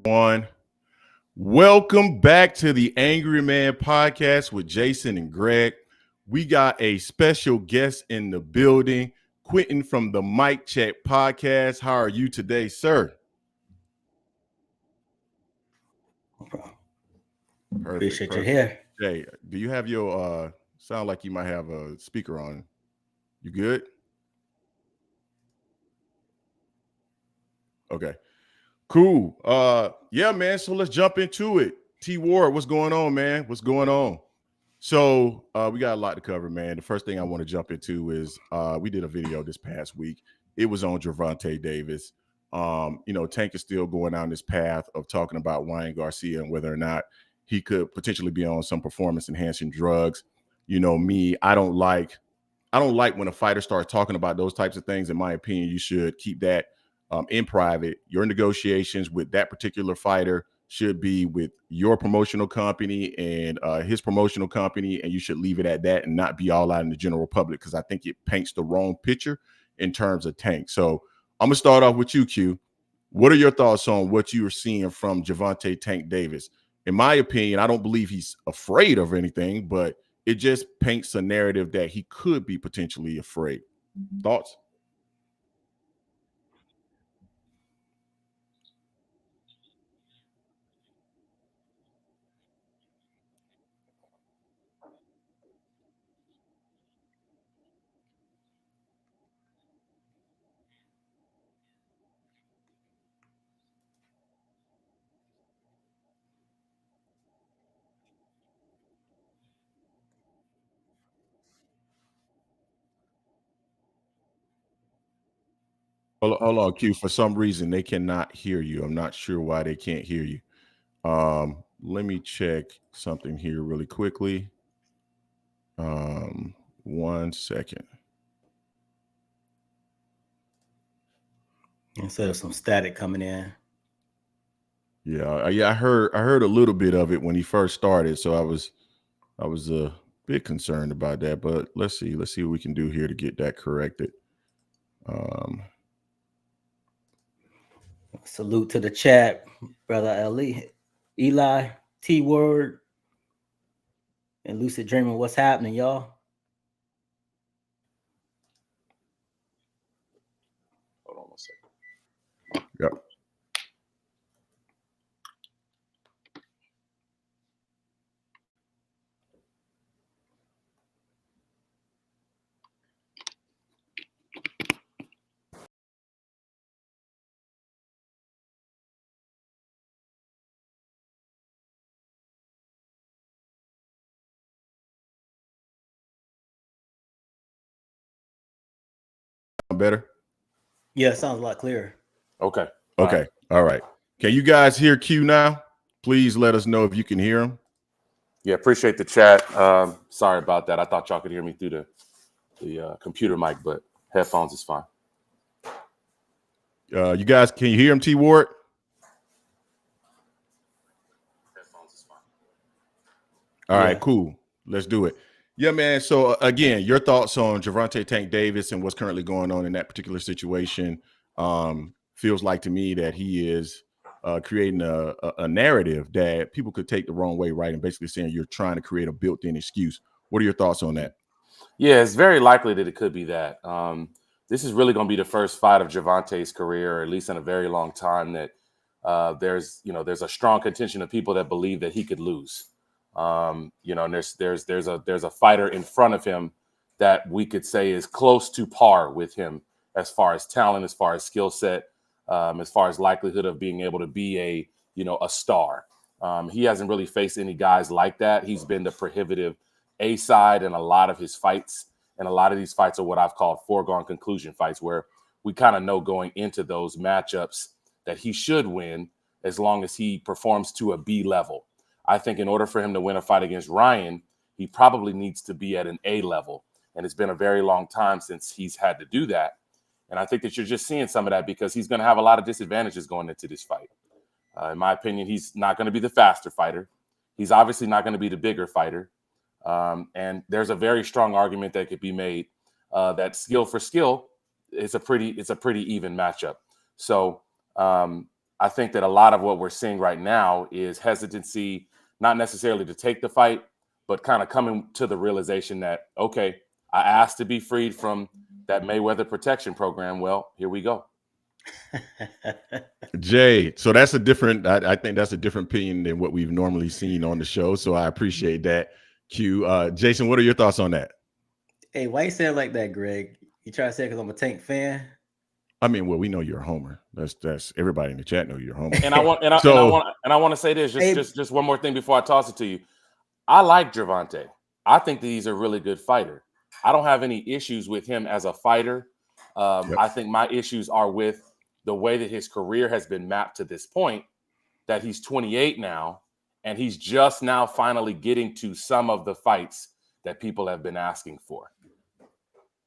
One. Welcome back to the Angry Man Podcast with Jason and Greg. We got a special guest in the building, Quentin from the Mic Check Podcast. How are you today, sir? Perfect. Appreciate you here. Jay, do you have your sound like you might have a speaker on? You good? Okay. Cool. Yeah, man. So let's jump into it. T Ward, what's going on, man? What's going on? So we got a lot to cover, man. The first thing I want to jump into is we did a video this past week. It was on Gervonta Davis. Tank is still going down this path of talking about Ryan Garcia and whether or not he could potentially be on some performance enhancing drugs. You know me, I don't like when a fighter starts talking about those types of things. In my opinion, you should keep that in private. Your negotiations with that particular fighter should be with your promotional company and his promotional company, and you should leave it at that and not be all out in the general public, because I think it paints the wrong picture in terms of Tank. So I'm gonna start off with you, Q. What are your thoughts on what you are seeing from Gervonta Tank Davis? In my opinion, I don't believe he's afraid of anything, but it just paints a narrative that he could be potentially afraid. Thoughts? Hold on, Q. For some reason, they cannot hear you. I'm not sure why they can't hear you. Let me check something here really quickly. 1 second. Instead of some static coming in. Yeah, I heard a little bit of it when he first started, so I was a bit concerned about that. But let's see what we can do here to get that corrected. Salute to the chat, brother Eli, T Word, and Lucid Dreaming. What's happening, y'all? Hold on 1 second. Yep. Better? Yeah, it sounds a lot clearer. Okay. All right. Can you guys hear Q now? Please let us know if you can hear him. Yeah, appreciate the chat. Sorry about that. I thought y'all could hear me through the computer mic, but headphones is fine. You guys, can you hear him, T Ward? Headphones is fine. All right, cool. Let's do it. Yeah, man. So again, your thoughts on Gervonta Tank Davis and what's currently going on in that particular situation. Feels like to me that he is creating a narrative that people could take the wrong way, right? And basically saying you're trying to create a built-in excuse. What are your thoughts on that? Yeah, it's very likely that it could be that. This is really going to be the first fight of Gervonta's career, or at least in a very long time, that there's a strong contention of people that believe that he could lose. And there's a fighter in front of him that we could say is close to par with him as far as talent, as far as skill set, as far as likelihood of being able to be a star. He hasn't really faced any guys like that. He's been the prohibitive A side in a lot of his fights, and a lot of these fights are what I've called foregone conclusion fights, where we kind of know going into those matchups that he should win as long as he performs to a B level. I think in order for him to win a fight against Ryan, he probably needs to be at an A level. And it's been a very long time since he's had to do that. And I think that you're just seeing some of that because he's going to have a lot of disadvantages going into this fight. In my opinion, he's not going to be the faster fighter. He's obviously not going to be the bigger fighter. And there's a very strong argument that could be made that skill for skill, it's a pretty even matchup. So I I think that a lot of what we're seeing right now is hesitancy, not necessarily to take the fight, but kind of coming to the realization that, okay, I asked to be freed from that Mayweather protection program. Well, here we go. Jay, so that's a different, I think that's a different opinion than what we've normally seen on the show. So I appreciate that. Q. Jason, what are your thoughts on that? Hey, why you say it like that, Greg? You try to say because I'm a Tank fan? I mean, well, we know you're a homer. That's everybody in the chat know you're a homer. And I want to say this, just one more thing before I toss it to you. I like Gervonta. I think that he's a really good fighter. I don't have any issues with him as a fighter. I think my issues are with the way that his career has been mapped to this point, that he's 28 now, and he's just now finally getting to some of the fights that people have been asking for.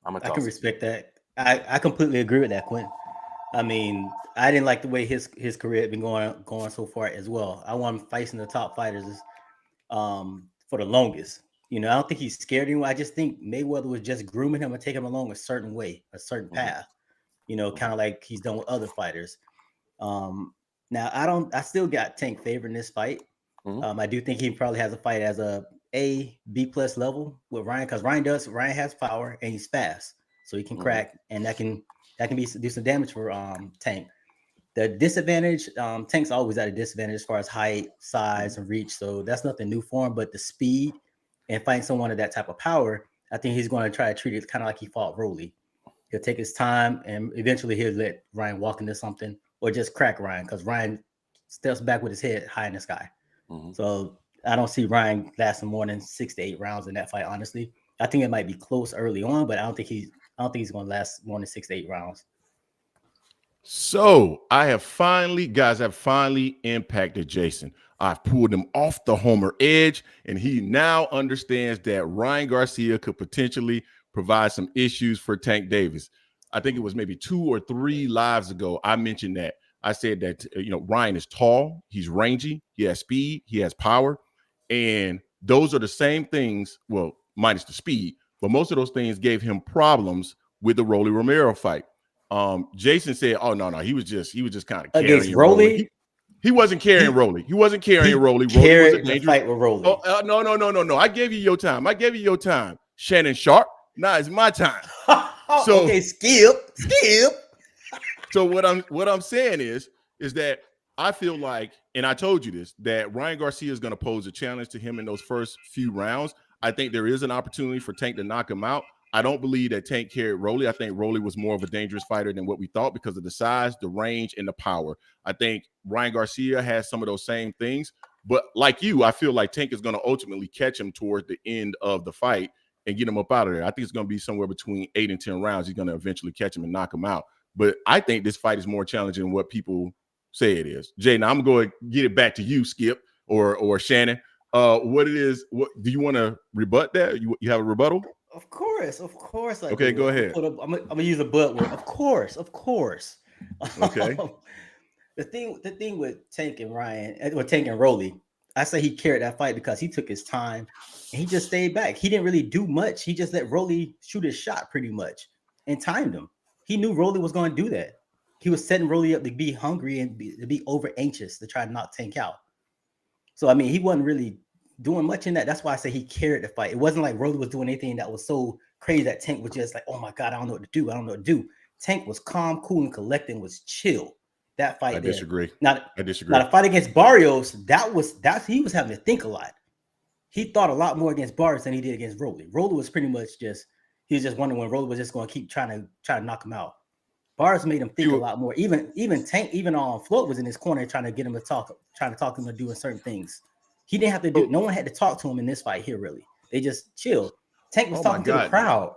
I can respect that. I completely agree with that, Quentin. I mean, I didn't like the way his career had been going so far as well. I want him facing the top fighters for the longest. You know, I don't think he's scared anymore. I just think Mayweather was just grooming him and taking him along a certain way, a certain path. You know, kind of like he's done with other fighters. Now I still got Tank favored in this fight. I do think he probably has a fight as a B+ level with Ryan, because Ryan has power and he's fast, so he can crack, and that can do some damage for Tank. The disadvantage, Tank's always at a disadvantage as far as height, size, and reach, so that's nothing new for him. But the speed and fighting someone of that type of power, I think he's going to try to treat it kind of like he fought Rolly. He'll take his time, and eventually he'll let Ryan walk into something or just crack Ryan, because Ryan steps back with his head high in the sky. So I don't see Ryan lasting more than 6 to 8 rounds in that fight. Honestly, I think it might be close early on, but I don't think he's going to last more than 6 to 8 rounds. So I've finally impacted Jason. I've pulled him off the homer edge, and he now understands that Ryan Garcia could potentially provide some issues for Tank Davis. I think it was maybe 2 or 3 lives ago I mentioned that. I said that, Ryan is tall, he's rangy, he has speed, he has power, and those are the same things, well, minus the speed, but most of those things gave him problems with the Rolly Romero fight. Jason said, "Oh no, he was just kind of carrying Rolly." He wasn't carrying Rolly. He wasn't carrying Rolly. Rolly was a dangerous fight with Rolly. No. I gave you your time. Shannon Sharp. Now it's my time. So okay, skip. So what I'm saying is that I feel like, and I told you this, that Ryan Garcia is going to pose a challenge to him in those first few rounds. I think there is an opportunity for Tank to knock him out. I don't believe that Tank carried Rolly. I think Rolly was more of a dangerous fighter than what we thought because of the size, the range, and the power. I think Ryan Garcia has some of those same things. But like you, I feel like Tank is going to ultimately catch him toward the end of the fight and get him up out of there. I think it's going to be somewhere between 8 and 10 rounds. He's going to eventually catch him and knock him out. But I think this fight is more challenging than what people say it is. Jay, now I'm going to get it back to you, Skip, or Shannon. What do you want to rebut that? You have a rebuttal? Of course. Okay, go ahead. I'm gonna use a butt word. Of course. Okay. The thing with Tank and Ryan, or Tank and Rolly, I say he carried that fight because he took his time and he just stayed back. He didn't really do much. He just let Rolly shoot his shot pretty much and timed him. He knew Rolly was going to do that. He was setting Rolly up to be hungry and to be over anxious to try to knock Tank out. So I mean, he wasn't really doing much in that. That's why I say he carried the fight. It wasn't like Rolly was doing anything that was so crazy that Tank was just like, oh my God, I don't know what to do. Tank was calm, cool, and collected and was chill. That fight. I disagree. Now the fight against Barrios, he was having to think a lot. He thought a lot more against Barrios than he did against Rolly. Rolly was pretty much he was just wondering when Rolly was just going to keep trying to knock him out. Barrios made him think a lot more. Even Tank, on Float was in his corner trying to get him to talk, trying to talk him to doing certain things. He didn't have to do. No one had to talk to him in this fight here. Really, they just chilled. Tank was talking to the crowd.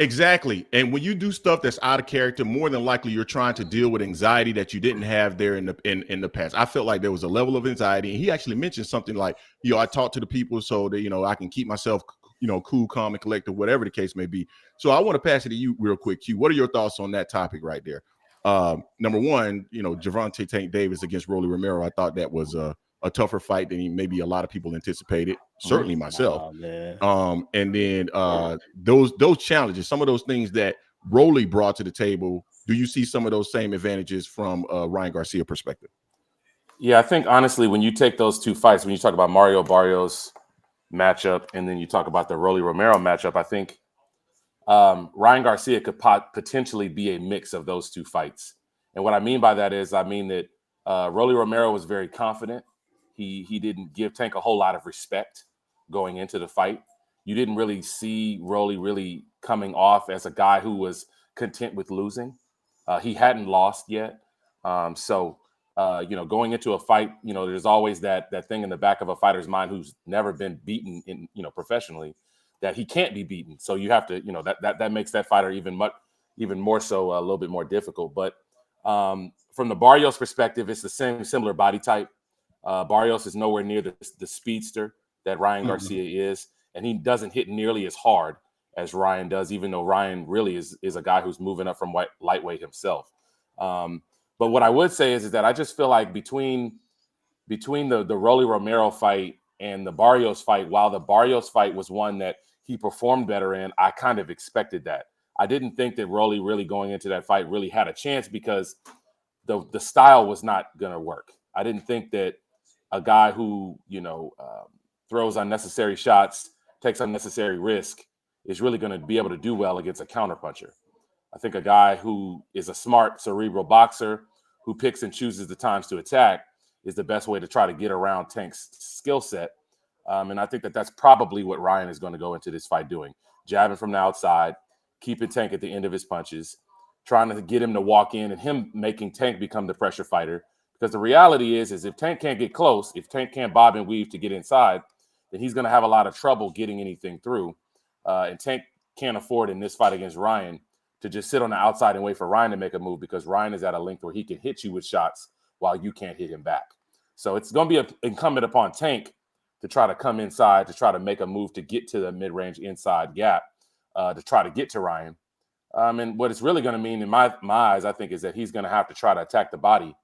Exactly. And when you do stuff that's out of character, more than likely you're trying to deal with anxiety that you didn't have there in the past. I felt like there was a level of anxiety, and he actually mentioned something like, I talk to the people so that I can keep myself cool, calm, and collected, whatever the case may be. So I want to pass it to you real quick, Q. What are your thoughts on that topic right there? Number one, Gervonta Tank Davis against Rolly Romero. I thought that was a tougher fight than maybe a lot of people anticipated. Certainly myself. And then those challenges, some of those things that Rolly brought to the table. Do you see some of those same advantages from Ryan Garcia perspective? Yeah, I think honestly, when you take those two fights, when you talk about Mario Barrios matchup, and then you talk about the Rolly Romero matchup, I think Ryan Garcia could potentially be a mix of those two fights. And what I mean by that is, I mean that Rolly Romero was very confident. He didn't give Tank a whole lot of respect going into the fight. You didn't really see Rolly really coming off as a guy who was content with losing. He hadn't lost yet. Going into a fight, there's always that thing in the back of a fighter's mind who's never been beaten in, professionally, that he can't be beaten. So you have to, that makes that fighter even more so a little bit more difficult. But from the Barrios perspective, it's the similar body type. Barrios is nowhere near the speedster that Ryan Garcia is, and he doesn't hit nearly as hard as Ryan does, even though Ryan really is a guy who's moving up from lightweight himself. But what I would say is that I just feel like between the Rolly Romero fight and the Barrios fight, while the Barrios fight was one that he performed better in, I kind of expected that. I didn't think that Rolly really going into that fight really had a chance because the style was not going to work. I didn't think that a guy who, throws unnecessary shots, takes unnecessary risk, is really going to be able to do well against a counterpuncher. I think a guy who is a smart, cerebral boxer who picks and chooses the times to attack is the best way to try to get around Tank's skill set. And I think that that's probably what Ryan is going to go into this fight doing. Jabbing from the outside, keeping Tank at the end of his punches, trying to get him to walk in and him making Tank become the pressure fighter. Because the reality is if Tank can't get close, if Tank can't bob and weave to get inside, then he's going to have a lot of trouble getting anything through. And Tank can't afford in this fight against Ryan to just sit on the outside and wait for Ryan to make a move, because Ryan is at a length where he can hit you with shots while you can't hit him back. So it's going to be incumbent upon Tank to try to come inside, to try to make a move to get to the mid-range inside gap, to try to get to Ryan. And what it's really going to mean in my eyes, I think, is that he's going to have to try to attack the body.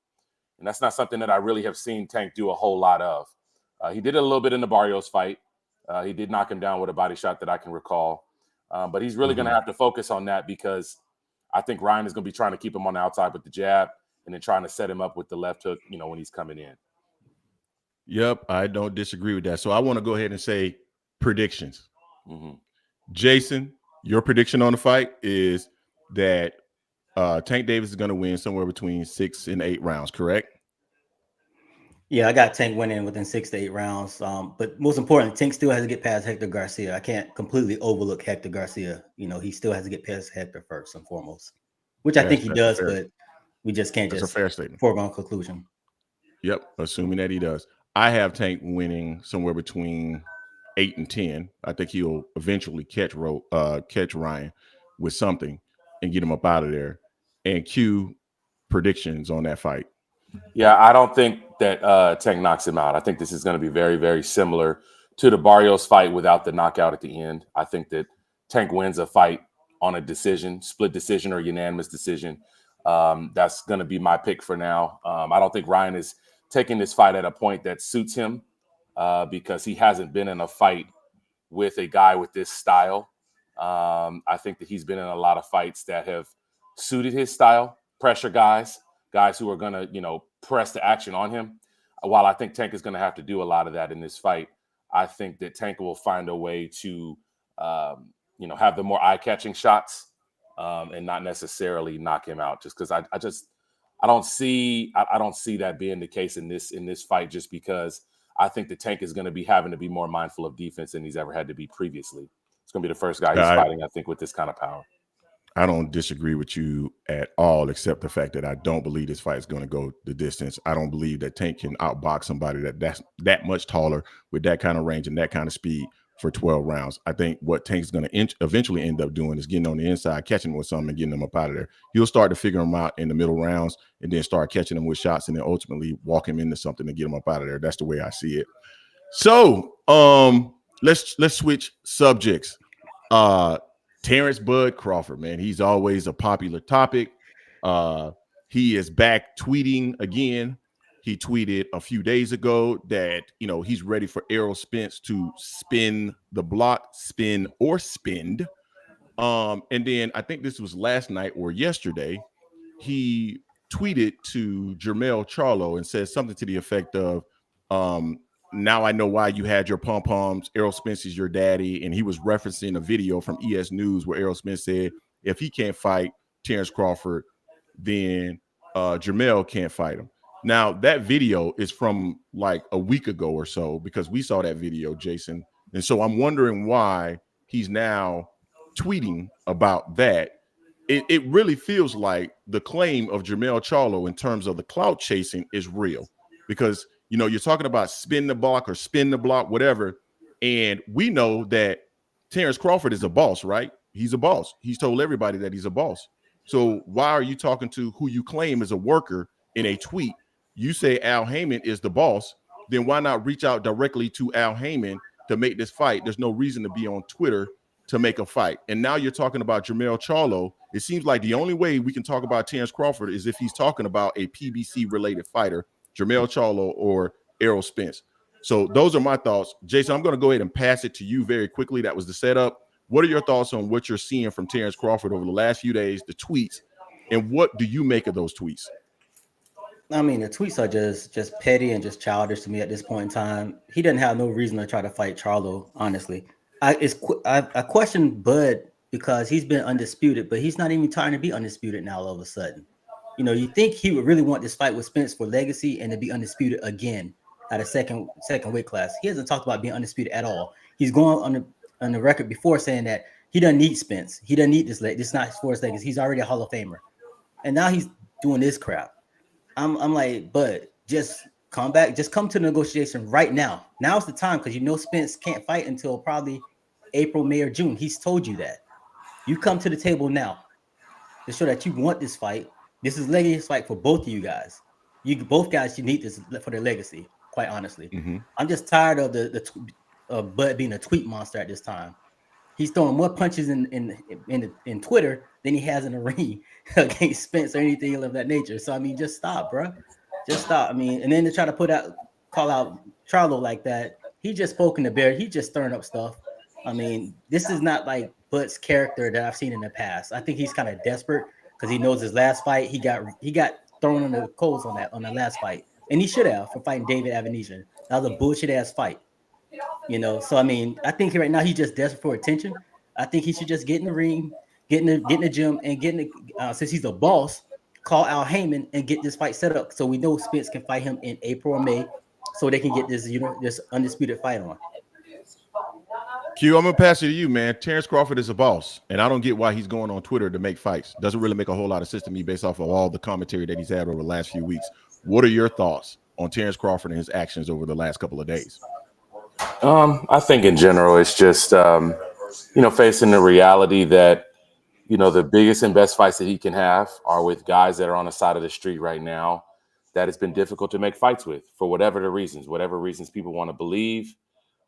And that's not something that I really have seen Tank do a whole lot of. He did it a little bit in the Barrios fight. He did knock him down with a body shot that I can recall. But he's really going to have to focus on that, because I think Ryan is going to be trying to keep him on the outside with the jab and then trying to set him up with the left hook, when he's coming in. Yep, I don't disagree with that. So I want to go ahead and say predictions. Jason, your prediction on the fight is that Tank Davis is going to win somewhere between 6 and 8 rounds, correct? Yeah, I got Tank winning within 6 to 8 rounds. But most important, Tank still has to get past Hector Garcia. I can't completely overlook Hector Garcia. He still has to get past Hector first and foremost, which I think he does, but we just can't just foregone conclusion. Yep, assuming that he does. I have Tank winning somewhere between 8 and 10. I think he'll eventually catch Ryan with something and get him up out of there. And Q, predictions on that fight. Yeah, I don't think that Tank knocks him out. I think this is going to be very, very similar to the Barrios fight without the knockout at the end. I think that Tank wins a fight on a decision, split decision or unanimous decision. That's going to be my pick for now. I don't think Ryan is taking this fight at a point that suits him, because he hasn't been in a fight with a guy with this style. I think that he's been in a lot of fights that have suited his style, pressure guys who are going to, press the action on him. While I think Tank is going to have to do a lot of that in this fight, I think that Tank will find a way to, have the more eye-catching shots and not necessarily knock him out. Just because I don't see that being the case in this fight, just because I think the Tank is going to be having to be more mindful of defense than he's ever had to be previously. It's going to be the first guy he's fighting, I think, with this kind of power. I don't disagree with you at all, except the fact that I don't believe this fight is going to go the distance. I don't believe that Tank can outbox somebody that's that much taller with that kind of range and that kind of speed for 12 rounds. I think what Tank's going to eventually end up doing is getting on the inside, catching him with something and getting him up out of there. He'll start to figure him out in the middle rounds and then start catching him with shots and then ultimately walk him into something and get him up out of there. That's the way I see it. So let's switch subjects. Terence Bud Crawford, man, he's always a popular topic. He is back tweeting again. He tweeted a few days ago that, he's ready for Errol Spence to spin the block, spin or spend. And then I think this was last night or yesterday, he tweeted to Jermell Charlo and said something to the effect of, now I know why you had your pom-poms. Errol Spence is your daddy. And he was referencing a video from ES News where Errol Spence said, if he can't fight Terence Crawford, then Jermell can't fight him. Now, that video is from like a week ago or so, because we saw that video, Jason. And so I'm wondering why he's now tweeting about that. It really feels like the claim of Jermell Charlo in terms of the clout chasing is real, because you're talking about spin the block or spin the block, whatever. And we know that Terence Crawford is a boss, right? He's a boss. He's told everybody that he's a boss. So why are you talking to who you claim is a worker in a tweet? You say Al Heyman is the boss, then why not reach out directly to Al Heyman to make this fight? There's no reason to be on Twitter to make a fight. And now you're talking about Jermell Charlo. It seems like the only way we can talk about Terence Crawford is if he's talking about a PBC-related fighter, Jermell Charlo or Errol Spence. So those are my thoughts. Jason, I'm going to go ahead and pass it to you very quickly. That was the setup. What are your thoughts on what you're seeing from Terence Crawford over the last few days, the tweets, and what do you make of those tweets? I mean, the tweets are just petty and just childish to me at this point in time. He doesn't have no reason to try to fight Charlo, honestly. I question Bud because he's been undisputed, but he's not even trying to be undisputed now all of a sudden. You think he would really want this fight with Spence for legacy and to be undisputed again at a second weight class. He hasn't talked about being undisputed at all. He's going on the record before saying that he doesn't need Spence. He doesn't need this. This is not for his legacy. He's already a Hall of Famer. And now he's doing this crap. I'm like, Bud, just come back. Just come to the negotiation right now. Now's the time, because Spence can't fight until probably April, May, or June. He's told you that. You come to the table now to show that you want this fight. This is legacy fight for both of you guys. Both guys, you need this for their legacy, quite honestly. Mm-hmm. I'm just tired of Bud being a tweet monster at this time. He's throwing more punches in Twitter than he has in the ring against Spence or anything of that nature. So, I mean, just stop, bro. Just stop. I mean, and then to try to call out Charlo like that, he just poking the bear. He just stirring up stuff. I mean, this is not like Bud's character that I've seen in the past. I think he's kind of desperate because he knows his last fight, he got thrown in the coals on that last fight. And he should have, for fighting David Avenesian. That was a bullshit-ass fight. So I mean, I think right now he's just desperate for attention. I think he should just get in the ring, get in the gym, and since he's a boss, call Al Heyman and get this fight set up so we know Spence can fight him in April or May, so they can get this this undisputed fight on. Q, I'm gonna pass it to you, man. Terence Crawford is a boss, and I don't get why he's going on Twitter to make fights. Doesn't really make a whole lot of sense to me based off of all the commentary that he's had over the last few weeks. What are your thoughts on Terence Crawford and his actions over the last couple of days? I think in general, it's just, facing the reality that, the biggest and best fights that he can have are with guys that are on the side of the street right now that it's been difficult to make fights with for whatever reasons people want to believe,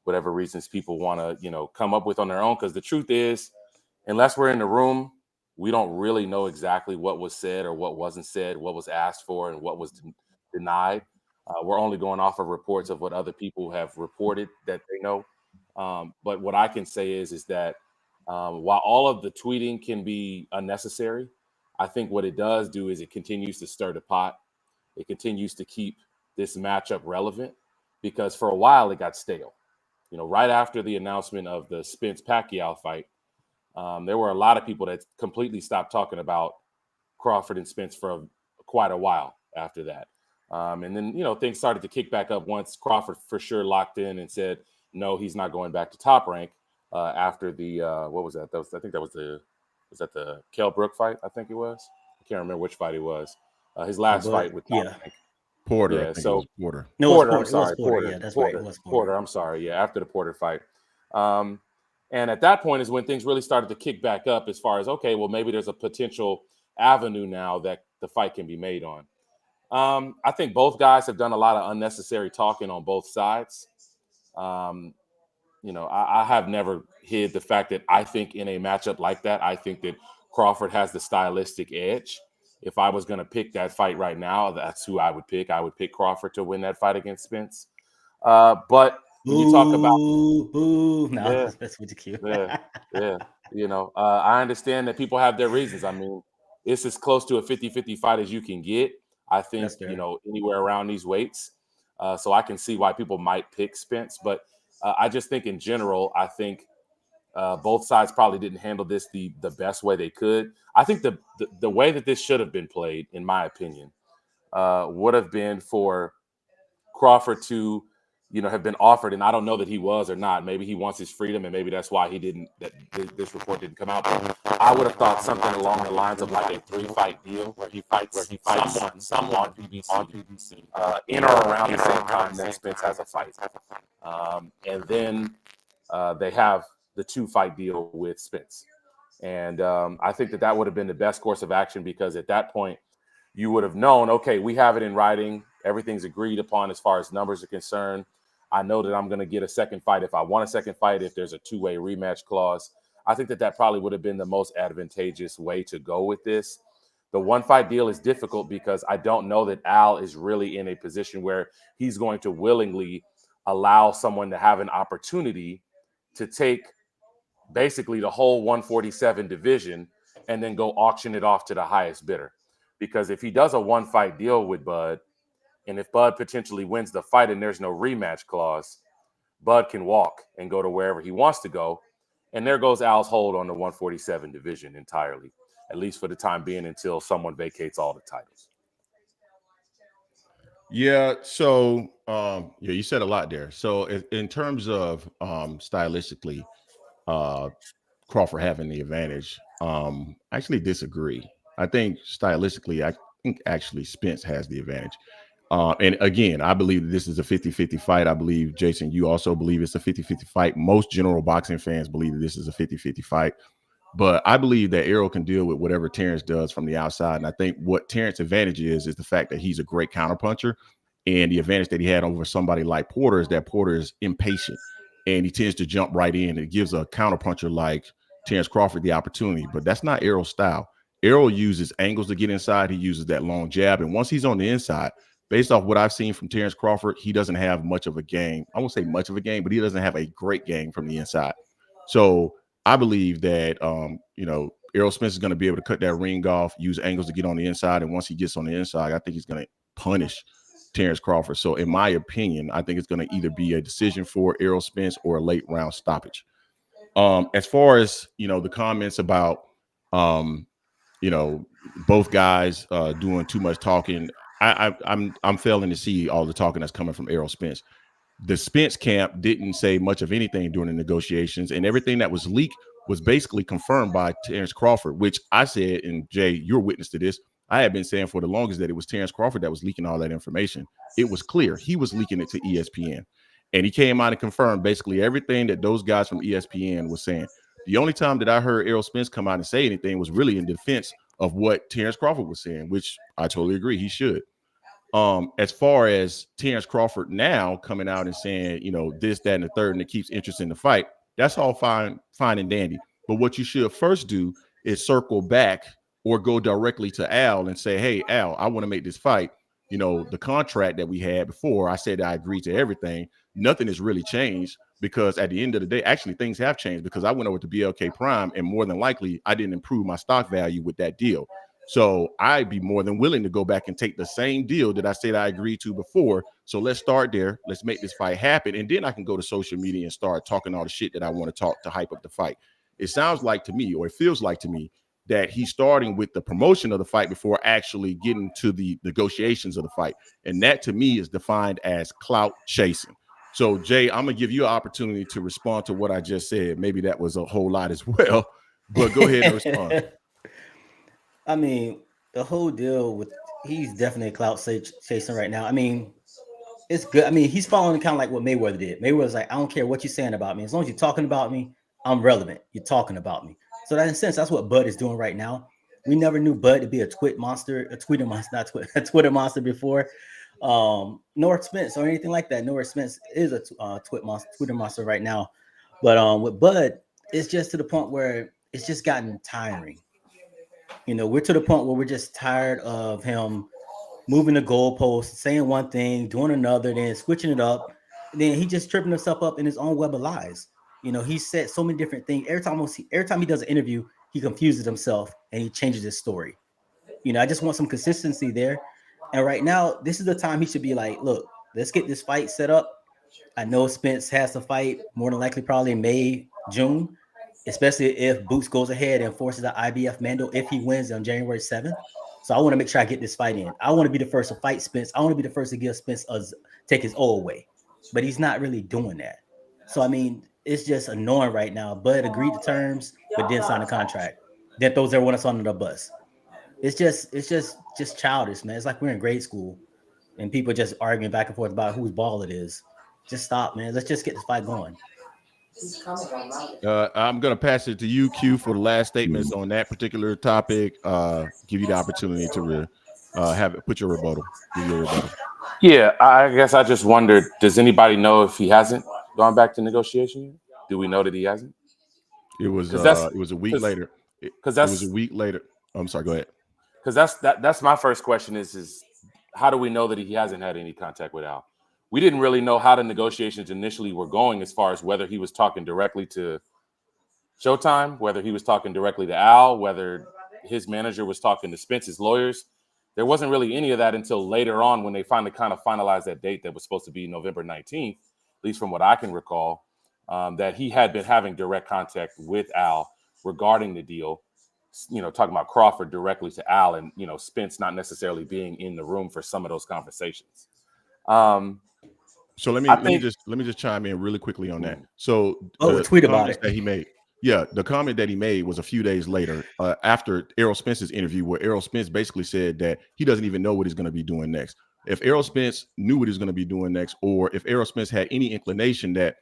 whatever reasons people want to, come up with on their own. Because the truth is, unless we're in the room, we don't really know exactly what was said or what wasn't said, what was asked for and what was denied. We're only going off of reports of what other people have reported that they know. But what I can say is that while all of the tweeting can be unnecessary, I think what it does do is it continues to stir the pot. It continues to keep this matchup relevant, because for a while it got stale. Right after the announcement of the Spence-Pacquiao fight, there were a lot of people that completely stopped talking about Crawford and Spence for quite a while after that. And then, things started to kick back up once Crawford for sure locked in and said, no, he's not going back to Top Rank after the, what was that? Was that the Kell Brook fight? I think it was. I can't remember which fight it was. His last fight with Top Rank. Porter. Yeah, so Porter. No, Porter. Porter. I'm sorry, Porter. Yeah, that's Porter. right. It was Porter. I'm sorry. Yeah, after the Porter fight. And at that point is when things really started to kick back up as far as, okay, well, maybe there's a potential avenue now that the fight can be made on. I think both guys have done a lot of unnecessary talking on both sides. I have never hid the fact that I think in a matchup like that, I think that Crawford has the stylistic edge. If I was going to pick that fight right now, that's who I would pick. I would pick Crawford to win that fight against Spence. But when you talk about I understand that people have their reasons. I mean, it's as close to a 50-50 fight as you can get. I think, anywhere around these weights. So I can see why people might pick Spence. But I just think in general, I think both sides probably didn't handle this the best way they could. I think the way that this should have been played, in my opinion, would have been for Crawford to, have been offered, and I don't know that he was or not. Maybe he wants his freedom, and maybe that's why this report didn't come out. But I would have thought something along the lines of like a 3-fight deal where he fights someone on PBC in or around the same time that Spence has a fight, and then they have the 2-fight deal with Spence. And I think that would have been the best course of action, because at that point you would have known, okay, we have it in writing. Everything's agreed upon as far as numbers are concerned. I know that I'm going to get a second fight if I want a second fight, if there's a 2-way rematch clause. I think that probably would have been the most advantageous way to go with this. The 1-fight deal is difficult because I don't know that Al is really in a position where he's going to willingly allow someone to have an opportunity to take basically the whole 147 division and then go auction it off to the highest bidder. Because if he does a 1-fight deal with Bud, and if Bud potentially wins the fight and there's no rematch clause, Bud can walk and go to wherever he wants to go. And there goes Al's hold on the 147 division entirely, at least for the time being, until someone vacates all the titles. Yeah. So, you said a lot there. So in terms of stylistically, Crawford having the advantage, I actually disagree. I think stylistically, I think actually Spence has the advantage. And again, I believe that this is a 50-50 fight. I believe, Jason, you also believe it's a 50-50 fight. Most general boxing fans believe that this is a 50-50 fight. But I believe that Errol can deal with whatever Terence does from the outside. And I think what Terence's advantage is the fact that he's a great counterpuncher. And the advantage that he had over somebody like Porter is that Porter is impatient and he tends to jump right in. It gives a counterpuncher like Terence Crawford the opportunity. But that's not Errol's style. Errol uses angles to get inside. He uses that long jab. And once he's on the inside, based off what I've seen from Terence Crawford, he doesn't have much of a game. I won't say much of a game, but he doesn't have a great game from the inside. So I believe that, Errol Spence is going to be able to cut that ring off, use angles to get on the inside. And once he gets on the inside, I think he's going to punish Terence Crawford. So in my opinion, I think it's going to either be a decision for Errol Spence or a late round stoppage. As far as, the comments about, both guys doing too much talking, I'm failing to see all the talking that's coming from Errol Spence. The Spence camp didn't say much of anything during the negotiations, and everything that was leaked was basically confirmed by Terence Crawford, which I said, and Jay, you're witness to this, I had been saying for the longest that it was Terence Crawford that was leaking all that information. It was clear he was leaking it to ESPN, and he came out and confirmed basically everything that those guys from ESPN was saying. The only time that I heard Errol Spence come out and say anything was really in defense of what Terence Crawford was saying, which I totally agree he should. As far as Terence Crawford now coming out and saying, this, that, and the third, and it keeps interest in the fight, that's all fine and dandy. But what you should first do is circle back or go directly to Al and say, hey, Al, I want to make this fight. The contract that we had before, I said I agreed to everything. Nothing has really changed, because at the end of the day, actually things have changed, because I went over to BLK Prime and more than likely I didn't improve my stock value with that deal. So I'd be more than willing to go back and take the same deal that I said I agreed to before. So let's start there. Let's make this fight happen. And then I can go to social media and start talking all the shit that I want to talk to hype up the fight. It sounds like to me, or it feels like to me, that he's starting with the promotion of the fight before actually getting to the negotiations of the fight. And that to me is defined as clout chasing. So Jay, I'm going to give you an opportunity to respond to what I just said. Maybe that was a whole lot as well, but go ahead and respond. I mean, the whole deal with, he's definitely clout chasing right now. I mean, it's good. I mean, he's following kind of like what Mayweather did. Mayweather's like, I don't care what you're saying about me. As long as you're talking about me, I'm relevant. You're talking about me. So that in a sense, that's what Bud is doing right now. We never knew Bud to be a Twitter monster before. Nor Spence or anything like that. Nor Spence is a Twitter monster right now. But with Bud, it's just to the point where it's just gotten tiring. We're to the point where we're just tired of him moving the goalposts, saying one thing, doing another, then switching it up. Then he just tripping himself up in his own web of lies. He said so many different things. Every time he does an interview, he confuses himself and he changes his story. I just want some consistency there. And right now, this is the time he should be like, look, let's get this fight set up. I know Spence has to fight more than likely probably in May, June, especially if Boots goes ahead and forces an IBF Mando if he wins on January 7th. So I want to make sure I get this fight in. I want to be the first to fight Spence. I want to be the first to give Spence take his O away. But he's not really doing that. So, I mean, it's just annoying right now. Bud agreed to terms, but didn't sign a contract. Then throws everyone else under the bus. It's just childish, man. It's like we're in grade school and people just arguing back and forth about whose ball it is. Just stop, man. Let's just get this fight going. I'm going to pass it to you, Q, for the last statements on that particular topic. Give you the opportunity to put your rebuttal. Give your rebuttal. Yeah, I guess I just wondered, does anybody know if he hasn't gone back to negotiation yet? Do we know that he hasn't? It was a week later. Because that's a week later. I'm sorry, go ahead. Because that's my first question is how do we know that he hasn't had any contact with Al? We didn't really know how the negotiations initially were going as far as whether he was talking directly to Showtime, whether he was talking directly to Al, whether his manager was talking to Spence's lawyers. There wasn't really any of that until later on when they finally kind of finalized that date that was supposed to be November 19th, at least from what I can recall, that he had been having direct contact with Al regarding the deal, talking about Crawford directly to Al and, Spence not necessarily being in the room for some of those conversations. So let me just chime in really quickly on that. So the tweet about it that he made. Yeah, the comment that he made was a few days later after Errol Spence's interview, where Errol Spence basically said that he doesn't even know what he's going to be doing next. If Errol Spence knew what he was going to be doing next, or if Errol Spence had any inclination that,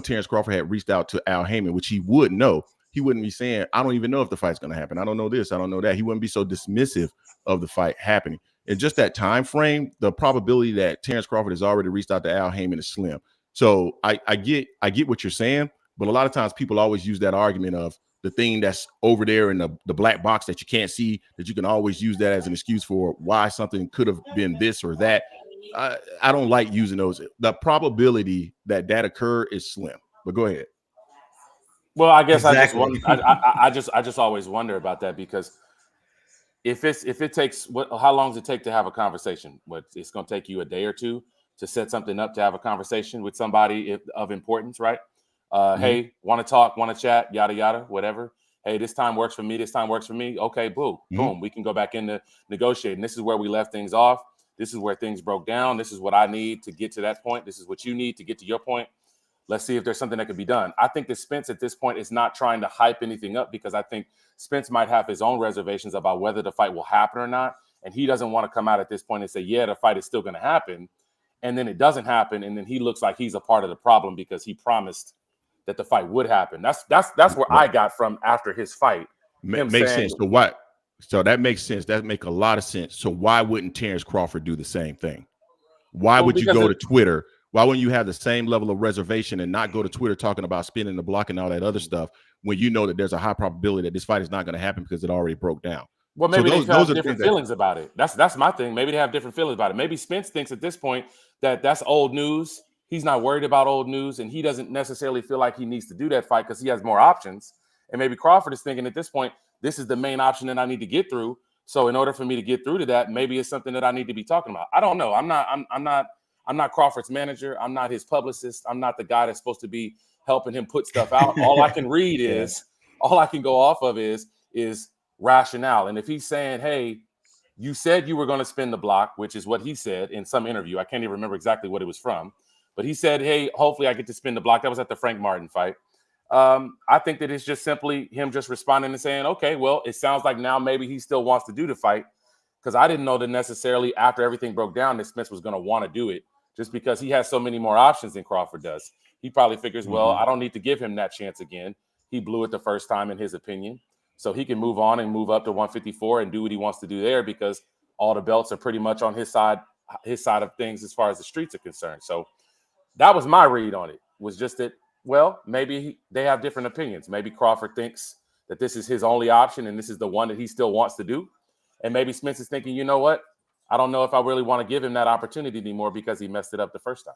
Terence Crawford had reached out to Al Heyman, which he would know, he wouldn't be saying, I don't even know if the fight's going to happen. I don't know this. I don't know that. He wouldn't be so dismissive of the fight happening. And just that time frame, the probability that Terence Crawford has already reached out to Al Heyman is slim. So I get what you're saying, but a lot of times people always use that argument of the thing that's over there in the black box that you can't see, that you can always use that as an excuse for why something could have been this or that. I don't like using those. The probability that occur is slim, but go ahead. Well, I guess exactly. I just always wonder about that, because if it takes how long does it take to have a conversation? It's going to take you a day or two to set something up to have a conversation with somebody of importance, right? Hey, want to talk, want to chat, yada yada, whatever. Hey, this time works for me. This time works for me. Okay, boom, boom. We can go back into negotiating. This is where we left things off. This is where things broke down. This is what I need to get to that point. This is what you need to get to your point. Let's see if there's something that could be done. I think that Spence at this point is not trying to hype anything up, because I think Spence might have his own reservations about whether the fight will happen or not. And he doesn't want to come out at this point and say, yeah, the fight is still going to happen. And then it doesn't happen. And then he looks like he's a part of the problem because he promised that the fight would happen. That's where I got from after his fight. Makes sense. So what? So that makes sense. That makes a lot of sense. So why wouldn't Terence Crawford do the same thing? Why would you go to Twitter? Why wouldn't you have the same level of reservation and not go to Twitter talking about spinning the block and all that other stuff when you know that there's a high probability that this fight is not going to happen because it already broke down? Well, maybe they have different feelings about it. That's my thing. Maybe they have different feelings about it. Maybe Spence thinks at this point that that's old news. He's not worried about old news, and he doesn't necessarily feel like he needs to do that fight because he has more options. And maybe Crawford is thinking at this point, this is the main option that I need to get through. So in order for me to get through to that, maybe it's something that I need to be talking about. I don't know. I'm not Crawford's manager. I'm not his publicist. I'm not the guy that's supposed to be helping him put stuff out. All I can read all I can go off of is rationale. And if he's saying, hey, you said you were going to spin the block, which is what he said in some interview. I can't even remember exactly what it was from. But he said, hey, hopefully I get to spin the block. That was at the Frank Martin fight. I think that it's just simply him just responding and saying, okay, well, it sounds like now maybe he still wants to do the fight, because I didn't know that necessarily after everything broke down that Spence was going to want to do it, just because he has so many more options than Crawford does. He probably figures, well, I don't need to give him that chance again. He blew it the first time in his opinion. So he can move on and move up to 154 and do what he wants to do there, because all the belts are pretty much on his side of things as far as the streets are concerned. So that was my read on it, was just that, well, maybe they have different opinions. Maybe Crawford thinks that this is his only option and this is the one that he still wants to do. And maybe Spence is thinking, you know what? I don't know if I really want to give him that opportunity anymore because he messed it up the first time.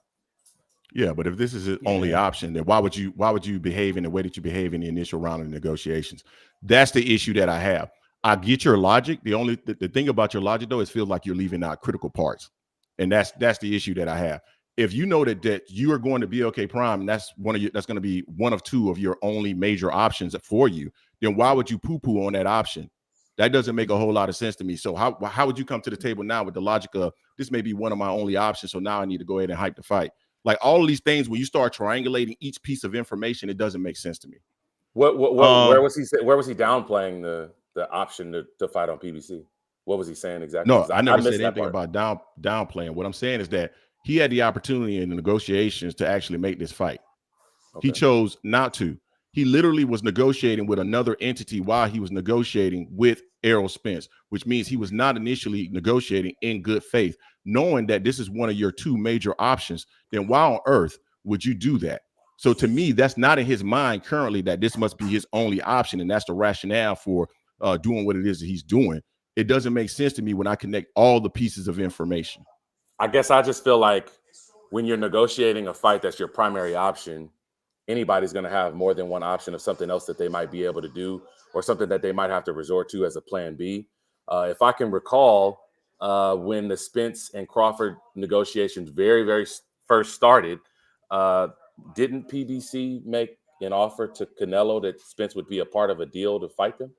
Yeah, but if this is his only option, then why would you behave in the way that you behave in the initial round of negotiations? That's the issue that I have. I get your logic. The thing about your logic though is feels like you're leaving out critical parts, and that's the issue that I have. If you know that you are going to BLK Prime, and that's that's going to be one of two of your only major options for you, then why would you poo-poo on that option? That doesn't make a whole lot of sense to me. So how would you come to the table now with the logic of this may be one of my only options, so now I need to go ahead and hype the fight? Like all of these things, when you start triangulating each piece of information, it doesn't make sense to me. Where was he downplaying the option to fight on PBC? What was he saying exactly? No, I never said anything about downplaying. What I'm saying is that he had the opportunity in the negotiations to actually make this fight. Okay. He chose not to. He literally was negotiating with another entity while he was negotiating with Errol Spence, which means he was not initially negotiating in good faith, knowing that this is one of your two major options. Then why on earth would you do that? So to me, that's not in his mind currently that this must be his only option, and that's the rationale for doing what it is that he's doing. It doesn't make sense to me when I connect all the pieces of information. I guess I just feel like when you're negotiating a fight that's your primary option, anybody's going to have more than one option of something else that they might be able to do or something that they might have to resort to as a plan B. If I can recall, when the Spence and Crawford negotiations very, very first started, didn't PBC make an offer to Canelo that Spence would be a part of a deal to fight them?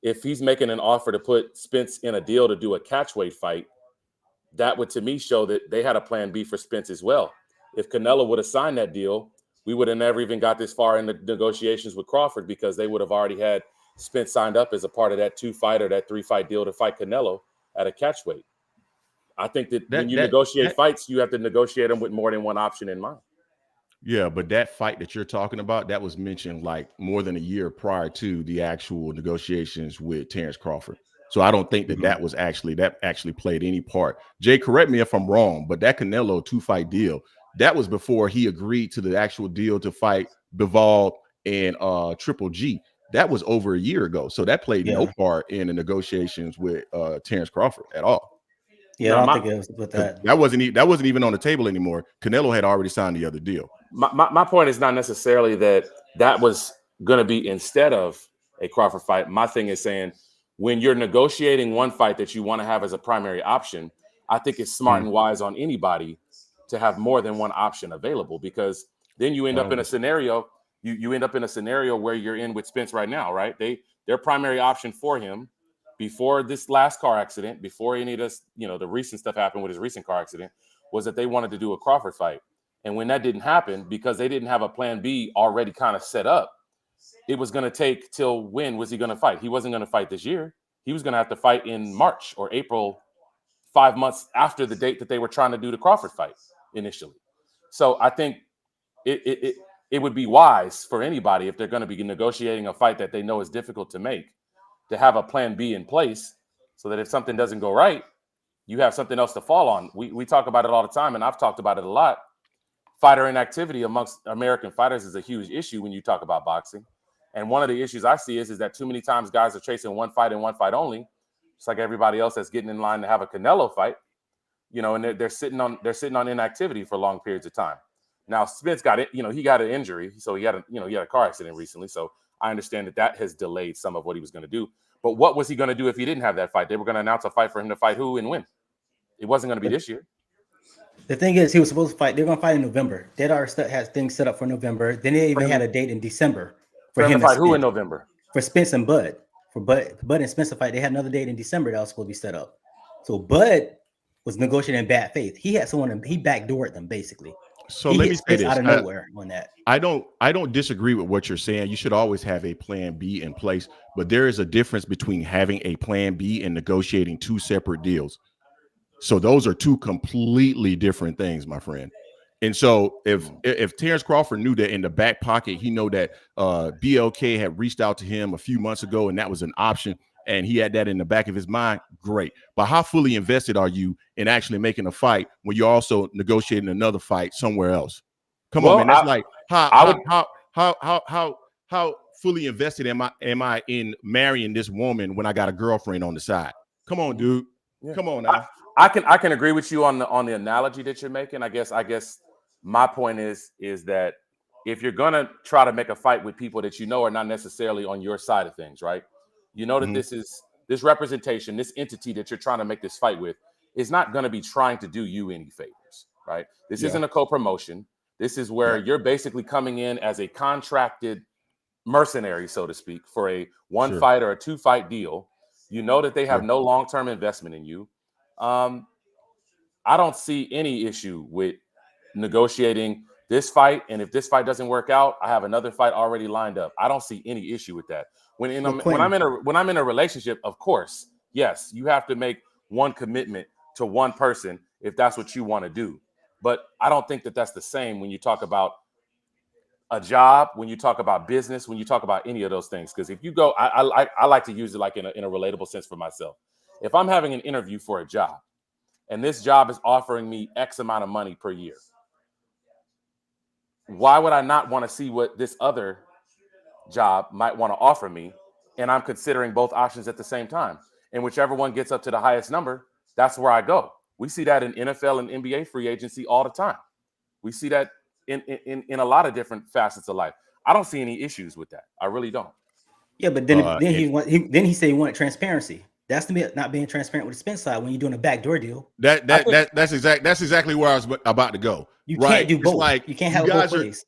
If he's making an offer to put Spence in a deal to do a catchweight fight, that would to me show that they had a plan B for Spence as well. If Canelo would have signed that deal, we would have never even got this far in the negotiations with Crawford because they would have already had Spence signed up as a part of that 2-fight or that 3-fight deal to fight Canelo at a catchweight. I think that when you negotiate fights, you have to negotiate them with more than one option in mind. Yeah, but that fight that you're talking about, that was mentioned like more than a year prior to the actual negotiations with Terence Crawford. So I don't think that that actually played any part. Jay, correct me if I'm wrong, but that Canelo 2-fight deal, that was before he agreed to the actual deal to fight Bivol and Triple G. That was over a year ago. So that played no part in the negotiations with Terence Crawford at all. Yeah, I don't think it was with that. That wasn't even on the table anymore. Canelo had already signed the other deal. My point is not necessarily that was going to be instead of a Crawford fight. My thing is saying when you're negotiating one fight that you want to have as a primary option, I think it's smart and wise on anybody to have more than one option available, because then you end up in a scenario. You end up in a scenario where you're in with Spence right now, right? Their primary option for him before this last car accident, before any of this, the recent stuff happened with his recent car accident, was that they wanted to do a Crawford fight. And when that didn't happen, because they didn't have a plan B already kind of set up, it was going to take till when was he going to fight? He wasn't going to fight this year. He was going to have to fight in March or April, 5 months after the date that they were trying to do the Crawford fight initially. So I think it would be wise for anybody, if they're going to be negotiating a fight that they know is difficult to make, to have a plan B in place so that if something doesn't go right, you have something else to fall on. We talk about it all the time, and I've talked about it a lot. Fighter inactivity amongst American fighters is a huge issue when you talk about boxing. And one of the issues I see is that too many times guys are chasing one fight and one fight only, just like everybody else that's getting in line to have a Canelo fight, and they're sitting on inactivity for long periods of time. Now Spence got it, he got an injury, so he had a car accident recently. So I understand that has delayed some of what he was going to do. But what was he going to do if he didn't have that fight? They were going to announce a fight for him to fight who and when. It wasn't going to be this year. The thing is, he was supposed to fight. They're going to fight in November. They already had things set up for November. Then they even had a date in December for him to fight who in November? For Spence and Bud. For Bud and Spence to fight, they had another date in December that was supposed to be set up. So Bud was negotiating in bad faith. He had someone, he backdoored them basically. So let me say this out of nowhere on that. I don't disagree with what you're saying. You should always have a plan B in place, but there is a difference between having a plan B and negotiating two separate deals. So those are two completely different things, my friend. And so if Terence Crawford knew that in the back pocket, he know that BLK had reached out to him a few months ago and that was an option, and he had that in the back of his mind, great. But how fully invested are you in actually making a fight when you're also negotiating another fight somewhere else? Come on, man. That's how fully invested am I in marrying this woman when I got a girlfriend on the side? Come on, dude. Yeah. Come on now. I can agree with you on the analogy that you're making. I guess my point is that if you're gonna try to make a fight with people that are not necessarily on your side of things, right? That this is this representation, this entity that you're trying to make this fight with is not going to be trying to do you any favors, right? This isn't a co-promotion. This is where you're basically coming in as a contracted mercenary, so to speak, for a one fight or a 2-fight deal. You know that they have no long-term investment in you. I don't see any issue with negotiating this fight, and if this fight doesn't work out, I have another fight already lined up. I don't see any issue with that. When I'm in a relationship, of course, yes, you have to make one commitment to one person if that's what you want to do. But I don't think that that's the same when you talk about a job, when you talk about business, when you talk about any of those things. Because if you go, I like to use it like in a relatable sense for myself. If I'm having an interview for a job and this job is offering me X amount of money per year, why would I not want to see what this other job might want to offer me? And I'm considering both options at the same time. And whichever one gets up to the highest number, that's where I go. We see that in NFL and NBA free agency all the time. We see that in a lot of different facets of life. I don't see any issues with that. I really don't. Yeah, but then he said he wanted transparency. That's not being transparent with the Spence side when you're doing a backdoor deal. That's exactly where I was about to go. You can't do both. Like you can't have both ways.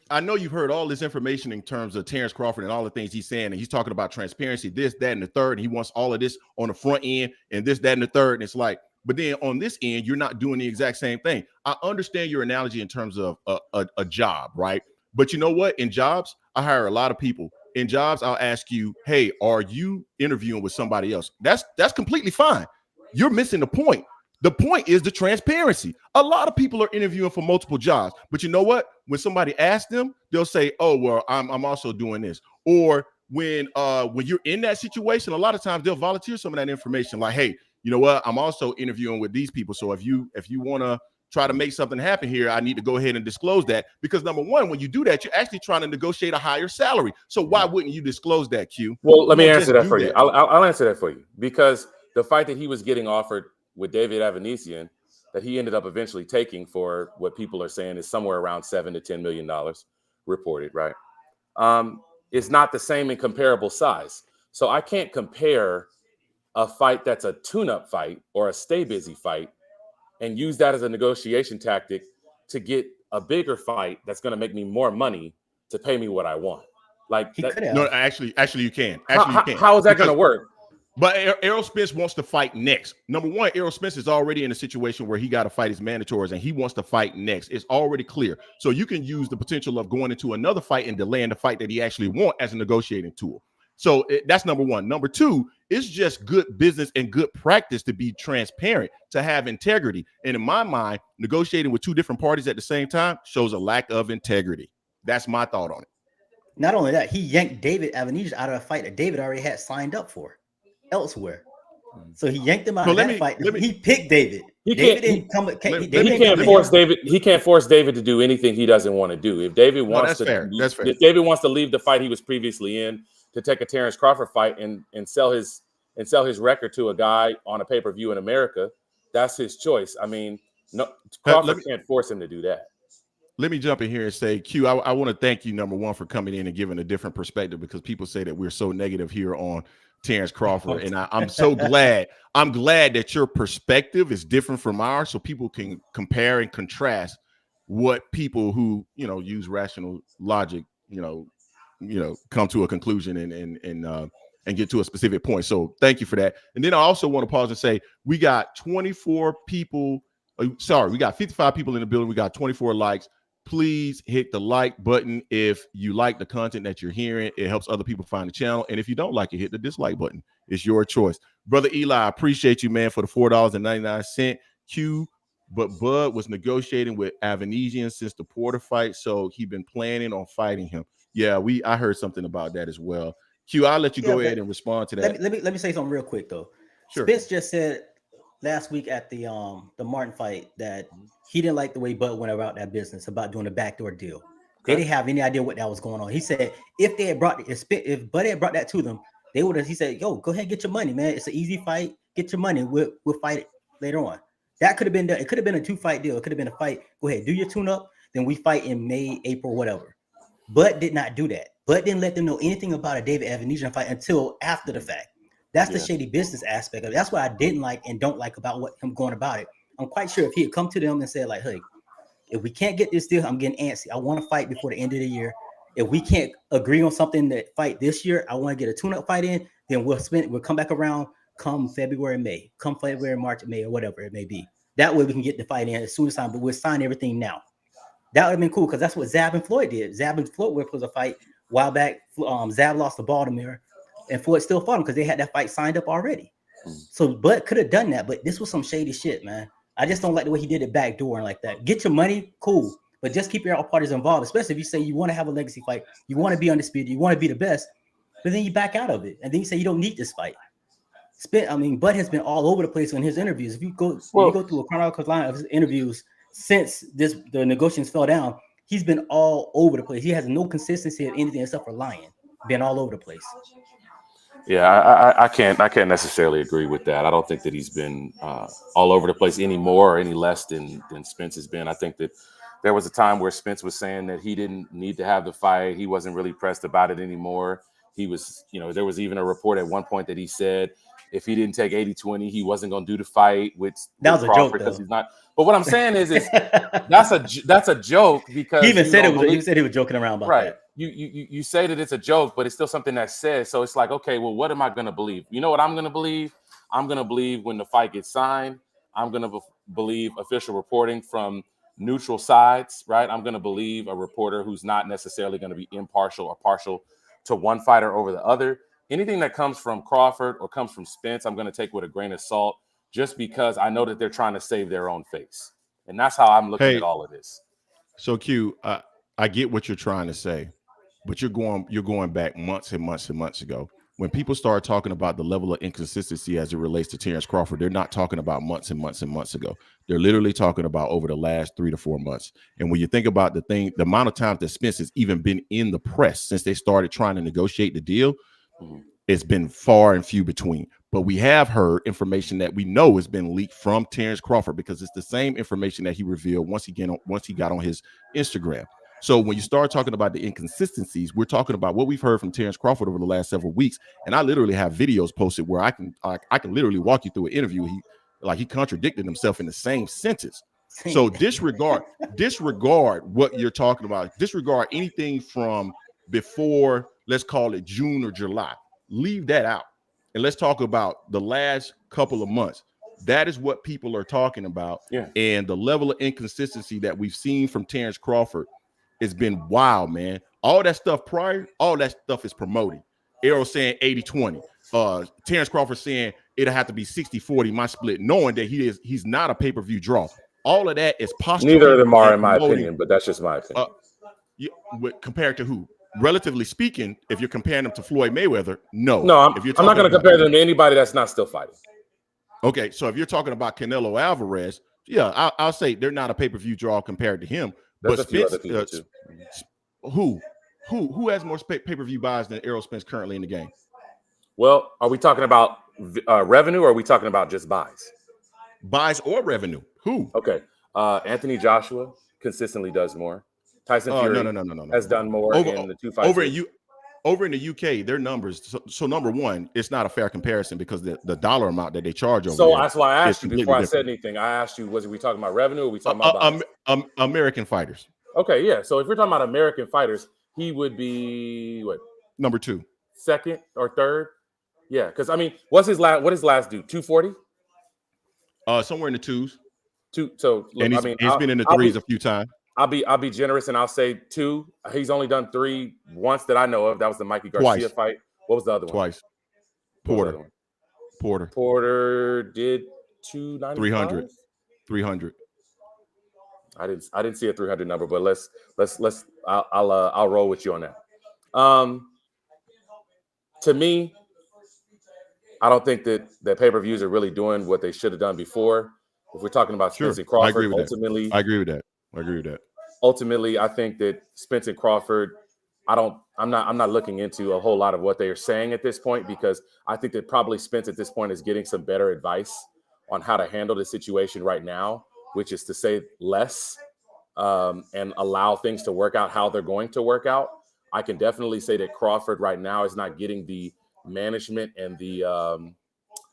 I know you've heard all this information in terms of Terence Crawford and all the things he's saying, and he's talking about transparency, this, that, and the third, and he wants all of this on the front end and this, that, and the third. And it's like, but then on this end, you're not doing the exact same thing. I understand your analogy in terms of a job, right? But you know what? In jobs, I hire a lot of people. In jobs, I'll ask you, hey, are you interviewing with somebody else? That's completely fine. You're missing the point. The point is the transparency. A lot of people are interviewing for multiple jobs, but you know what? When somebody asks them, they'll say, oh, well, I'm also doing this. Or when you're in that situation, a lot of times they'll volunteer some of that information like, hey, you know what? I'm also interviewing with these people. So if you want to try to make something happen here, I need to go ahead and disclose that. Because number one, when you do that, you're actually trying to negotiate a higher salary. So why wouldn't you disclose that, Q? Well, let me answer that for you. I'll answer that for you. Because the fight that he was getting offered with David Avanesian, that he ended up eventually taking for what people are saying is somewhere around $7 to $10 million reported, right? Is not the same in comparable size. So I can't compare a fight that's a tune-up fight or a stay busy fight and use that as a negotiation tactic to get a bigger fight that's going to make me more money to pay me what I want. Like no, actually you can. How is that going to work? But Errol Spence wants to fight next. Number one, Errol Spence is already in a situation where he got to fight his mandatories and he wants to fight next. It's already clear. So you can use the potential of going into another fight and delaying the fight that he actually wants as a negotiating tool. So that's number one. Number two, it's just good business and good practice to be transparent, to have integrity. And in my mind, negotiating with two different parties at the same time shows a lack of integrity. That's my thought on it. Not only that, he yanked David Avanesian out of a fight that David already had signed up for elsewhere. So he yanked him out of that fight. He picked David. He can't force David to do anything he doesn't want to do. If David wants if David wants to leave the fight he was previously in to take a Terence Crawford fight and sell his record to a guy on a pay-per-view in America, that's his choice. I mean, no, Crawford can't force him to do that. Let me jump in here and say, Q, I want to thank you, number one, for coming in and giving a different perspective, because people say that we're so negative here on Terence Crawford. And I'm so glad. I'm glad that your perspective is different from ours, so people can compare and contrast what people who, use rational logic, come to a conclusion and get to a specific point. So thank you for that. And then I also want to pause and say, we got 24 people. We got 55 people in the building. We got 24 likes. Please hit the like button if you like the content that you're hearing. It helps other people find the channel. And if you don't like it, hit the dislike button. It's your choice. Brother Eli, I appreciate you, man, for the $4.99. Q, but Bud was negotiating with Avanesian since the Porter fight, so he'd been planning on fighting him. Yeah, I heard something about that as well. Q, I'll let you go ahead and respond to that. Let me say something real quick though. Sure. Spence just said last week at the Martin fight that he didn't like the way Bud went about that business about doing a backdoor deal. Okay. They didn't have any idea what that was going on. He said if Bud had brought that to them, they would have. He said, "Yo, go ahead and get your money, man. It's an easy fight. Get your money. We'll fight it later on." That could have been done. It could have been a 2-fight deal. It could have been a fight. Go ahead, do your tune-up. Then we fight in May, April, whatever. Bud did not do that. Bud didn't let them know anything about a David Avanesian fight until after the fact. That's the shady business aspect of it. That's what I didn't like and don't like about what him going about it. I'm quite sure if he had come to them and said like, hey, if we can't get this deal, I'm getting antsy. I want to fight before the end of the year. If we can't agree on something that fight this year, I want to get a tune-up fight in, then we'll come back around come February, March, May, or whatever it may be. That way we can get the fight in as soon as time, but we'll sign everything now. That would have been cool because that's what Zab and Floyd did. Zab and Floyd was a fight a while back. Zab lost to Baltimore, and Floyd still fought him because they had that fight signed up already. So Bud could have done that, but this was some shady shit, man. I just don't like the way he did it backdoor and like that. Get your money, cool, but just keep your all parties involved, especially if you say you want to have a legacy fight, you want to be undisputed, you want to be the best, but then you back out of it, and then you say you don't need this fight. Bud has been all over the place in his interviews. If you go through a chronological line of his interviews since the negotiations fell down, he's been all over the place. He has no consistency of anything except for lying. Been all over the place. Yeah, I can't necessarily agree with that. I don't think that he's been all over the place any more or any less than Spence has been. I think that there was a time where Spence was saying that he didn't need to have the fight. He wasn't really pressed about it anymore. He was, there was even a report at one point that he said if he didn't take 80-20, he wasn't going to do the fight with Crawford, a joke because he's not. But what I'm saying is that's a joke because he even said it was. He said he was joking around about that. You say that it's a joke, but it's still something that's said. So it's like, okay, well, what am I going to believe? You know what I'm going to believe? I'm going to believe when the fight gets signed. I'm going to believe official reporting from neutral sides, right? I'm going to believe a reporter who's not necessarily going to be impartial or partial to one fighter over the other. Anything that comes from Crawford or comes from Spence, I'm going to take with a grain of salt just because I know that they're trying to save their own face. And that's how I'm looking at all of this. So Q, I get what you're trying to say, but you're going back months and months and months ago. When people start talking about the level of inconsistency as it relates to Terence Crawford, they're not talking about months and months and months ago. They're literally talking about over the last 3 to 4 months. And when you think about the amount of time that Spence has even been in the press since they started trying to negotiate the deal, it's been far and few between. But we have heard information that we know has been leaked from Terence Crawford because it's the same information that he revealed once he got on his Instagram. So when you start talking about the inconsistencies, we're talking about what we've heard from Terence Crawford over the last several weeks. And I literally have videos posted where I can literally walk you through an interview. He contradicted himself in the same sentence. So disregard what you're talking about. Disregard anything from before, let's call it June or July. Leave that out. And let's talk about the last couple of months. That is what people are talking about. Yeah. And the level of inconsistency that we've seen from Terence Crawford has been wild, man. All that stuff prior, all that stuff is promoting. Errol saying 80-20. Terence Crawford saying it'll have to be 60-40, my split, knowing that he's not a pay-per-view draw. All of that is posturing. Neither of them are, in my opinion, but that's just my opinion. Compared to who? Relatively speaking, if you're comparing them to Floyd Mayweather, no. No, I'm not going to compare them to anybody that's not still fighting. Okay, so if you're talking about Canelo Alvarez, yeah, I'll say they're not a pay-per-view draw compared to him. There's but Spence, who has more pay-per-view buys than Errol Spence currently in the game? Well, are we talking about revenue or are we talking about just buys? Buys or revenue? Who? Okay, Anthony Joshua consistently does more. Tyson Fury no. has done more in the two fights. Over in the UK, their numbers. So number one, it's not a fair comparison because the dollar amount that they charge over. So that's why I asked you before I said anything. I asked you, was we talking about revenue or we talking about American fighters? Okay, yeah. So if we're talking about American fighters, he would be what? Number 2, second or third? Yeah, because I mean, what does last do? 240? Somewhere in the 2s. So look, and he's been in the 3s a few times. I'll be generous and I'll say 2. He's only done 3 once that I know of. That was the Mikey Garcia fight. What was the other one? Twice. Porter did 295. 300. I didn't see a 300 number, but let's I'll roll with you on that. To me, I don't think that pay-per-views are really doing what they should have done before. If we're talking about Spence and Crawford, I agree with that. Ultimately, I think that Spence and Crawford, I'm not looking into a whole lot of what they are saying at this point because I think that probably Spence at this point is getting some better advice on how to handle the situation right now, which is to say less and allow things to work out how they're going to work out. I can definitely say that Crawford right now is not getting the management and the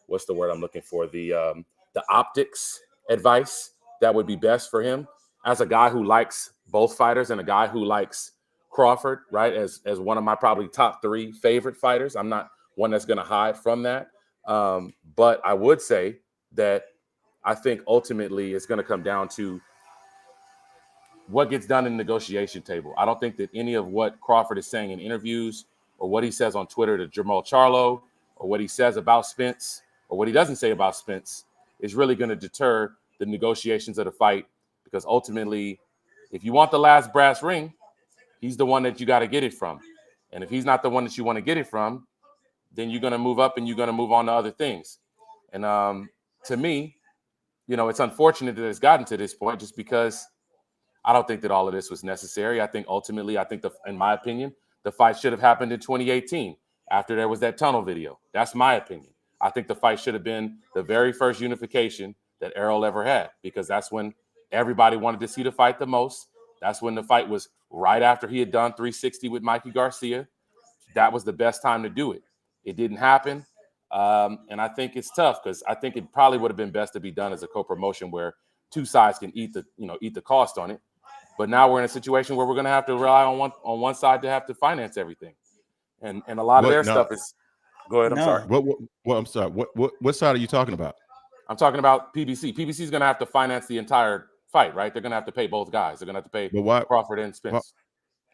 what's the word I'm looking for? The optics advice that would be best for him as a guy who likes both fighters and a guy who likes Crawford, right? As one of my probably top 3 favorite fighters. I'm not one that's going to hide from that. But I would say that I think ultimately it's going to come down to what gets done in the negotiation table. I don't think that any of what Crawford is saying in interviews or what he says on Twitter to Jamal Charlo or what he says about Spence or what he doesn't say about Spence is really going to deter the negotiations of the fight, because ultimately, if you want the last brass ring, he's the one that you got to get it from. And if he's not the one that you want to get it from, then you're going to move up and you're going to move on to other things. And to me, it's unfortunate that it's gotten to this point just because I don't think that all of this was necessary. I think ultimately, in my opinion, the fight should have happened in 2018 after there was that tunnel video. That's my opinion. I think the fight should have been the very first unification that Errol ever had, because that's when everybody wanted to see the fight the most. That's when the fight was right after he had done 360 with Mikey Garcia. That was the best time to do it. It didn't happen. And I think it's tough because I think it probably would have been best to be done as a co-promotion where two sides can eat the cost on it. But now we're in a situation where we're going to have to rely on one side to have to finance everything. And a lot of their stuff is – go ahead, I'm sorry. I'm sorry. What side are you talking about? I'm talking about PBC. PBC is going to have to finance the entire fight, right? They're going to have to pay both guys. They're going to have to pay Crawford and Spence.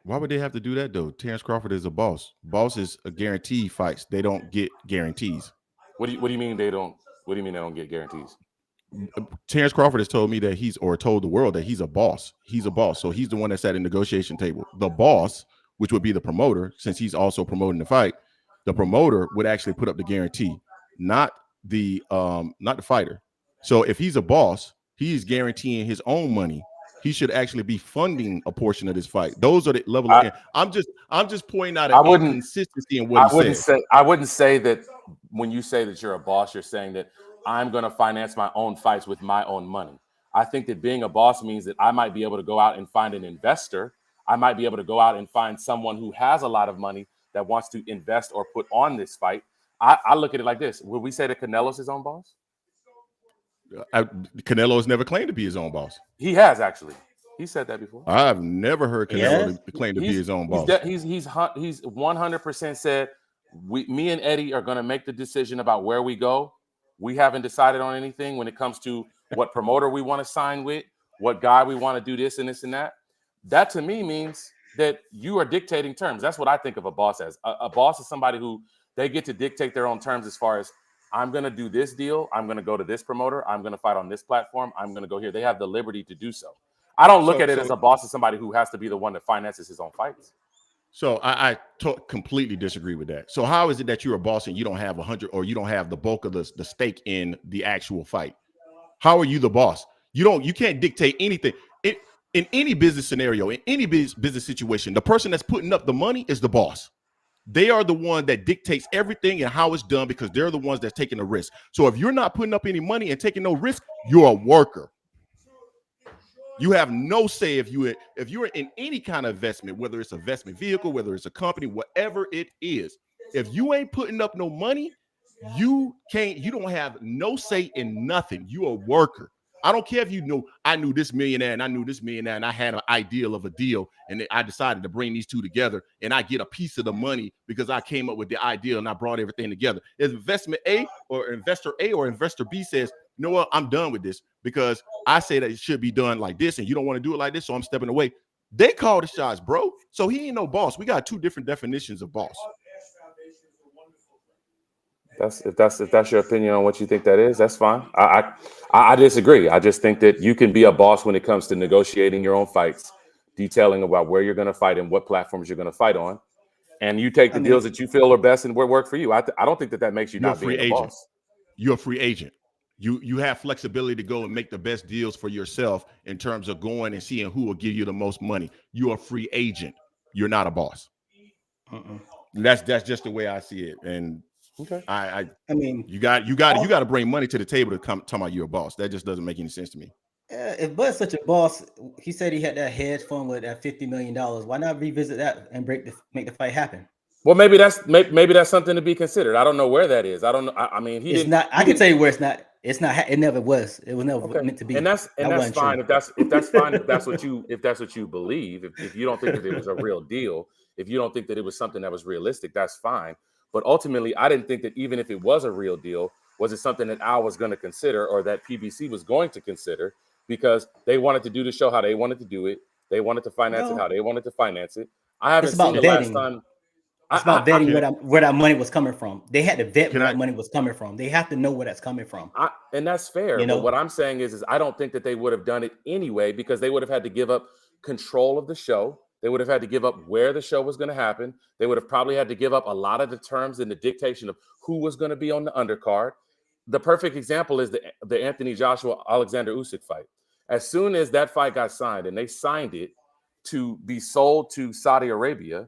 Why would they have to do that, though? Terence Crawford is a boss. Bosses are guaranteed fights. They don't get guarantees. What do you mean they don't? What do you mean they don't get guarantees? Terence Crawford has told me that told the world that he's a boss. He's a boss. So he's the one that's at a negotiation table. The boss, which would be the promoter, since he's also promoting the fight, the promoter would actually put up the guarantee, not the fighter. So if he's a boss, he's guaranteeing his own money. He should actually be funding a portion of this fight. Those are the level. I'm just pointing out an inconsistency in what he said. I wouldn't say that when you say that you're a boss, you're saying that I'm going to finance my own fights with my own money. I think that being a boss means that I might be able to go out and find an investor. I might be able to go out and find someone who has a lot of money that wants to invest or put on this fight. I look at it like this. Would we say that Canelo's his own boss? Canelo has never claimed to be his own boss. He has, actually. He said that before. I've never heard Canelo claim to be his own boss. He's 100% said, me and Eddie are going to make the decision about where we go. We haven't decided on anything when it comes to what promoter we want to sign with, what guy we want to do this and this and that. That to me means that you are dictating terms. That's what I think of a boss as. A boss is somebody who they get to dictate their own terms as far as, I'm going to do this deal. I'm going to go to this promoter. I'm going to fight on this platform. I'm going to go here. They have the liberty to do so. I don't look at it as a boss as somebody who has to be the one that finances his own fights. So I completely disagree with that. So how is it that you're a boss and you don't have 100 or you don't have the bulk of the stake in the actual fight? How are you the boss? You can't dictate anything. In any business scenario, in any business situation, the person that's putting up the money is the boss. They are the one that dictates everything and how it's done because they're the ones that's taking the risk. So if you're not putting up any money and taking no risk, you're a worker. You have no say if you're in any kind of investment, whether it's an investment vehicle, whether it's a company, whatever it is. If you ain't putting up no money, you don't have no say in nothing. You're a worker. I don't care if I knew this millionaire and I knew this millionaire and I had an ideal of a deal and I decided to bring these two together and I get a piece of the money because I came up with the ideal and I brought everything together. If investment A or investor B says, you know what, I'm done with this because I say that it should be done like this and you don't want to do it like this, so I'm stepping away. They call the shots, bro. So he ain't no boss. We got two different definitions of boss. If that's your opinion on what you think that is, that's fine. I disagree. I just think that you can be a boss when it comes to negotiating your own fights, detailing about where you're going to fight and what platforms you're going to fight on, and you take the deals that you feel are best and work for you. I don't think that makes you not being a boss. You're a free agent. You have flexibility to go and make the best deals for yourself in terms of going and seeing who will give you the most money. You're a free agent. You're not a boss. That's just the way I see it. And okay. I mean, you got to bring money to the table to come talk about you're a boss. That just doesn't make any sense to me. If Bud's such a boss, he said he had that hedge fund with that $50 million. Why not revisit that and make the fight happen? Well, maybe that's something to be considered. I don't know where that is. I don't know. I mean, it's not. I can tell you where it's not. It's not. It never was. It was never meant to be. And that's fine. If that's fine. If that's what you believe. If you don't think that it was a real deal, if you don't think that it was something that was realistic, that's fine. But ultimately, I didn't think that even if it was a real deal, was it something that Al was going to consider or that PBC was going to consider, because they wanted to do the show how they wanted to do it. They wanted to finance it how they wanted to finance it. I haven't seen the last time. It's about vetting where that money was coming from. They had to vet where that money was coming from. They have to know where that's coming from. And that's fair. You know? But what I'm saying is I don't think that they would have done it anyway, because they would have had to give up control of the show. They would have had to give up where the show was going to happen. They would have probably had to give up a lot of the terms and the dictation of who was going to be on the undercard. The perfect example is the Anthony Joshua Alexander Usyk fight. As soon as that fight got signed and they signed it to be sold to Saudi Arabia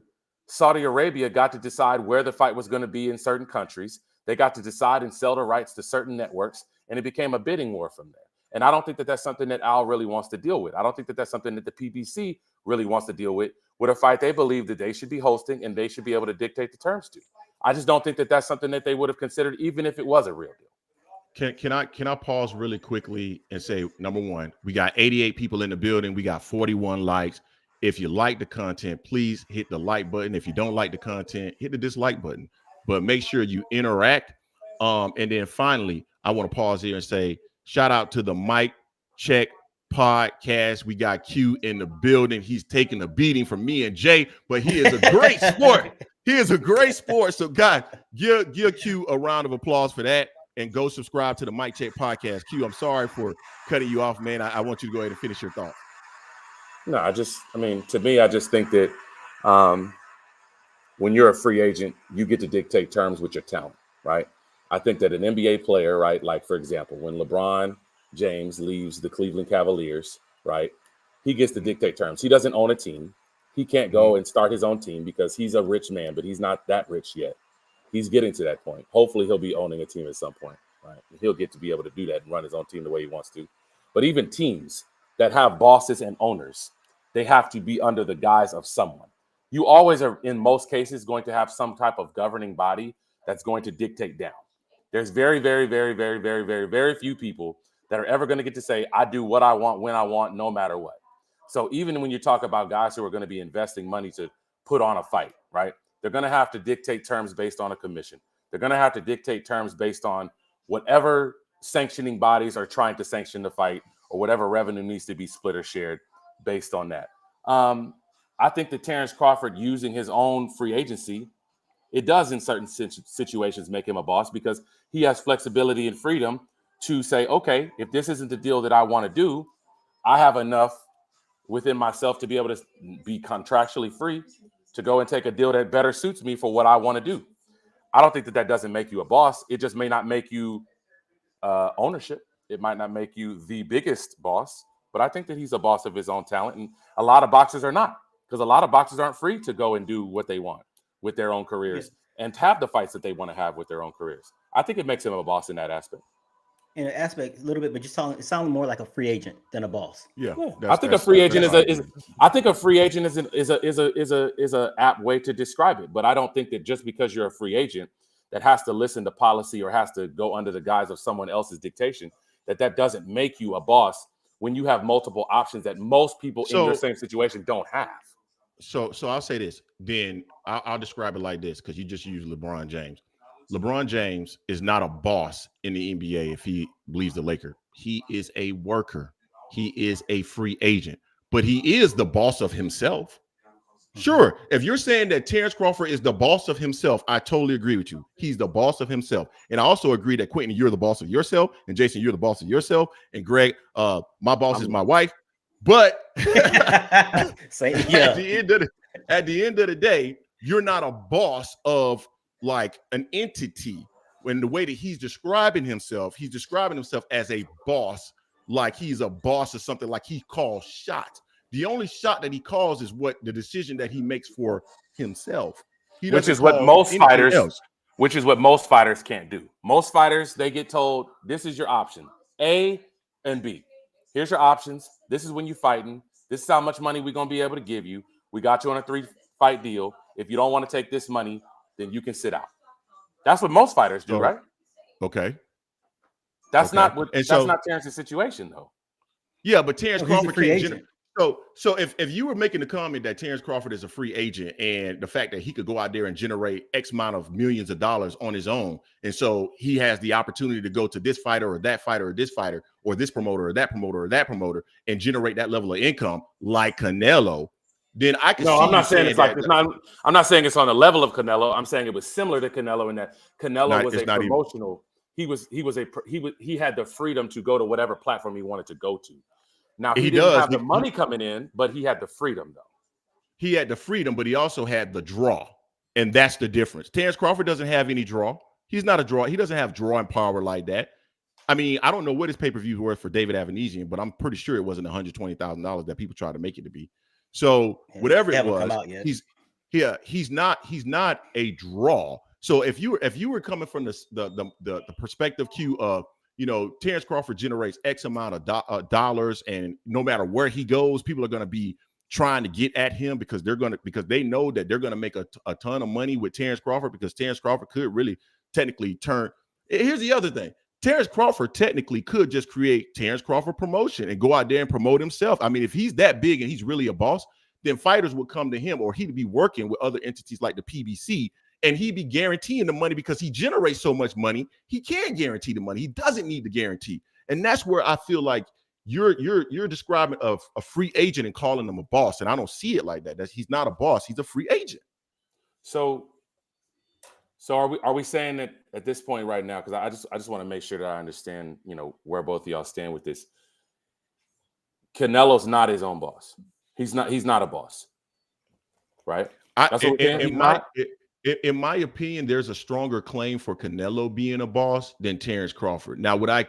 got to decide where the fight was going to be in certain countries. They got to decide and sell the rights to certain networks, and it became a bidding war from there. And I don't think that that's something that Al really wants to deal with. I don't think that that's something that the PBC really wants to deal with a fight they believe that they should be hosting and they should be able to dictate the terms to. I just don't think that that's something that they would have considered, even if it was a real deal. Can I pause really quickly and say, number one, we got 88 people in the building. We got 41 likes. If you like the content, please hit the like button. If you don't like the content, hit the dislike button. But make sure you interact. And then finally, I want to pause here and say, shout out to the Mic Check Podcast. We got Q in the building. He's taking a beating from me and Jay, but he is a great sport. He is a great sport. So, God, give Q a round of applause for that. And go subscribe to the Mic Check Podcast. Q, I'm sorry for cutting you off, man. I want you to go ahead and finish your thoughts. No, to me, I just think that when you're a free agent, you get to dictate terms with your talent, right? I think that an NBA player, right, like, for example, when LeBron James leaves the Cleveland Cavaliers, right, he gets to dictate terms. He doesn't own a team. He can't go and start his own team because he's a rich man, but he's not that rich yet. He's getting to that point. Hopefully he'll be owning a team at some point, right? He'll get to be able to do that and run his own team the way he wants to. But even teams that have bosses and owners, they have to be under the guise of someone. You always are, in most cases, going to have some type of governing body that's going to dictate down. There's very, very, very, very, very, very, very few people that are ever going to get to say, I do what I want, when I want, no matter what. So even when you talk about guys who are going to be investing money to put on a fight, right? They're going to have to dictate terms based on a commission. They're going to have to dictate terms based on whatever sanctioning bodies are trying to sanction the fight or whatever revenue needs to be split or shared based on that. I think that Terence Crawford using his own free agency, it does in certain situations make him a boss because he has flexibility and freedom to say, okay, if this isn't the deal that I want to do, I have enough within myself to be able to be contractually free to go and take a deal that better suits me for what I want to do. I don't think that that doesn't make you a boss. It just may not make you ownership. It might not make you the biggest boss, but I think that he's a boss of his own talent. And a lot of boxers are not, because a lot of boxers aren't free to go and do what they want with their own careers and have the fights that they want to have with their own careers. I think it makes him a boss in that aspect. In an aspect, a little bit, but it sounds more like a free agent than a boss. Yeah, I think a free agent is a apt way to describe it. But I don't think that just because you're a free agent that has to listen to policy or has to go under the guise of someone else's dictation, that doesn't make you a boss when you have multiple options that most people in your same situation don't have. So I'll say this. Then I'll describe it like this because you just used LeBron James. LeBron James is not a boss in the NBA if he leaves the Lakers. He is a worker. He is a free agent, but he is the boss of himself. Sure, if you're saying that Terence Crawford is the boss of himself, I totally agree with you. He's the boss of himself. And I also agree that, Quentin, you're the boss of yourself, and Jason, you're the boss of yourself, and Greg, my boss is my wife. But at the end of the day, you're not a boss of like an entity. When the way that he's describing himself as a boss, like he's a boss or something, like he calls shots. The only shot that he calls is what the decision that he makes for himself. Which is what most fighters can't do. Most fighters, they get told, this is your option, A and B. Here's your options. This is when you're fighting. This is how much money we're going to be able to give you. We got you on a 3-fight deal. if you don't want to take this money, then you can sit out. That's what most fighters do, right? Okay. That's not Terence's situation, though. Yeah, but Terence Crawford free agent. So if you were making the comment that Terence Crawford is a free agent and the fact that he could go out there and generate X amount of millions of dollars on his own, and so he has the opportunity to go to this fighter or that fighter or this fighter or this promoter or that promoter or that promoter and generate that level of income like Canelo, then I can. No, I'm not saying it's like it's not. I'm not saying it's on the level of Canelo. I'm saying it was similar to Canelo in that Canelo was a promotional. He had the freedom to go to whatever platform he wanted to go to. Now he didn't have the money coming in, but he had the freedom, though. He had the freedom, but he also had the draw, and that's the difference. Terence Crawford doesn't have any draw. He's not a draw. He doesn't have drawing power like that. I mean, I don't know what his pay-per-view worth for David Avanesian, but I'm pretty sure it wasn't $120,000 that people tried to make it to be. So whatever it was, he's not a draw. So if you were coming from the perspective, Q, of Terence Crawford generates X amount of dollars, and no matter where he goes, people are going to be trying to get at him because they know that they're going to make a ton of money with Terence Crawford, because Terence Crawford could really technically turn. Here's the other thing. Terence Crawford technically could just create Terence Crawford promotion and go out there and promote himself. I mean, if he's that big and he's really a boss, then fighters would come to him, or he'd be working with other entities like the PBC, and he'd be guaranteeing the money because he generates so much money. He can guarantee the money. He doesn't need to guarantee. And that's where I feel like you're describing a free agent and calling him a boss. And I don't see it like that. He's not a boss. He's a free agent. So are we saying that at this point right now, because I just want to make sure that I understand, where both of y'all stand with this. Canelo's not his own boss. He's not a boss. Right? That's what we're saying. In my opinion, there's a stronger claim for Canelo being a boss than Terence Crawford. Now, would I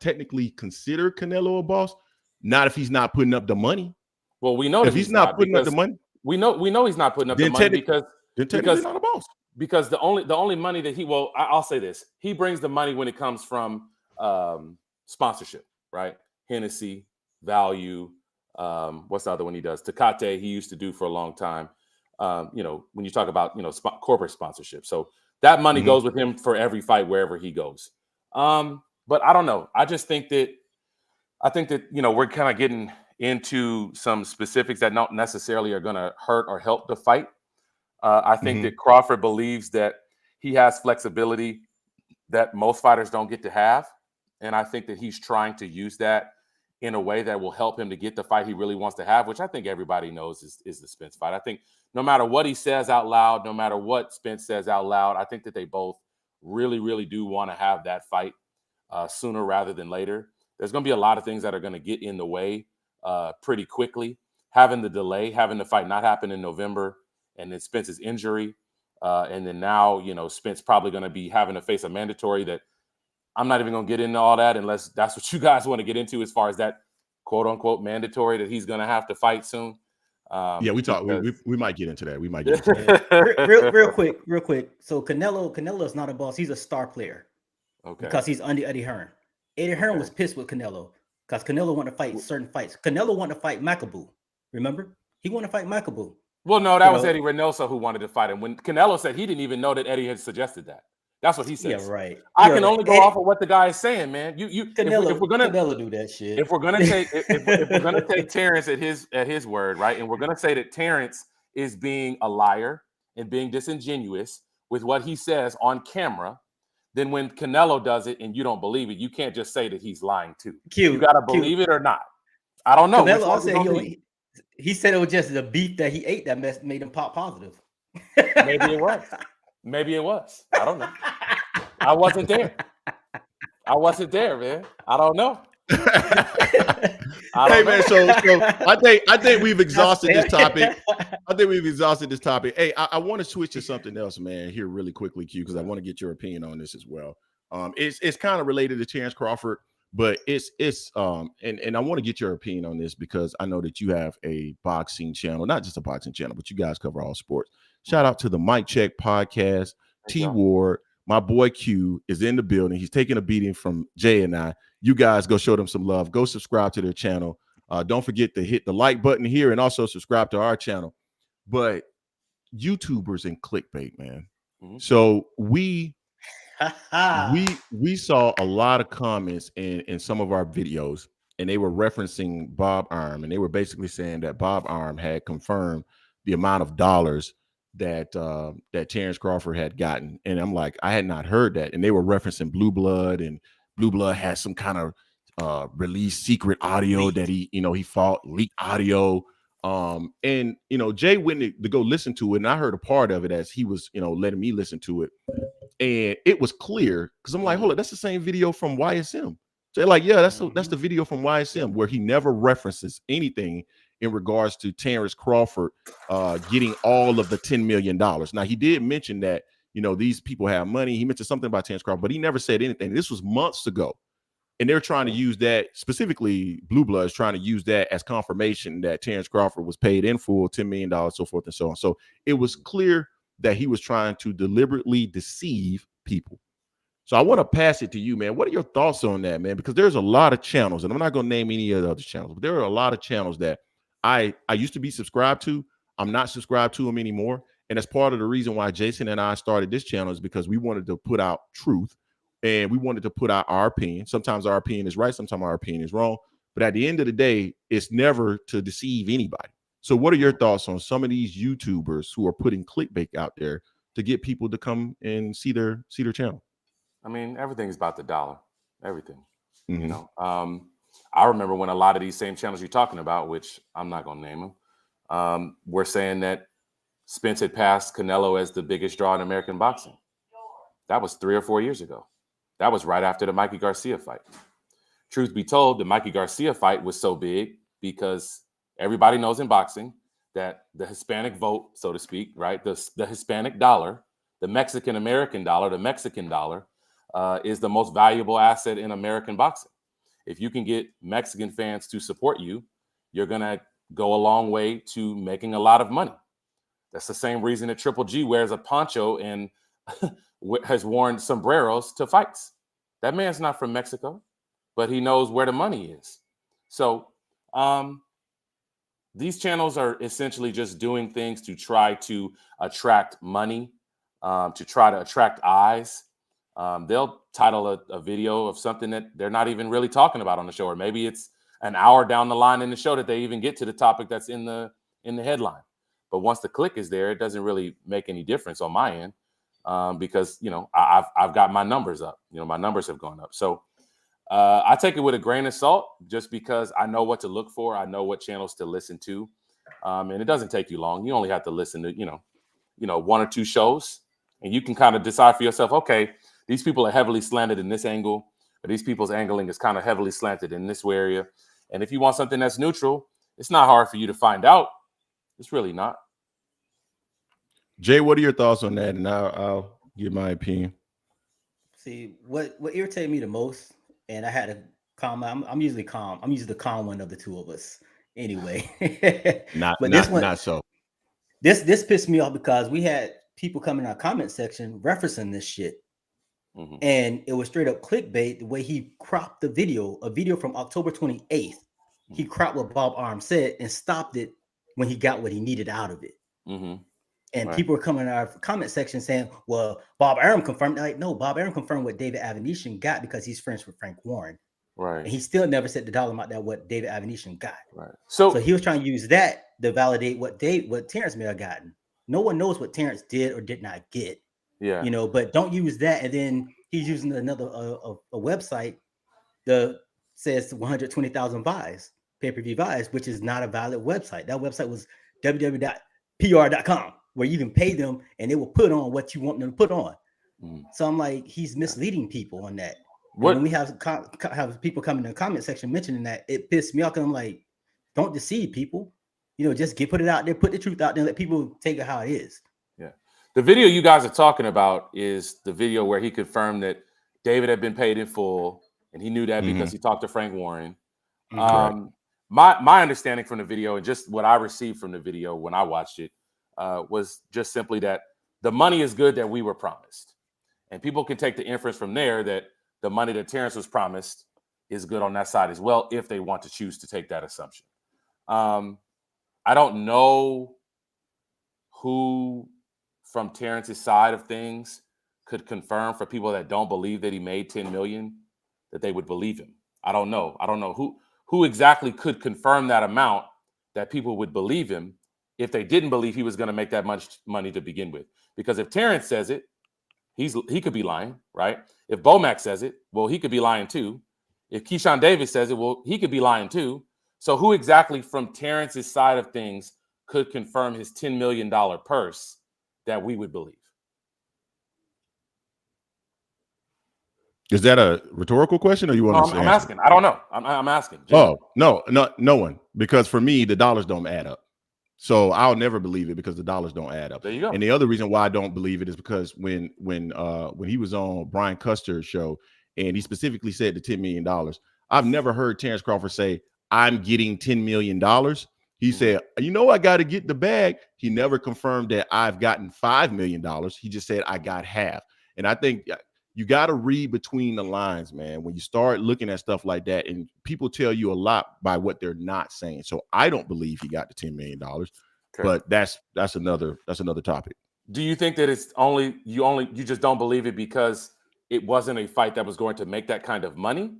technically consider Canelo a boss? Not if he's not putting up the money. Well, we know if he's not putting up the money. We know he's not putting up the money because he's not a boss. Because the only money that I'll say this: he brings the money when it comes from sponsorship, right? Hennessy, Value. What's the other one he does? Tecate. He used to do for a long time. When you talk about, corporate sponsorship. So that money goes with him for every fight, wherever he goes. But I don't know. I think that, we're kind of getting into some specifics that not necessarily are going to hurt or help the fight. I think that Crawford believes that he has flexibility that most fighters don't get to have. And I think that he's trying to use that in a way that will help him to get the fight he really wants to have, which I think everybody knows is the Spence fight. I think no matter what he says out loud, no matter what Spence says out loud, I think that they both really, really do want to have that fight sooner rather than later. There's going to be a lot of things that are going to get in the way pretty quickly. Having the delay, having the fight not happen in November, and then Spence's injury, and then now, Spence probably going to be having to face a mandatory that I'm not even going to get into all that unless that's what you guys want to get into as far as that quote unquote mandatory that he's going to have to fight soon. We might get into that. We might get into that. real quick. So Canelo is not a boss. He's a star player. Okay. Because he's under Eddie Hearn. Eddie Hearn was pissed with Canelo because Canelo wanted to fight certain fights. Canelo wanted to fight Makabu. Remember? He wanted to fight Makabu. Well, no, that was Eddie Reynoso who wanted to fight him. When Canelo said he didn't even know that Eddie had suggested that. That's what he says. Yeah, right. I can only go off of what the guy is saying, man. Canelo, if we're gonna do that shit. If we're gonna take if we're gonna take Terence at his word, right, and we're gonna say that Terence is being a liar and being disingenuous with what he says on camera, then when Canelo does it and you don't believe it, you can't just say that he's lying too. You gotta believe it or not. I don't know. Canelo also he said it was just the beef that he ate that made him pop positive. Maybe it was. Maybe it was. I don't know. I wasn't there. Man. I don't know. Man, so I think we've exhausted this topic. Hey, I want to switch to something else, man, here really quickly, Q, because I want to get your opinion on this as well. It's kind of related to Terence Crawford, but it's and I want to get your opinion on this because I know that you have a boxing channel, not just a boxing channel, but you guys cover all sports. Shout out to the Mic Check podcast. T Ward, my boy Q, is in the building. He's taking a beating from Jay and I. You guys go show them some love. Go subscribe to their channel. Don't forget to hit the like button here and also subscribe to our channel. But YouTubers and clickbait, man. Mm-hmm. So we saw a lot of comments in some of our videos, and they were referencing Bob Arm, and they were basically saying that Bob Arm had confirmed the amount of dollars that that Terence Crawford had gotten. And I'm like, I had not heard that. And they were referencing Blue Blood, and Blue Blood had some kind of released secret audio that he fought, leaked audio. And Jay went to go listen to it, and I heard a part of it as he was letting me listen to it. And it was clear because I'm like, hold on, that's the same video from YSM. So they're like, yeah, that's the video from YSM where he never references anything in regards to Terence Crawford getting all of the $10 million. Now, he did mention that, these people have money. He mentioned something about Terence Crawford, but he never said anything. This was months ago. And they're trying to use that, specifically Blue Bloods trying to use that as confirmation that Terence Crawford was paid in full, $10 million, so forth and so on. So it was clear that he was trying to deliberately deceive people. So I want to pass it to you, man. What are your thoughts on that, man? Because there's a lot of channels, and I'm not going to name any of the other channels, but there are a lot of channels that I used to be subscribed to. I'm not subscribed to them anymore. And that's part of the reason why Jason and I started this channel, is because we wanted to put out truth, and we wanted to put out our opinion. Sometimes our opinion is right, sometimes our opinion is wrong. But at the end of the day, it's never to deceive anybody. So what are your thoughts on some of these YouTubers who are putting clickbait out there to get people to come and see their channel? I mean, everything's about the dollar. Everything. I remember when a lot of these same channels you're talking about, which I'm not going to name them, were saying that Spence had passed Canelo as the biggest draw in American boxing. That was 3 or 4 years ago. That was right after the Mikey Garcia fight. Truth be told, the Mikey Garcia fight was so big because everybody knows in boxing that the Hispanic vote, so to speak, right? The Hispanic dollar, the Mexican American dollar, the Mexican dollar is the most valuable asset in American boxing. If you can get Mexican fans to support you, you're going to go a long way to making a lot of money. That's the same reason that Triple G wears a poncho and has worn sombreros to fights. That man's not from Mexico, but he knows where the money is. So these channels are essentially just doing things to try to attract money, to try to attract eyes. They'll title a video of something that they're not even really talking about on the show, or maybe it's an hour down the line in the show that they even get to the topic that's in the headline. But once the click is there, it doesn't really make any difference on my end because I've got my numbers up. My numbers have gone up. So I take it with a grain of salt, just because I know what to look for. I know what channels to listen to, and it doesn't take you long. You only have to listen to 1 or 2 shows, and you can kind of decide for yourself. Okay, these people are heavily slanted in this angle, but these people's angling is kind of heavily slanted in this area. And if you want something that's neutral, it's not hard for you to find out. It's really not. Jay, what are your thoughts on that? And I'll give my opinion. See, what irritated me the most, and I had to calm. I'm usually calm. I'm usually the calm one of the two of us, anyway. Not so. This pissed me off because we had people come in our comment section referencing this shit, and it was straight up clickbait. The way he cropped a video from October 28th, he cropped what Bob Arm said and stopped it when he got what he needed out of it. And people were coming in our comment section saying, well, Bob Arum confirmed. Like, no, Bob Arum confirmed what David Avanesyan got because he's friends with Frank Warren. Right. And he still never said the dollar amount that what David Avanesyan got. Right. So he was trying to use that to validate what Terence may have gotten. No one knows what Terence did or did not get. Yeah. But don't use that. And then he's using another a website that says 120,000 buys, pay-per-view buys, which is not a valid website. That website was www.pr.com. where you can pay them and they will put on what you want them to put on. So I'm like, he's misleading people on that. When we have people come in the comment section mentioning that, it pissed me off. And I'm like, don't deceive people. Just put it out there, put the truth out there, and let people take it how it is. Yeah. The video you guys are talking about is the video where he confirmed that David had been paid in full, and he knew that because he talked to Frank Warren. My understanding from the video, and just what I received from the video when I watched it, was just simply that the money is good that we were promised. And people can take the inference from there that the money that Terence was promised is good on that side as well, if they want to choose to take that assumption. I don't know who from Terence's side of things could confirm for people that don't believe that he made 10 million that they would believe him. I don't know. I don't know who exactly could confirm that amount that people would believe him if they didn't believe he was going to make that much money to begin with. Because if Terence says it, he could be lying, right? If Bomac says it, well, he could be lying too. If Keyshawn Davis says it, well, he could be lying too. So who exactly from Terence's side of things could confirm his $10 million purse that we would believe? Is that a rhetorical question, or you want to? I'm asking. I don't know. I'm asking. Oh, no one. Because for me, the dollars don't add up. So I'll never believe it because the dollars don't add up. There you go. And the other reason why I don't believe it is because when he was on Brian Custer's show and he specifically said the $10 million, I've never heard Terence Crawford say, I'm getting $10 million. He said, I got to get the bag. He never confirmed that I've gotten $5 million. He just said, I got half. And I think you got to read between the lines, man, when you start looking at stuff like that. And people tell you a lot by what they're not saying. So I don't believe he got the $10 million. Okay. But that's another topic. Do you think that it's you just don't believe it because it wasn't a fight that was going to make that kind of money?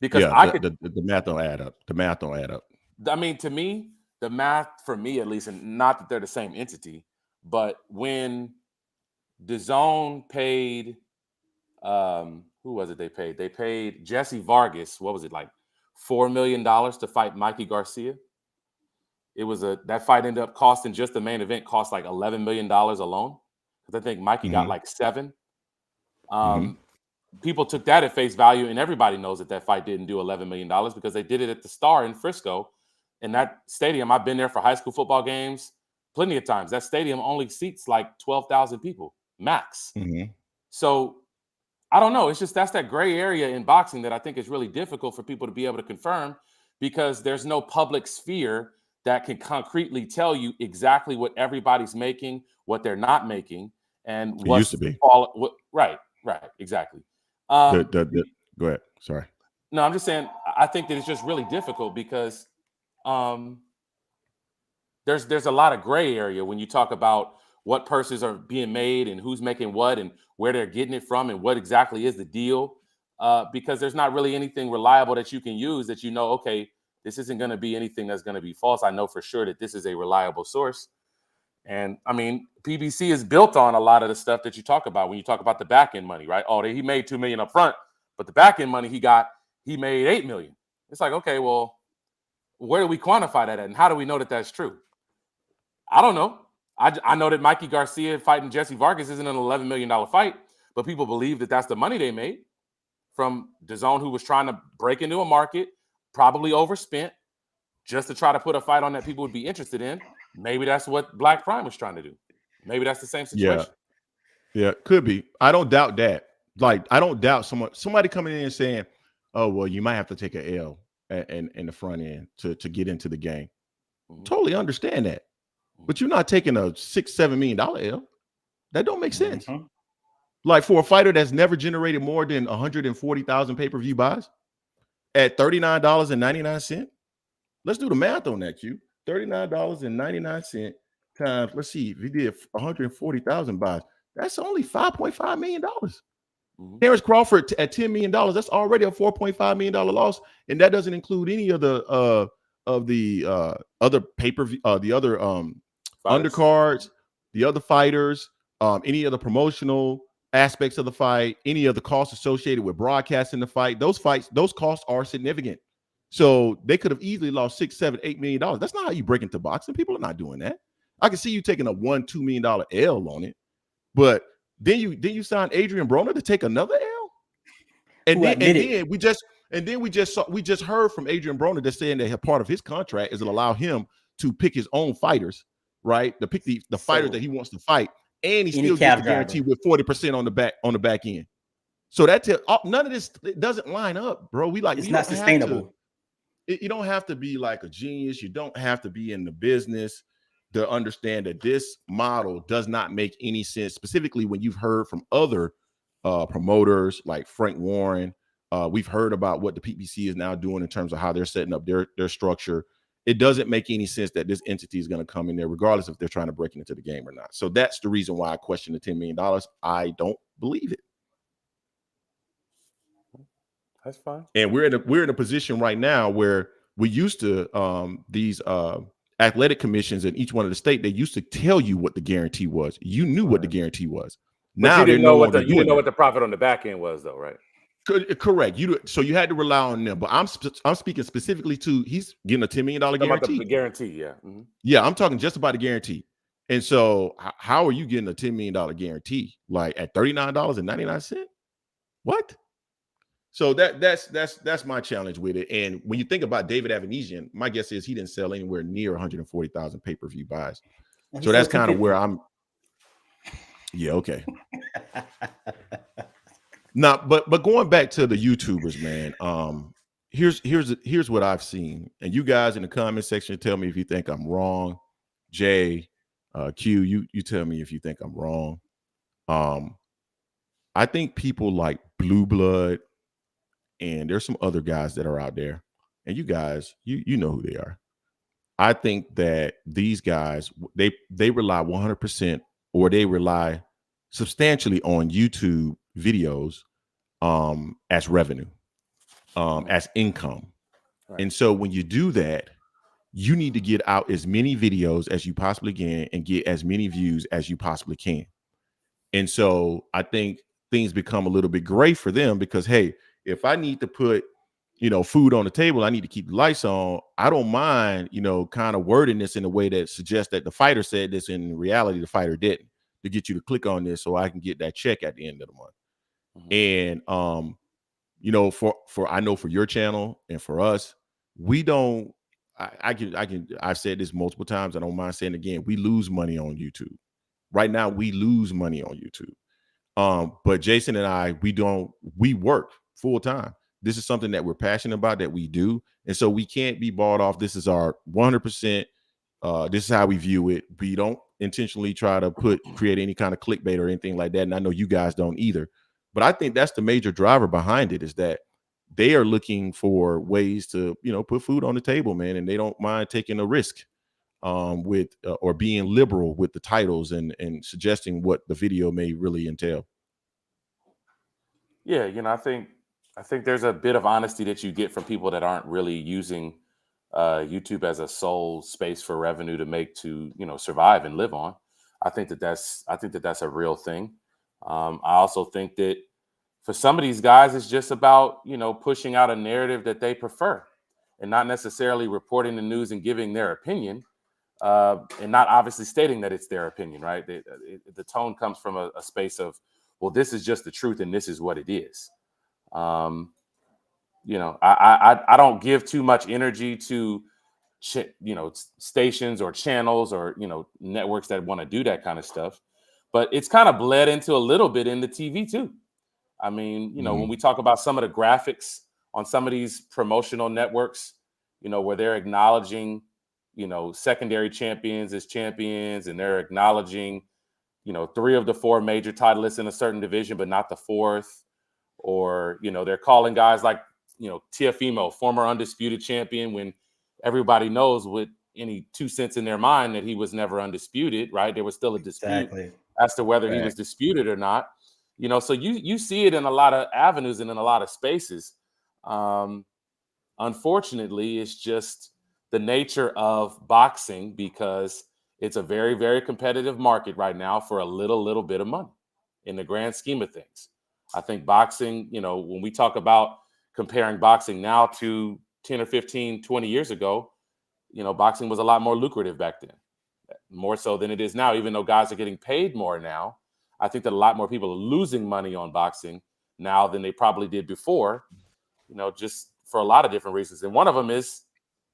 Because the math don't add up. The math don't add up. I mean, to me, the math, for me at least, and not that they're the same entity, but when DAZN paid, who was it they paid? They paid Jesse Vargas, what was it, like $4 million to fight Mikey Garcia? It was that fight ended up costing, just the main event cost like $11 million alone. Because I think Mikey got like $7 million. People took that at face value, and everybody knows that fight didn't do $11 million because they did it at the Star in Frisco. And that stadium, I've been there for high school football games plenty of times. That stadium only seats like 12,000 people max. So I don't know. It's just that's that gray area in boxing that I think is really difficult for people to be able to confirm, because there's no public sphere that can concretely tell you exactly what everybody's making, what they're not making, and what used to be. Right, exactly. Go ahead. Sorry. No, I'm just saying I think that it's just really difficult because there's a lot of gray area when you talk about what purses are being made and who's making what and where they're getting it from and what exactly is the deal, because there's not really anything reliable that you can use that okay, this isn't going to be anything that's going to be false. I know for sure that this is a reliable source. And I mean, PBC is built on a lot of the stuff that you talk about when you talk about the back end money, right? Oh, he made $2 million up front, but the back end money he made $8 million. It's like, okay, well, where do we quantify that at? And how do we know that that's true? I don't know. I know that Mikey Garcia fighting Jesse Vargas isn't an $11 million fight, but people believe that that's the money they made from DAZN, who was trying to break into a market, probably overspent, just to try to put a fight on that people would be interested in. Maybe that's what Black Prime was trying to do. Maybe that's the same situation. Yeah, could be. I don't doubt that. Like, I don't doubt somebody coming in and saying, oh, well, you might have to take an L in the front end to get into the game. Totally understand that. But you're not taking a $6-7 million L. That don't make sense. Like, for a fighter that's never generated more than 140,000 pay-per-view buys at $39.99. Let's do the math on that, Q. $39.99 times, let's see, if he did 140,000 buys, that's only $5.5 million. Terence Crawford at $10 million, that's already a $4.5 million loss, and that doesn't include any of the other pay-per-view, the other undercards, the other fighters, any of the promotional aspects of the fight, any of the costs associated with broadcasting the fight. Those costs are significant. So they could have easily lost $6, $7, $8 million. That's not how you break into boxing. People are not doing that. I can see you taking a $1-2 million L on it, but then you sign Adrian Broner to take another L, and then we just heard from Adrian Broner that's saying that part of his contract is to allow him to pick his own fighters, right? To pick the fighters that he wants to fight, and he still gets the guarantee with 40% on the back end. So none of this doesn't line up, bro. It's not sustainable. You don't have to be like a genius. You don't have to be in the business to understand that this model does not make any sense, specifically when you've heard from other promoters like Frank Warren. We've heard about what the PBC is now doing in terms of how they're setting up their structure. it doesn't make any sense that this entity is going to come in there, regardless if they're trying to break into the game or not. So that's the reason why I question the $10 million. I don't believe it. That's fine. And we're in a position right now where we used to these athletic commissions in each one of the state, they used to tell you what the guarantee was. You knew what the guarantee was. But now you didn't know what the profit on the back end was, though, right? Correct. So you had to rely on them. But I'm speaking specifically to he's getting a $10 million guarantee. About the guarantee, yeah. Mm-hmm. Yeah, I'm talking just about the guarantee. And so how are you getting a $10 million guarantee like at $39.99? What? So that's my challenge with it. And when you think about David Avanesian, my guess is he didn't sell anywhere near 140,000 pay-per-view buys. So that's kind of where I'm. Yeah, okay. Now, but going back to the YouTubers, man. Here's what I've seen, and you guys in the comment section tell me if you think I'm wrong. Jay, Q, you tell me if you think I'm wrong. I think people like Blue Blood, and there's some other guys that are out there, and you guys, you know who they are. I think that these guys they rely 100% or they rely substantially on YouTube videos as revenue, as income. Right. And so when you do that, you need to get out as many videos as you possibly can and get as many views as you possibly can. And so I think things become a little bit gray for them because, hey, if I need to put, food on the table, I need to keep the lights on. I don't mind, kind of wording this in a way that suggests that the fighter said this, and in reality, the fighter didn't, to get you to click on this so I can get that check at the end of the month. Mm-hmm. And, for I know for your channel and for us, we don't, I've said this multiple times. I don't mind saying it again. We lose money on YouTube. Right now, we lose money on YouTube. But Jason and I, we work full time. This is something that we're passionate about, that we do. And so we can't be bought off. This is our 100%. This is how we view it. We don't intentionally try to create any kind of clickbait or anything like that. And I know you guys don't either. But I think that's the major driver behind it, is that they are looking for ways to, put food on the table, man. And they don't mind taking a risk with or being liberal with the titles and suggesting what the video may really entail. Yeah, I think there's a bit of honesty that you get from people that aren't really using YouTube as a sole space for revenue to survive and live on. I think that's a real thing. I also think that for some of these guys, it's just about, pushing out a narrative that they prefer and not necessarily reporting the news and giving their opinion. And not obviously stating that it's their opinion, right? The tone comes from a space of, well, this is just the truth and this is what it is. I don't give too much energy to, stations or channels or, networks that want to do that kind of stuff. But it's kind of bled into a little bit in the TV too. I mean, when we talk about some of the graphics on some of these promotional networks, where they're acknowledging, secondary champions as champions, and they're acknowledging, 3 of the 4 major titleists in a certain division, but not the 4th. Or, they're calling guys like, Teofimo, former undisputed champion, when everybody knows with any 2 cents in their mind that he was never undisputed, right? There was still a dispute as to whether he was disputed or not. So you see it in a lot of avenues and in a lot of spaces. Unfortunately, it's just the nature of boxing, because it's a very, very competitive market right now for a little bit of money in the grand scheme of things. I think boxing, when we talk about comparing boxing now to 10 or 15, 20 years ago, boxing was a lot more lucrative back then, more so than it is now, even though guys are getting paid more now. I think that a lot more people are losing money on boxing now than they probably did before, just for a lot of different reasons. And one of them is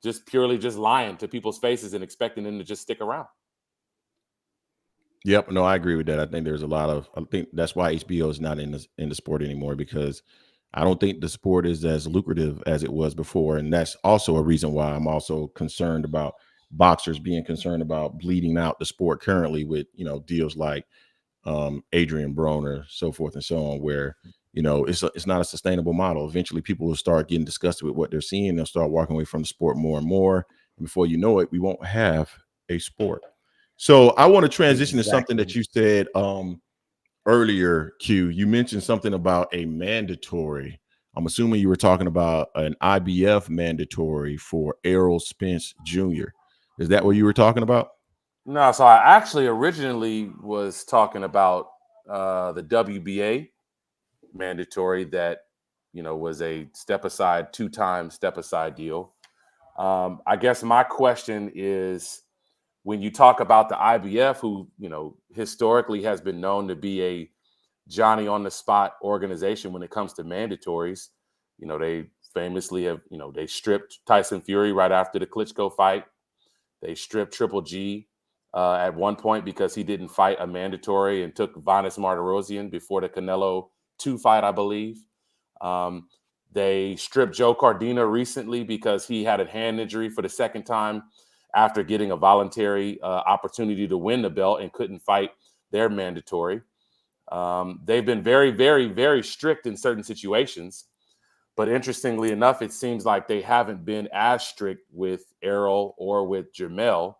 just purely just lying to people's faces and expecting them to just stick around. Yep. No, I agree with that. I think there's I think that's why HBO is not in the sport anymore, because I don't think the sport is as lucrative as it was before. And that's also a reason why I'm also concerned about boxers being concerned about bleeding out the sport currently with, deals like Adrian Broner, so forth and so on, where, it's not a sustainable model. Eventually people will start getting disgusted with what they're seeing. They'll start walking away from the sport more and more. Before you know it, we won't have a sport. So I want to transition to something that you said earlier, Q. You mentioned something about a mandatory. I'm assuming you were talking about an IBF mandatory for Errol Spence Jr. Is that what you were talking about? No, so I actually originally was talking about the WBA mandatory that, was a two-time step-aside deal. I guess my question is, when you talk about the IBF, who, historically has been known to be a Johnny-on-the-spot organization when it comes to mandatories, they famously have, they stripped Tyson Fury right after the Klitschko fight. They stripped Triple G at one point because he didn't fight a mandatory and took Vanes Martirosyan before the Canelo 2 fight, I believe. They stripped Joe Cardina recently because he had a hand injury for the second time after getting a voluntary opportunity to win the belt and couldn't fight their mandatory. They've been very, very, very strict in certain situations. But interestingly enough, it seems like they haven't been as strict with Errol or with Jermell.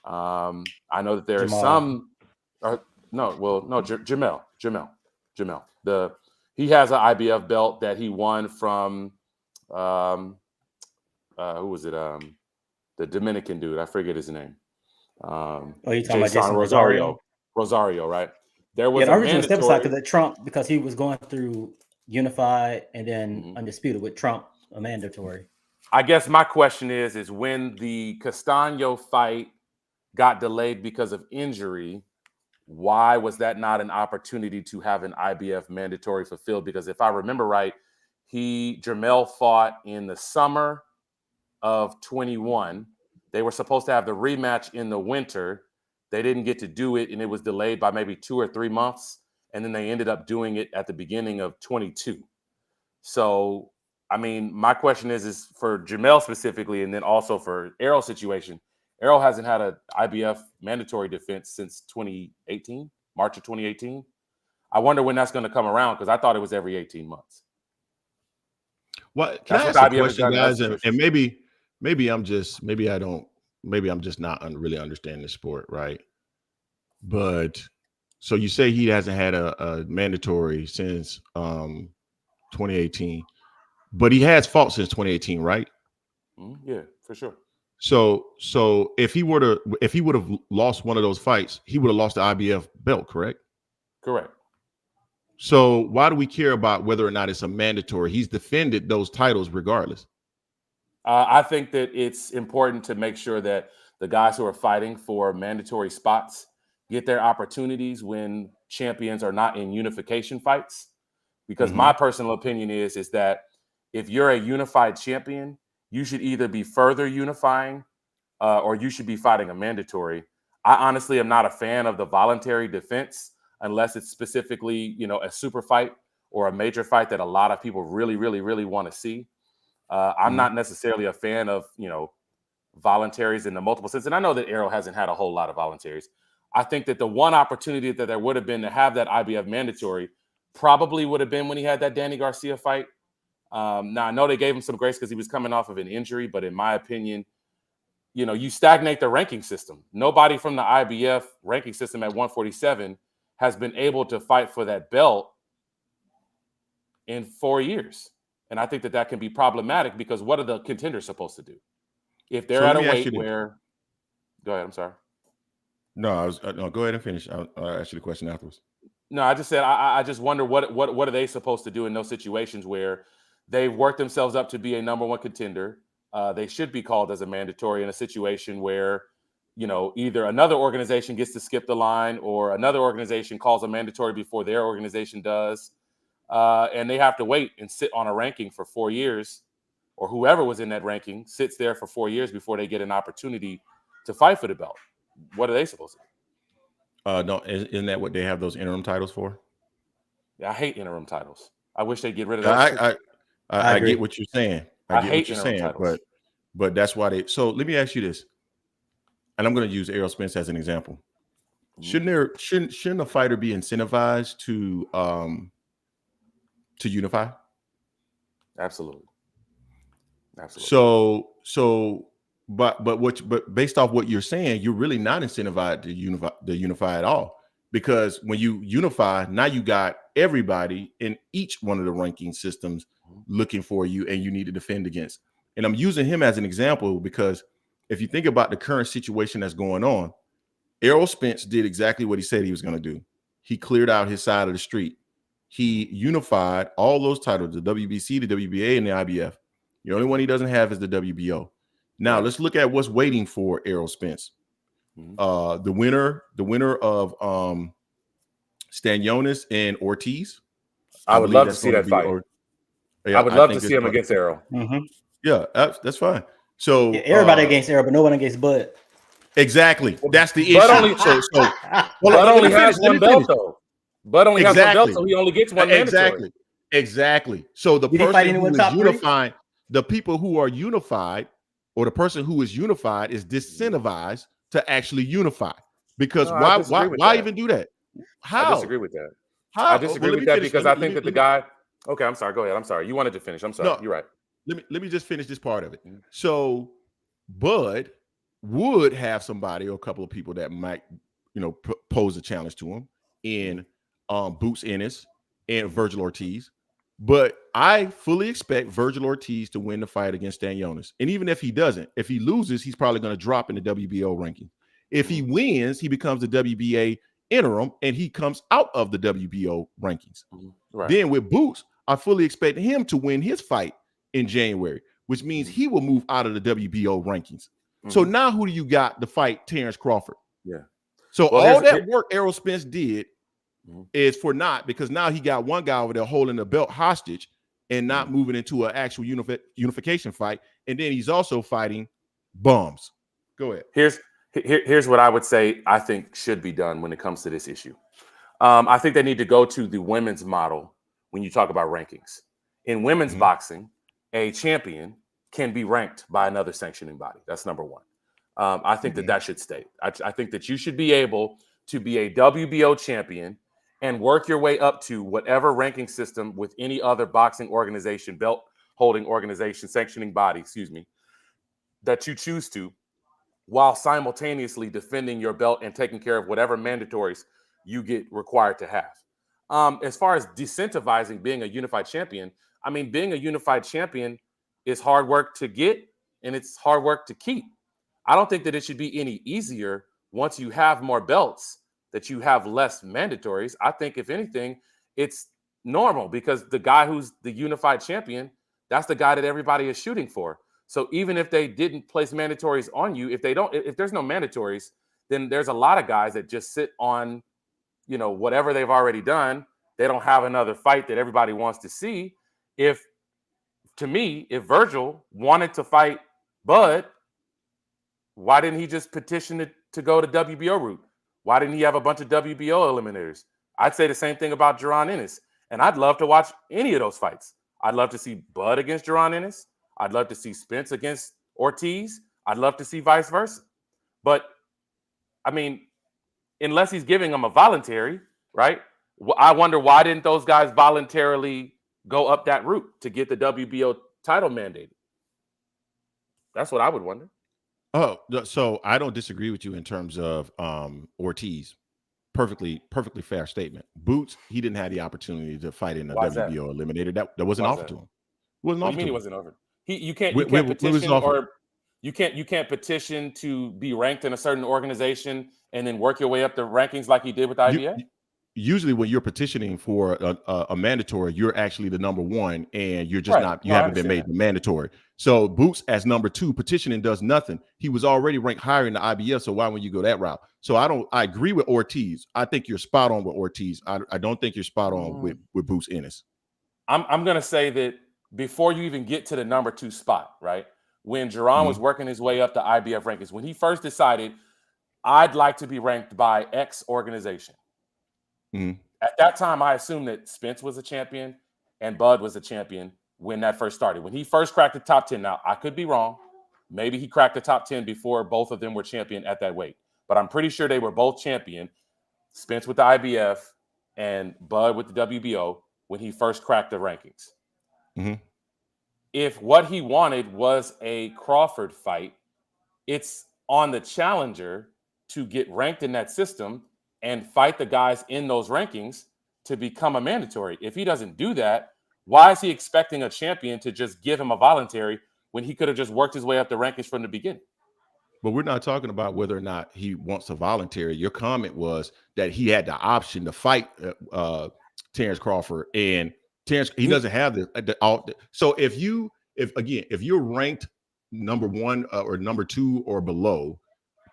I know that there are some. Jermell. He has an IBF belt that he won from. Who was it? The Dominican dude. I forget his name. You're talking about Jason Rosario? Rosario, right? There was an original step aside because he was going through unified and then undisputed with Trump, a mandatory. I guess my question is when the Castaño fight got delayed because of injury, why was that not an opportunity to have an IBF mandatory fulfilled? Because if I remember right, Jermell fought in the summer of 21. They were supposed to have the rematch in the winter. They didn't get to do it, and it was delayed by maybe 2 or 3 months. And then they ended up doing it at the beginning of 22. So, I mean, my question is for Jermell specifically, and then also for Errol's situation. Errol hasn't had an IBF mandatory defense since 2018, March of 2018. I wonder when that's going to come around because I thought it was every 18 months. Well, can I ask a question, guys? And maybe I'm just not really understanding the sport, right? But so you say he hasn't had a mandatory since 2018, but he has fought since 2018, right? Yeah, for sure. So if he would have lost one of those fights, he would have lost the IBF belt, correct? Correct. So why do we care about whether or not it's a mandatory? He's defended those titles regardless. I think that it's important to make sure that the guys who are fighting for mandatory spots get their opportunities when champions are not in unification fights. Because my personal opinion is that if you're a unified champion, you should either be further unifying or you should be fighting a mandatory. I honestly am not a fan of the voluntary defense unless it's specifically, a super fight or a major fight that a lot of people really, really, really want to see. I'm not necessarily a fan of, voluntaries in the multiple sense. And I know that Errol hasn't had a whole lot of voluntaries. I think that the one opportunity that there would have been to have that IBF mandatory probably would have been when he had that Danny Garcia fight. Now, I know they gave him some grace because he was coming off of an injury, but in my opinion, you stagnate the ranking system. Nobody from the IBF ranking system at 147 has been able to fight for that belt in 4 years. And I think that can be problematic because what are the contenders supposed to do? If they're at a weight where... Go ahead, I'm sorry. No, no, go ahead and finish. I'll ask you the question afterwards. No, I just said I just wonder what are they supposed to do in those situations where they've worked themselves up to be a number one contender. They should be called as a mandatory in a situation where, either another organization gets to skip the line or another organization calls a mandatory before their organization does. And they have to wait and sit on a ranking for 4 years, or whoever was in that ranking sits there for 4 years before they get an opportunity to fight for the belt. What are they supposed to do? No, isn't that what they have those interim titles for? Yeah, I hate interim titles. I wish they'd get rid of that. I get what you're saying. I get what you're saying, titles. but that's why they. So let me ask you this, and I'm going to use Errol Spence as an example. Shouldn't a fighter be incentivized to unify? Absolutely. So But based off what you're saying, you're really not incentivized to unify at all, because when you unify, now you got everybody in each one of the ranking systems looking for you, and you need to defend against. And I'm using him as an example because if you think about the current situation that's going on, Errol Spence did exactly what he said he was going to do. He cleared out his side of the street. He unified all those titles, the WBC, the WBA, and the IBF. The only one he doesn't have is the WBO. Now let's look at what's waiting for Errol Spence. The winner of Stanionis and Ortiz. I would love to see that fight. I would love to see him against Errol. Yeah, that's fine. So everybody against Errol, but no one against Bud. Exactly. That's the issue. Bud only has one belt, though. Bud only has one belt, so he only gets one mandatory. Exactly. So the person who is unifying, the people who are unified, or the person who is unified is disincentivized to actually unify. Because why even do that? How? I disagree with that. I disagree with that because I think that the guy. Okay, I'm sorry. Go ahead. I'm sorry. You wanted to finish. I'm sorry. No, you're right. Let me just finish this part of it. So Bud would have somebody or a couple of people that might, pose a challenge to him in Boots Ennis and Virgil Ortiz. But I fully expect Virgil Ortiz to win the fight against Stanionis. And even if he doesn't, if he loses, he's probably going to drop in the WBO ranking. If he wins, he becomes the WBA interim and he comes out of the WBO rankings. Right. Then with Boots, I fully expect him to win his fight in January, which means he will move out of the WBO rankings. So now who do you got to fight Terence Crawford? Yeah. So all that work Errol Spence did is for naught, because now he got one guy over there holding the belt hostage and not moving into an actual unification fight. And then he's also fighting bums. Go ahead. Here's what I would say I think should be done when it comes to this issue. I think they need to go to the women's model when you talk about rankings. In women's boxing, a champion can be ranked by another sanctioning body. That's number one. I think that should stay. I think that you should be able to be a WBO champion and work your way up to whatever ranking system with any other boxing organization, belt holding organization, sanctioning body, that you choose to, while simultaneously defending your belt and taking care of whatever mandatories you get required to have. As far as decentivizing being a unified champion, being a unified champion is hard work to get and it's hard work to keep. I don't think that it should be any easier once you have more belts that you have less mandatories. I think if anything, it's normal because the guy who's the unified champion, that's the guy that everybody is shooting for. So even if they didn't place mandatories on you, if there's no mandatories, then there's a lot of guys that just sit on, whatever they've already done. They don't have another fight that everybody wants to see. If Virgil wanted to fight Bud, why didn't he just petition to go to WBO route? Why didn't he have a bunch of WBO eliminators? I'd say the same thing about Gervonta Ennis. And I'd love to watch any of those fights. I'd love to see Bud against Gervonta Ennis. I'd love to see Spence against Ortiz. I'd love to see vice versa. But, unless he's giving them a voluntary, right? I wonder why didn't those guys voluntarily go up that route to get the WBO title mandated? That's what I would wonder. Oh, so I don't disagree with you in terms of Ortiz. Perfectly fair statement. Boots, he didn't have the opportunity to fight in the WBO eliminator. That wasn't offered to him. What do you mean it wasn't offered? You can't petition or you can't petition to be ranked in a certain organization and then work your way up the rankings like he did with the IBF? Usually when you're petitioning for a mandatory, you're actually the number one and you're just not, you haven't been made the mandatory. So Boots as number two, petitioning does nothing. He was already ranked higher in the IBF. So why would you go that route? So I agree with Ortiz. I think you're spot on with Ortiz. I don't think you're spot on with Boots Ennis. I'm going to say that before you even get to the number two spot, right? When Jerron was working his way up the IBF rankings, when he first decided, I'd like to be ranked by X organization. At that time, I assumed that Spence was a champion and Bud was a champion when that first started. When he first cracked the top 10, now I could be wrong. Maybe he cracked the top 10 before both of them were champion at that weight. But I'm pretty sure they were both champion, Spence with the IBF and Bud with the WBO when he first cracked the rankings. If what he wanted was a Crawford fight, it's on the challenger to get ranked in that system and fight the guys in those rankings to become a mandatory. If he doesn't do that, why is he expecting a champion to just give him a voluntary when he could have just worked his way up the rankings from the beginning? But we're not talking about whether or not he wants a voluntary. Your comment was that he had the option to fight Terence Crawford, and Terence he doesn't have the so if you're ranked number 1 or number 2 or below,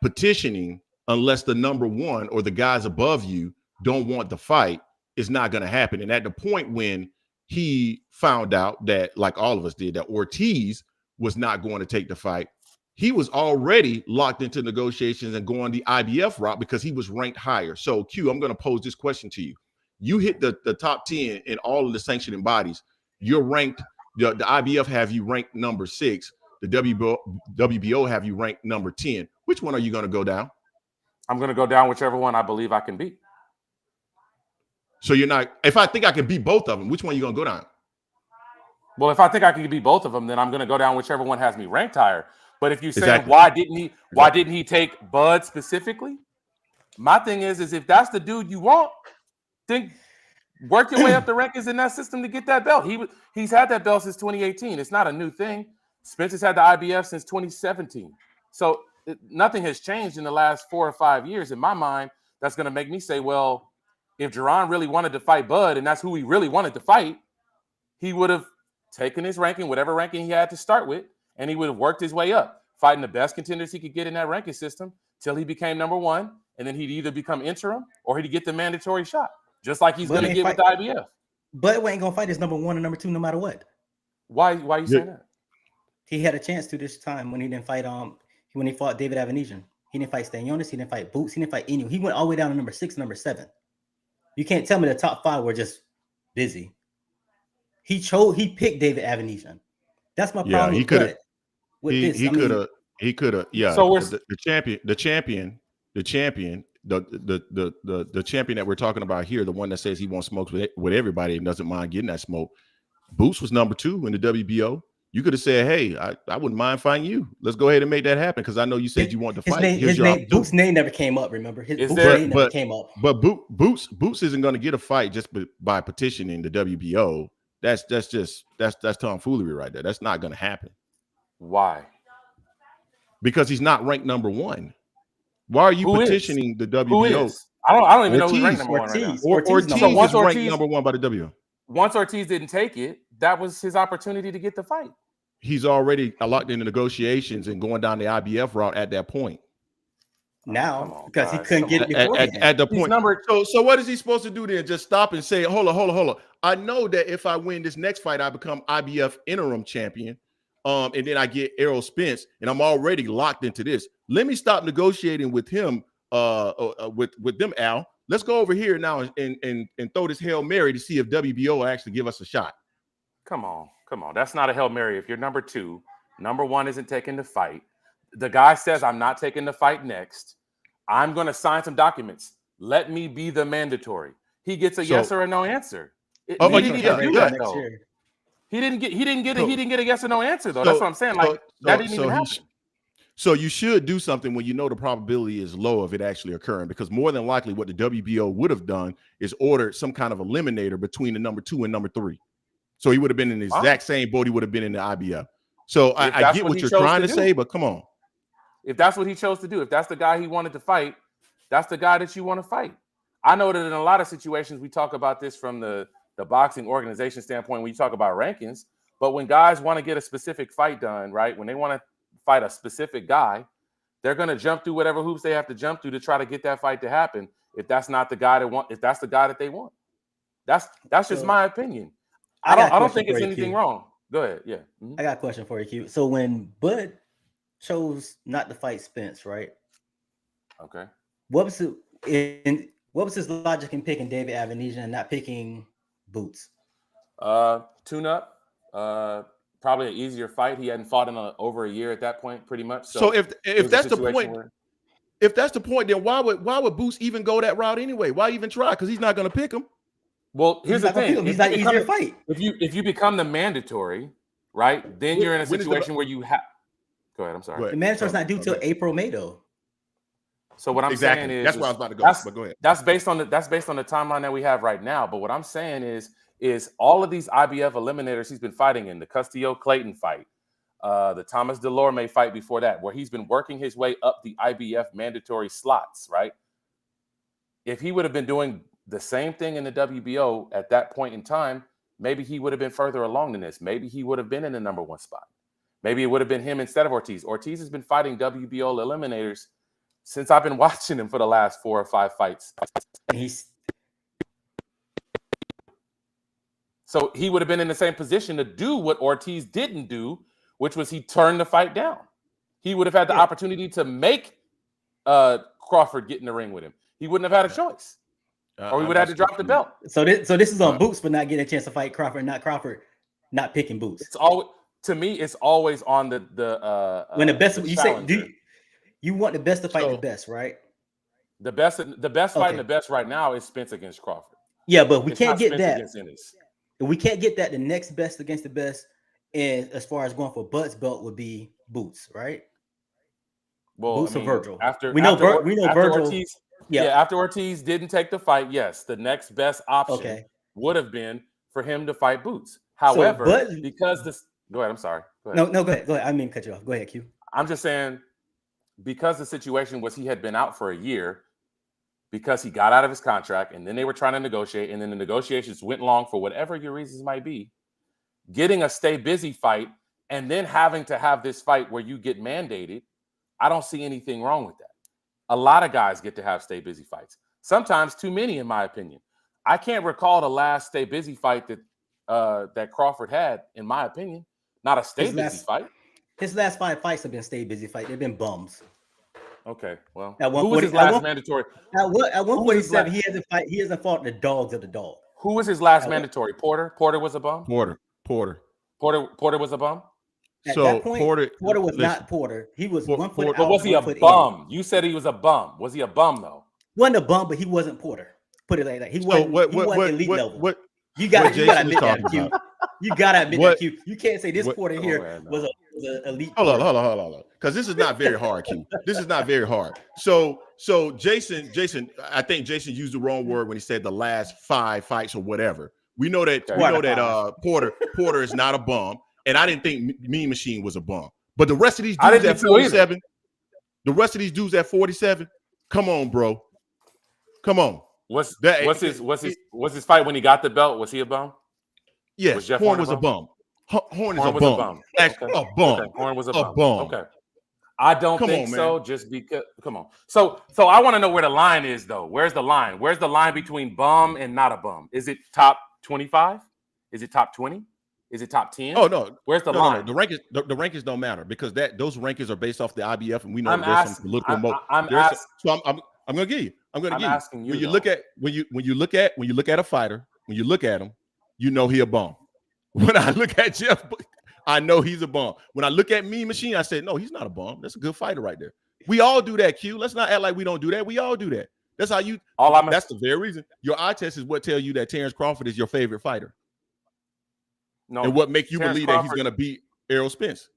petitioning unless the number 1 or the guys above you don't want the fight is not going to happen. And at the point when he found out that, like all of us did, that Ortiz was not going to take the fight, he was already locked into negotiations and going the IBF route because he was ranked higher. So Q, I'm going to pose this question to you. You hit the top 10 in all of the sanctioning bodies. You're ranked, the IBF have you ranked number 6. The WBO have you ranked number 10. Which one are you going to go down? I'm going to go down whichever one I believe I can beat. So you're not, if I think I can beat both of them, which one are you going to go down? Well, if I think I can beat both of them, then I'm going to go down whichever one has me ranked higher. But if you say Exactly. why didn't he take Bud specifically? My thing is if that's the dude you want, then work your way up the rankings in that system to get that belt. He's had that belt since 2018. It's not a new thing. Spence has had the IBF since 2017. So nothing has changed in the last 4 or 5 years. In my mind, that's going to make me say, well, if Jerron really wanted to fight Bud, and that's who he really wanted to fight, he would have taken his ranking, whatever ranking he had to start with, and he would have worked his way up, fighting the best contenders he could get in that ranking system till he became number 1, and then he'd either become interim or he'd get the mandatory shot, just like he's going to get with the IBF. Bud ain't going to fight his number 1 and number 2 no matter what. Why are you saying that? He had a chance to this time when he didn't fight when he fought David Avenesian. He didn't fight Stanionis, he didn't fight Boots, he didn't fight anyone. He went all the way down to number 6, number 7. You can't tell me the top 5 were just busy. He picked David Avenesian. That's my problem. He could have. He could have. Yeah. So the champion that we're talking about here, the one that says he won't smoke with everybody and doesn't mind getting that smoke. Boots was number 2 in the WBO. You could have said, "Hey, I wouldn't mind fighting you. Let's go ahead and make that happen because I know you said you want to fight." Boots' name never came up. Remember, his name never came up. But Boots isn't going to get a fight just by petitioning the WBO. That's tomfoolery right there. That's not going to happen. Why? Because he's not ranked number 1. Why are you petitioning the WBO? Who is? I don't even know who's ranked number 1 right now. Ortiz is ranked number 1 by the WBO. Once Ortiz didn't take it, that was his opportunity to get the fight. He's already locked into negotiations and going down the IBF route at that point. Now, because he couldn't get it before at the point. So what is he supposed to do then? Just stop and say, hold on. I know that if I win this next fight, I become IBF interim champion. And then I get Errol Spence, and I'm already locked into this. Let me stop negotiating with him, with them, Al. Let's go over here now and throw this Hail Mary to see if WBO will actually give us a shot. Come on. That's not a Hail Mary. If you're number 2, number 1 isn't taking the fight. The guy says, I'm not taking the fight next. I'm going to sign some documents. Let me be the mandatory. He gets a yes or a no answer. He didn't get a yes or no answer though. That's what I'm saying. That didn't even happen. So you should do something when you know the probability is low of it actually occurring, because more than likely what the WBO would have done is ordered some kind of eliminator between the number 2 and number 3. So he would have been in the exact same boat he would have been in the IBF. So I get what you're trying to say, but come on. If that's what he chose to do, if that's the guy he wanted to fight, that's the guy that you want to fight. I know that in a lot of situations, we talk about this from the boxing organization standpoint when you talk about rankings, but when guys want to get a specific fight done, right, when they want to fight a specific guy, they're going to jump through whatever hoops they have to jump through to try to get that fight to happen. If that's not the guy if that's the guy that they want, that's just my opinion. I don't think it's anything wrong. Go ahead. Yeah. Mm-hmm. I got a question for you, Q. So when Bud chose not to fight Spence, right? Okay. What was his logic in picking David Avenesian and not picking Boots? Tune up. Probably an easier fight. He hadn't fought in over a year at that point, pretty much. So if that's the point, if that's the point, then why would Boots even go that route anyway? Why even try? Because he's not going to pick him. Well, here's the thing: he's not easier to fight. If you become the mandatory, right? Then you're in a situation where you have. Go ahead. I'm sorry. The mandatory's not due till April, May though. So what I'm saying is that's where I was about to go. But go ahead. That's based on the timeline that we have right now. But what I'm saying is all of these IBF eliminators he's been fighting in, the Castillo Clayton fight, the Thomas Delorme fight before that, where he's been working his way up the IBF mandatory slots, right? If he would have been doing the same thing in the WBO at that point in time, maybe he would have been further along than this. Maybe he would have been in the number one spot. Maybe it would have been him instead of Ortiz. Ortiz has been fighting WBO eliminators since I've been watching him for the last 4 or 5 fights. So he would have been in the same position to do what Ortiz didn't do, which was he turned the fight down. He would have had the opportunity to make Crawford get in the ring with him. He wouldn't have had a choice. Or he would have had to drop the belt. So this is on Boots for not getting a chance to fight Crawford, not picking Boots. It's always, to me, it's always on the when the best you challenger. Say you want the best to fight the best, right? The best fighting the best right now is Spence against Crawford. Yeah, but we can't get that. We can't get that. The next best against the best, and as far as going for Bud's belt would be Boots, right? Well, Boots or Virgil. We know Virgil. Ortiz, after Ortiz didn't take the fight, yes, the next best option would have been for him to fight Boots. However, because this, go ahead. I'm sorry. Go ahead. No, go ahead. Go ahead. I didn't mean to cut you off. Go ahead, Q. I'm just saying, because the situation was he had been out for a year because he got out of his contract, and then they were trying to negotiate, and then the negotiations went long for whatever your reasons might be. Getting a stay busy fight and then having to have this fight where you get mandated, I don't see anything wrong with that. A lot of guys get to have stay busy fights. Sometimes too many, in my opinion. I can't recall the last stay busy fight that Crawford had, in my opinion. Not a stay busy fight. His last 5 fights have been stay busy fights. They've been bums. Okay, well, who was his last mandatory? At 147, he hasn't fought the dogs of the dog. Who was his last mandatory? Porter. Porter was a bum. Porter was a bum. At that point, Porter was not Porter. He was 1 foot out. But was he a bum? You said he was a bum. Was he a bum though? Wasn't a bum, but he wasn't Porter. Put it like that. He wasn't elite level. You gotta admit that, Q. You gotta admit that, Q. You can't say this Porter here was an elite. Hold on. Because this is not very hard, Q. This is not very hard. So Jason, I think Jason used the wrong word when he said the last 5 fights or whatever. We know that Porter is not a bum, and I didn't think Mean Machine was a bum. But the rest of these dudes at 47, come on, bro. Come on. Was his fight when he got the belt? Was he a bum? Yes, Horn was a bum. Horn is a bum. A bum. Okay. Horn was a bum. Okay. I don't think so. Just because. Come on. So I want to know where the line is, though. Where's the line? Where's the line between bum and not a bum? Is it top 25? Is it top 20? Is it top 10? Oh no. Where's the line? No. The rankings don't matter because those rankings are based off the IBF, and we know there's some political So I'm gonna give you. Asking you. When you look at a fighter, when you look at him, you know he a bum. When I look at Jeff, I know he's a bum. When I look at Mean Machine, I said, no, he's not a bum. That's a good fighter right there. We all do that, Q. Let's not act like we don't do that. We all do that. That's how you. That's the very reason. Your eye test is what tell you that Terence Crawford is your favorite fighter. No, and what make you believe that he's going to beat Errol Spence.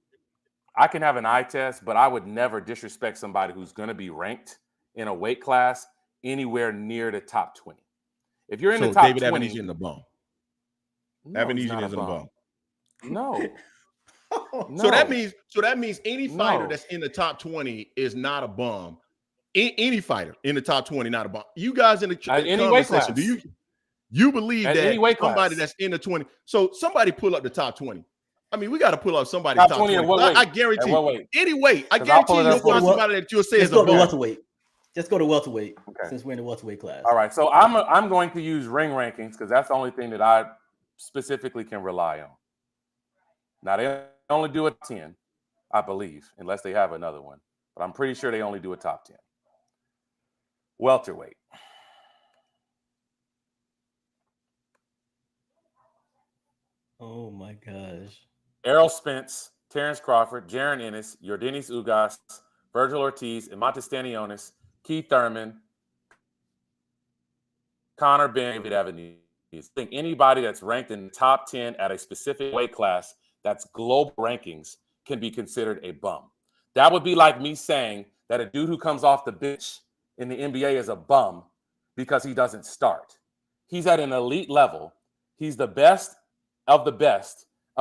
I can have an eye test, but I would never disrespect somebody who's going to be ranked in a weight class anywhere near the top 20. If you're in the top David 20, Avenesian in the bum. No, Avenesian is in the bum. No. So that means any fighter that's in the top 20 is not a bum. Any fighter in the top 20 not a bum. You guys in the conversation, do you believe that somebody that's in the 20? So somebody pull up the top 20. I mean, we got to pull up somebody's top 20. I guarantee you. Anyway, I guarantee you'll find somebody that you'll say is a bum. Welterweight. Just go to welterweight since we're in the welterweight class. All right, so I'm going to use ring rankings because that's the only thing that I specifically can rely on. Now they only do a 10, I believe, unless they have another one. But I'm pretty sure they only do a top 10. Welterweight. Oh my gosh. Errol Spence, Terence Crawford, Jaron Ennis, Yordenis Ugas, Virgil Ortiz, Imanta Stanionis, Keith Thurman, Connor Ben, David Avenue. I think anybody that's ranked in the top 10 at a specific weight class that's global rankings can be considered a bum. That would be like me saying that a dude who comes off the bench in the NBA is a bum because he doesn't start. He's at an elite level. He's the best of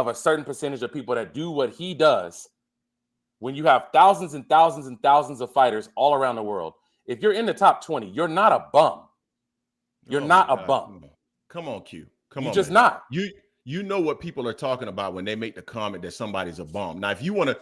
a certain percentage of people that do what he does. When you have thousands and thousands and thousands of fighters all around the world, if you're in the top 20, you're not a bum. You're not a bum. Come on, Q. You're just not. You know what people are talking about when they make the comment that somebody's a bum. Now, if you wanna,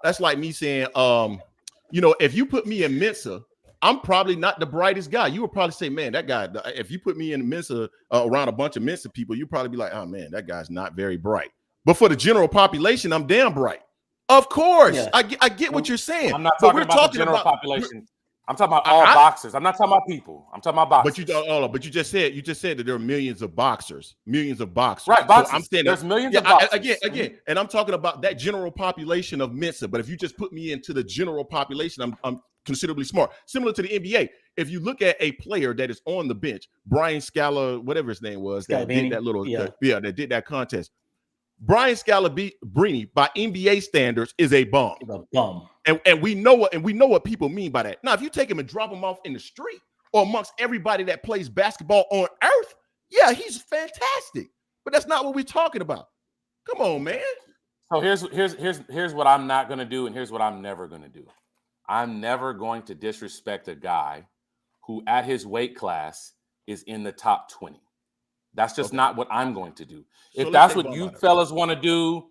that's like me saying, if you put me in Mensa, I'm probably not the brightest guy. You would probably say, man, that guy. If you put me in Mensa around a bunch of Mensa people, you'd probably be like, oh man, that guy's not very bright. But for the general population, I'm damn bright. Of course, yeah. I get what you're saying. I'm not talking about the general population. I'm talking about all boxers. I'm not talking about people. I'm talking about boxers. But you just said that there are millions of boxers. Right, boxers. So I'm saying there's millions of boxers. Again, and I'm talking about that general population of Mensa. But if you just put me into the general population, I'm considerably smart. Similar to the NBA. If you look at a player that is on the bench, Brian Scala, whatever his name was, that did that little, that did that contest. Brian Scalabrine, by NBA standards, is a bum. A bum. And we know what people mean by that. Now, if you take him and drop him off in the street or amongst everybody that plays basketball on earth, yeah, he's fantastic. But that's not what we're talking about. Come on, man. So here's what I'm not going to do, and here's what I'm never going to do. I'm never going to disrespect a guy who at his weight class is in the top 20. That's just not what I'm going to do. If that's what you fellas want to do,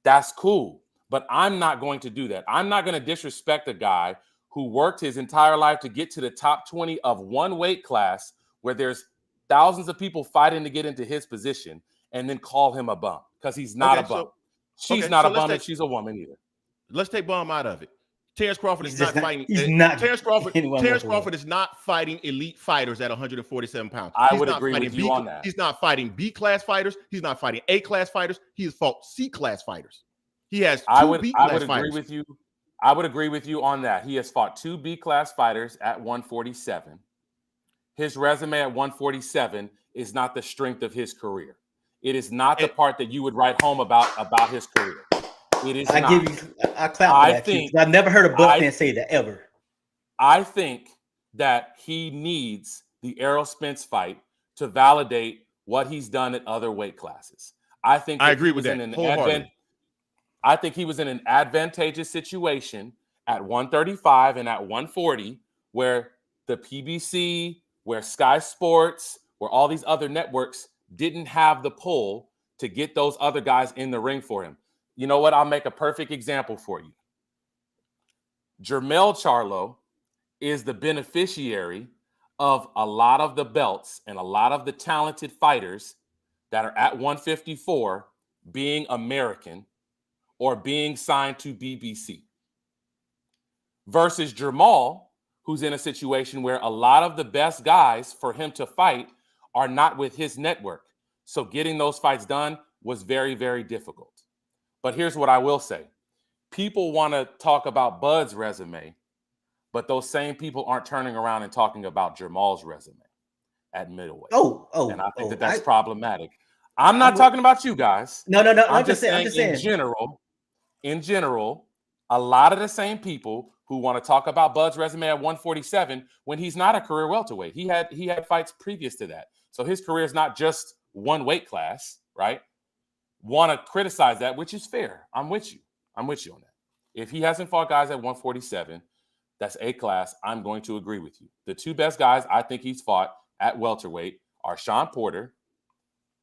that's cool. But I'm not going to do that. I'm not going to disrespect a guy who worked his entire life to get to the top 20 of one weight class where there's thousands of people fighting to get into his position and then call him a bum because he's not a bum. She's not a bum and she's a woman either. Let's take bum out of it. Terence Crawford is not fighting. Terence Crawford is not fighting elite fighters at 147 pounds. I would agree with you on that. He's not fighting B-class fighters. He's not fighting A-class fighters. He has fought C-class fighters. He has two B-class fighters. I would agree with you on that. He has fought two B-class fighters at 147. His resume at 147 is not the strength of his career. It is not the part that you would write home about his career. It is. I clap for that. I've never heard a Buck fan say that ever. I think that he needs the Errol Spence fight to validate what he's done at other weight classes. I agree with that. I think he was in an advantageous situation at 135 and at 140, where the PBC, where Sky Sports, where all these other networks didn't have the pull to get those other guys in the ring for him. You know what? I'll make a perfect example for you. Jermell Charlo is the beneficiary of a lot of the belts and a lot of the talented fighters that are at 154 being American or being signed to BBC. Versus Jermall, who's in a situation where a lot of the best guys for him to fight are not with his network. So getting those fights done was very, very difficult. But here's what I will say. People want to talk about Bud's resume, but those same people aren't turning around and talking about Jermall's resume at middleweight. And I think that's problematic. I'm not talking about you guys. No. I'm just saying. In general, a lot of the same people who want to talk about Bud's resume at 147 when he's not a career welterweight. He had fights previous to that. So his career is not just one weight class, right? Want to criticize that, which is fair. I'm with you on that. If he hasn't fought guys at 147, that's A class. I'm going to agree with you. The two best guys I think he's fought at welterweight are Sean Porter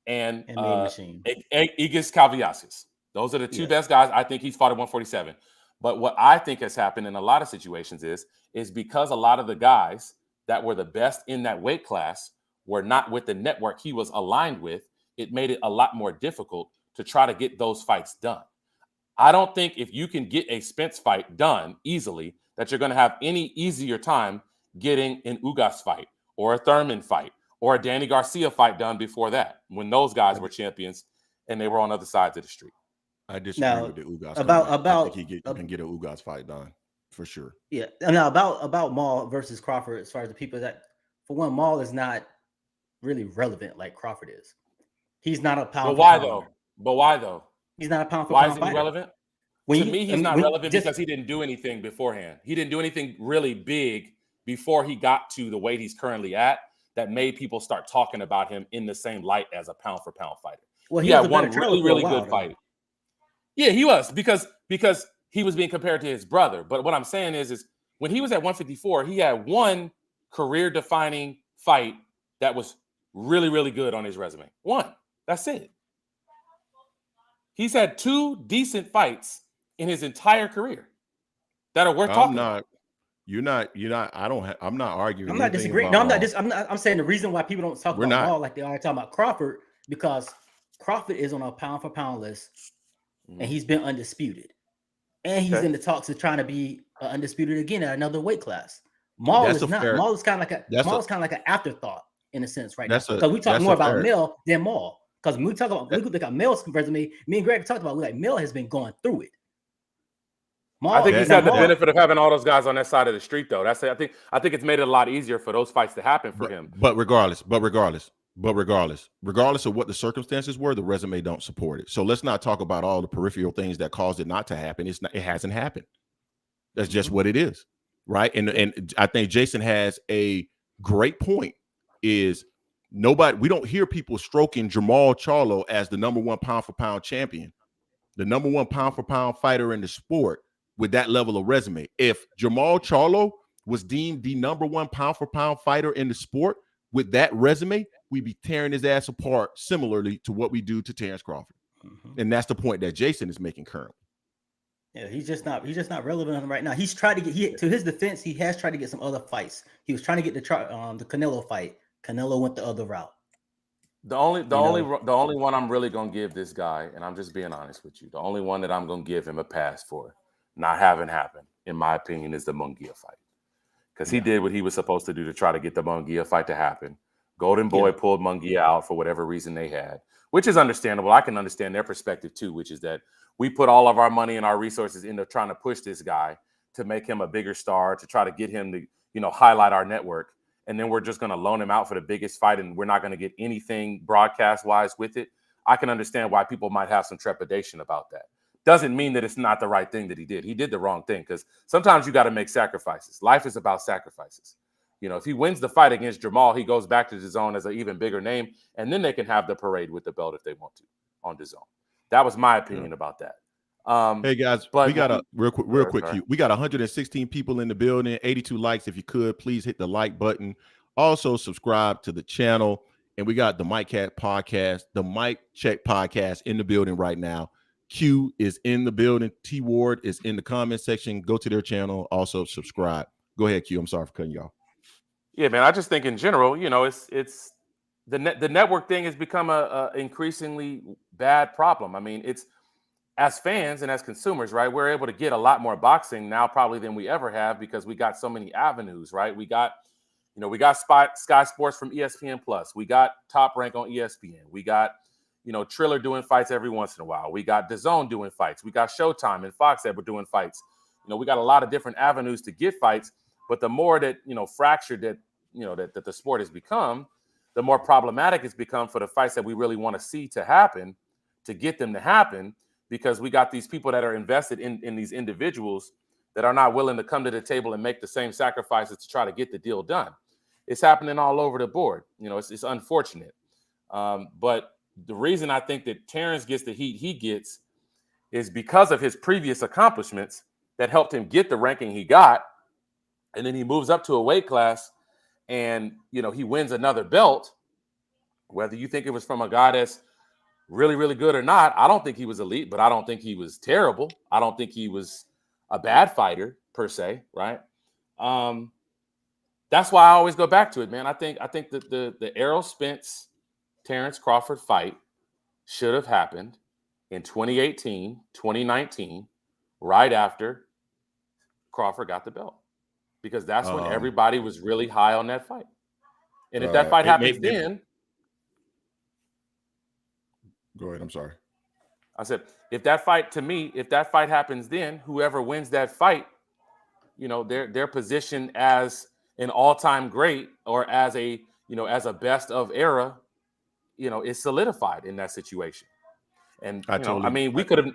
and Igis Kaviasis. Those are the two best guys I think he's fought at 147. But what I think has happened in a lot of situations is because a lot of the guys that were the best in that weight class were not with the network he was aligned with, it made it a lot more difficult to try to get those fights done. I don't think if you can get a Spence fight done easily, that you're going to have any easier time getting an Ugas fight or a Thurman fight or a Danny Garcia fight done before that, when those guys were champions and they were on other sides of the street. I disagree with the Ugas. I think he can get an Ugas fight done for sure. Yeah. Now about Maul versus Crawford, as far as the people that, for one, Maul is not really relevant like Crawford is. He's not a pound. But why though? He's not a pound for Why pound is he relevant? To me, he's not relevant because he didn't do anything beforehand. He didn't do anything really big before he got to the weight he's currently at that made people start talking about him in the same light as a pound-for-pound fighter. Well, he had one really good fight. Yeah, he was because he was being compared to his brother. But what I'm saying is when he was at 154, he had one career-defining fight that was really, really good on his resume. One. That's it. He's had 2 decent fights in his entire career that are worth talking about. I'm not arguing. I'm not disagreeing. No, I'm saying the reason why people don't talk about Maul like they are talking about Crawford, because Crawford is on a pound for pound list and he's been undisputed. And he's in the talks of trying to be undisputed again at another weight class. Maul is not. Maul is kind of like an afterthought in a sense right now. Because we talk more about Mel than Maul. Because when we talk about look at Mel's resume, me and Greg talked about like Mel has been going through it. I think he's had the benefit of having all those guys on that side of the street, though. I think it's made it a lot easier for those fights to happen for him. But regardless of what the circumstances were, the resume don't support it. So let's not talk about all the peripheral things that caused it not to happen. It hasn't happened. That's just what it is, right? And I think Jason has a great point. We don't hear people stroking Jermall Charlo as the #1 pound for pound champion, the #1 pound for pound fighter in the sport with that level of resume. If Jermall Charlo was deemed the #1 pound for pound fighter in the sport with that resume, we'd be tearing his ass apart similarly to what we do to Terence Crawford. And that's the point that Jason is making currently. Yeah, he's just not relevant right now. He's tried to get to his defense. He has tried to get some other fights. He was trying to get the Canelo fight. Canelo went the other route. The only one I'm really gonna give this guy, and I'm just being honest with you, the only one that I'm gonna give him a pass for not having happened, in my opinion, is the Munguia fight. Because he did what he was supposed to do to try to get the Munguia fight to happen. Golden Boy pulled Munguia out for whatever reason they had, which is understandable. I can understand their perspective too, which is that we put all of our money and our resources into trying to push this guy to make him a bigger star, to try to get him to, highlight our network. And then we're just going to loan him out for the biggest fight and we're not going to get anything broadcast-wise with it. I can understand why people might have some trepidation about that. Doesn't mean that it's not the right thing that he did. He did the wrong thing because sometimes you got to make sacrifices. Life is about sacrifices. If he wins the fight against Jermall, he goes back to DAZN as an even bigger name, and then they can have the parade with the belt if they want to on DAZN. That was my opinion about that. Hey guys, we got a real quick. We got 116 people in the building, 82 likes. If you could, please hit the like button. Also subscribe to the channel. And we got the Mike Check podcast in the building right now. Q is in the building. T Ward is in the comment section. Go to their channel. Also subscribe. Go ahead, Q. I'm sorry for cutting you off. Yeah, man. I just think in general, it's the network thing has become a increasingly bad problem. I mean, it's as fans and as consumers, right? We're able to get a lot more boxing now probably than we ever have because we got so many avenues, right? We got Sky Sports from ESPN Plus. We got Top Rank on ESPN. We got Triller doing fights every once in a while. We got DAZN doing fights. We got Showtime and Fox that were doing fights. We got a lot of different avenues to get fights. But the more that fractured that that the sport has become, the more problematic it's become for the fights that we really want to see to happen, to get them to happen, because we got these people that are invested in these individuals that are not willing to come to the table and make the same sacrifices to try to get the deal done. It's happening all over the board. It's unfortunate. But the reason I think that Terence gets the heat he gets is because of his previous accomplishments that helped him get the ranking he got. And then he moves up to a weight class and, he wins another belt. Whether you think it was from a guy that's really, really good or not, I don't think he was elite, but I don't think he was terrible. I don't think he was a bad fighter per se, right? That's why I always go back to it, man. I think that the Errol Spence Terence Crawford fight should have happened in 2018, 2019, right after Crawford got the belt, because that's when everybody was really high on that fight. And if that fight happens then, go ahead. I'm sorry. I said, if that fight happens then, whoever wins that fight, they're positioned as an all-time great or as a best of era, is solidified in that situation. And we could have.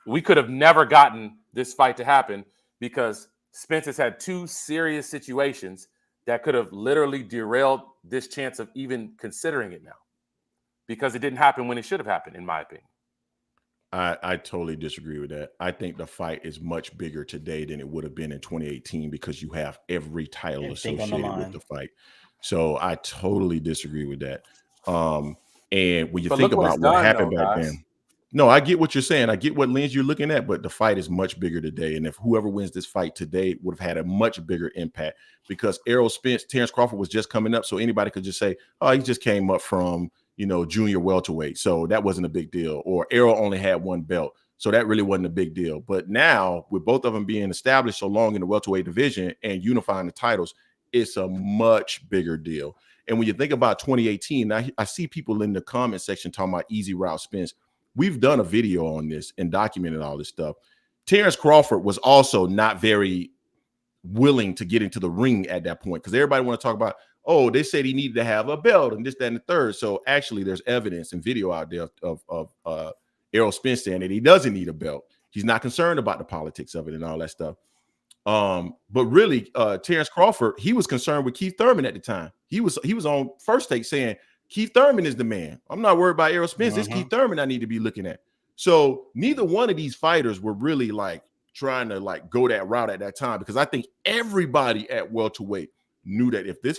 we could have never gotten this fight to happen because Spence has had 2 serious situations that could have literally derailed this chance of even considering it now, because it didn't happen when it should have happened, in my opinion. I totally disagree with that. I think the fight is much bigger today than it would have been in 2018 because you have every title associated with the fight. So I totally disagree with that. And when you think about what happened back then, no, I get what you're saying. I get what lens you're looking at, but the fight is much bigger today. And if whoever wins this fight today would have had a much bigger impact, because Errol Spence, Terence Crawford was just coming up. So anybody could just say, oh, he just came up from, junior welterweight. So that wasn't a big deal. Or Errol only had 1 belt. So that really wasn't a big deal. But now, with both of them being established so long in the welterweight division and unifying the titles, it's a much bigger deal. And when you think about 2018, I see people in the comment section talking about easy route Spence. We've done a video on this and documented all this stuff. Terence Crawford was also not very willing to get into the ring at that point because everybody want to talk about, oh, they said he needed to have a belt and this, that, and the third. So actually there's evidence and video out there of Errol Spence saying that he doesn't need a belt. He's not concerned about the politics of it and all that stuff. But really, Terence Crawford, he was concerned with Keith Thurman at the time. He was on First Take saying, Keith Thurman is the man. I'm not worried about Errol Spence. It's Keith Thurman I need to be looking at. So neither one of these fighters were really trying to go that route at that time, because I think everybody at welterweight knew that if this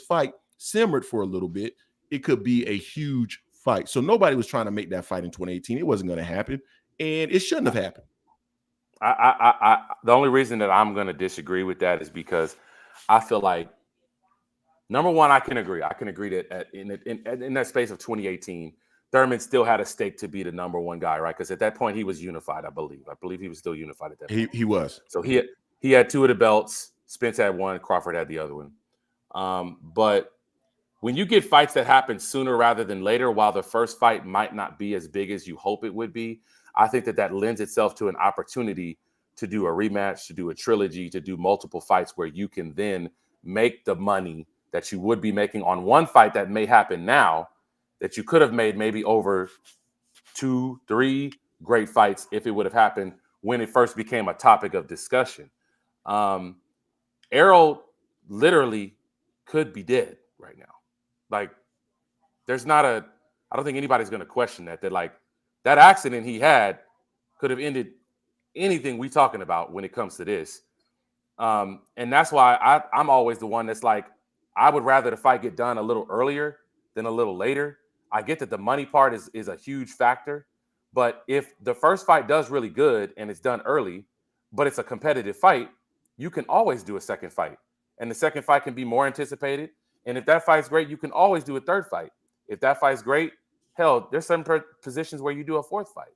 fight simmered for a little bit, it could be a huge fight. So nobody was trying to make that fight in 2018. It wasn't going to happen, and it shouldn't have happened. The only reason that I'm going to disagree with that is because I feel like, number one, I can agree that in that space of 2018, Thurman still had a stake to be the number 1 guy, right? Because at that point he was unified, I believe he was still unified at that point. He was. So he had 2 of the belts. Spence had 1. Crawford had the other one. But when you get fights that happen sooner rather than later, while the first fight might not be as big as you hope it would be, I think that lends itself to an opportunity to do a rematch, to do a trilogy, to do multiple fights where you can then make the money that you would be making on one fight that may happen now that you could have made maybe over 2, 3 great fights if it would have happened when it first became a topic of discussion. Errol literally could be dead right now. I don't think anybody's going to question that that accident he had could have ended anything we talking about when it comes to this. And that's why I'm always the one that's I would rather the fight get done a little earlier than a little later. I get that the money part is a huge factor, but if the first fight does really good and it's done early, but it's a competitive fight, you can always do a second fight. And the second fight can be more anticipated. And if that fight's great, you can always do a third fight. If that fight's great, hell, there's some positions where you do a 4th fight.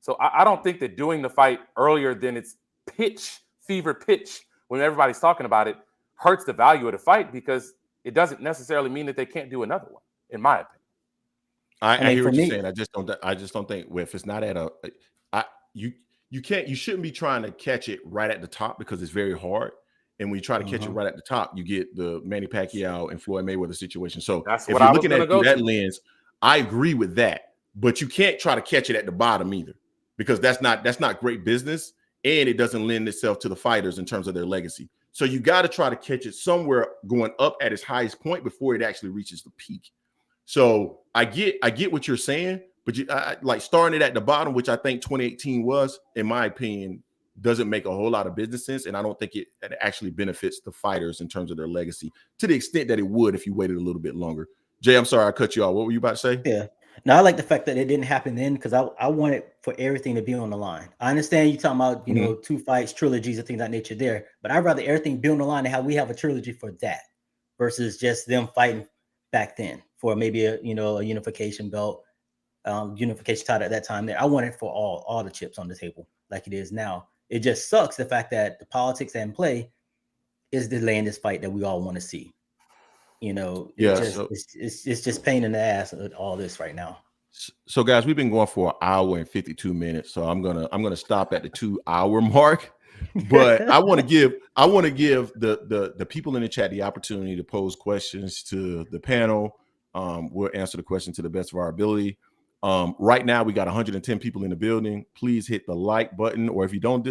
So I don't think that doing the fight earlier than its fever pitch, when everybody's talking about it, hurts the value of the fight, because it doesn't necessarily mean that they can't do another one, in my opinion. I hear what you're saying. I just don't think if it's not at you shouldn't be trying to catch it right at the top, because it's very hard. And when you try to catch it right at the top, you get the Manny Pacquiao and Floyd Mayweather situation. So if you're looking at it through that lens, I agree with that. But you can't try to catch it at the bottom either, because that's not great business, and it doesn't lend itself to the fighters in terms of their legacy. So you got to try to catch it somewhere going up at its highest point before it actually reaches the peak. So I get what you're saying, but I starting it at the bottom, which I think 2018 was, in my opinion, doesn't make a whole lot of business sense. And I don't think it actually benefits the fighters in terms of their legacy to the extent that it would if you waited a little bit longer. Jay, I'm sorry I cut you off. What were you about to say? Yeah. No, I like the fact that it didn't happen then, because I wanted for everything to be on the line. I understand you talking about, 2 fights, trilogies, and things of that nature there, but I'd rather everything be on the line and how we have a trilogy for that versus just them fighting back then for maybe a unification belt, unification title at that time there. I want it for all the chips on the table like it is now. It just sucks the fact that the politics in play is delaying this fight that we all want to see. It's just pain in the ass of all this right now. So guys, we've been going for 1 hour and 52 minutes. So I'm gonna stop at the 2-hour mark. But I want to give the people in the chat the opportunity to pose questions to the panel. We'll answer the question to the best of our ability. Right now we got 110 people in the building. Please hit the like button, or if you don't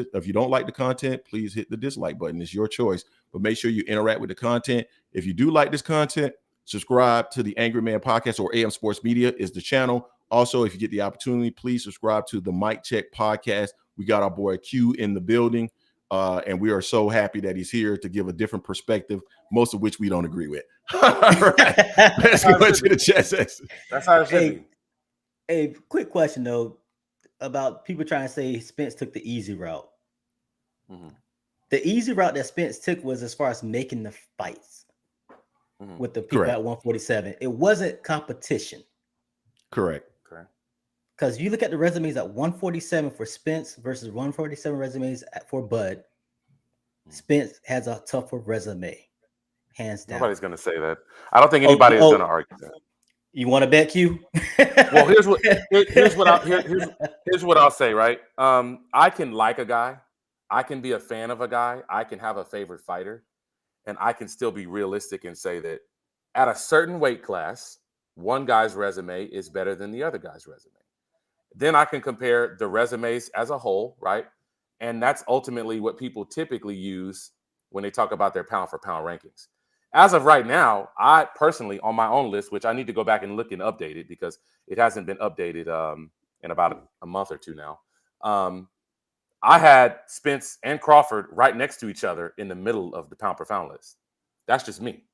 like the content, please hit the dislike button. It's your choice, but make sure you interact with the content. If you do like this content, subscribe to the Angry Man Podcast, or AM Sports Media is the channel. Also, if you get the opportunity, please subscribe to the Mic Check Podcast. We got our boy Q in the building, and we are so happy that he's here to give a different perspective, most of which we don't agree with. All right, let's go into the chat section. That's how it should be. A quick question though about people trying to say Spence took the easy route. Mm-hmm. The easy route that Spence took was as far as making the fights with the people at 147. It wasn't competition. Correct. Because you look at the resumes at 147 for Spence versus 147 resumes for Bud. Spence has a tougher resume, hands down. Nobody's going to say that. I don't think anybody is going to argue that. You want to bet, Q? Well, here's what I'll say, right? I can like a guy. I can be a fan of a guy. I can have a favorite fighter. And I can still be realistic and say that at a certain weight class, one guy's resume is better than the other guy's resume. Then I can compare the resumes as a whole, right? And that's ultimately what people typically use when they talk about their pound for pound rankings. As of right now, I personally, on my own list, which I need to go back and look and update it because it hasn't been updated in about a month or two now. I had Spence and Crawford right next to each other in the middle of the pound per pound list. That's just me.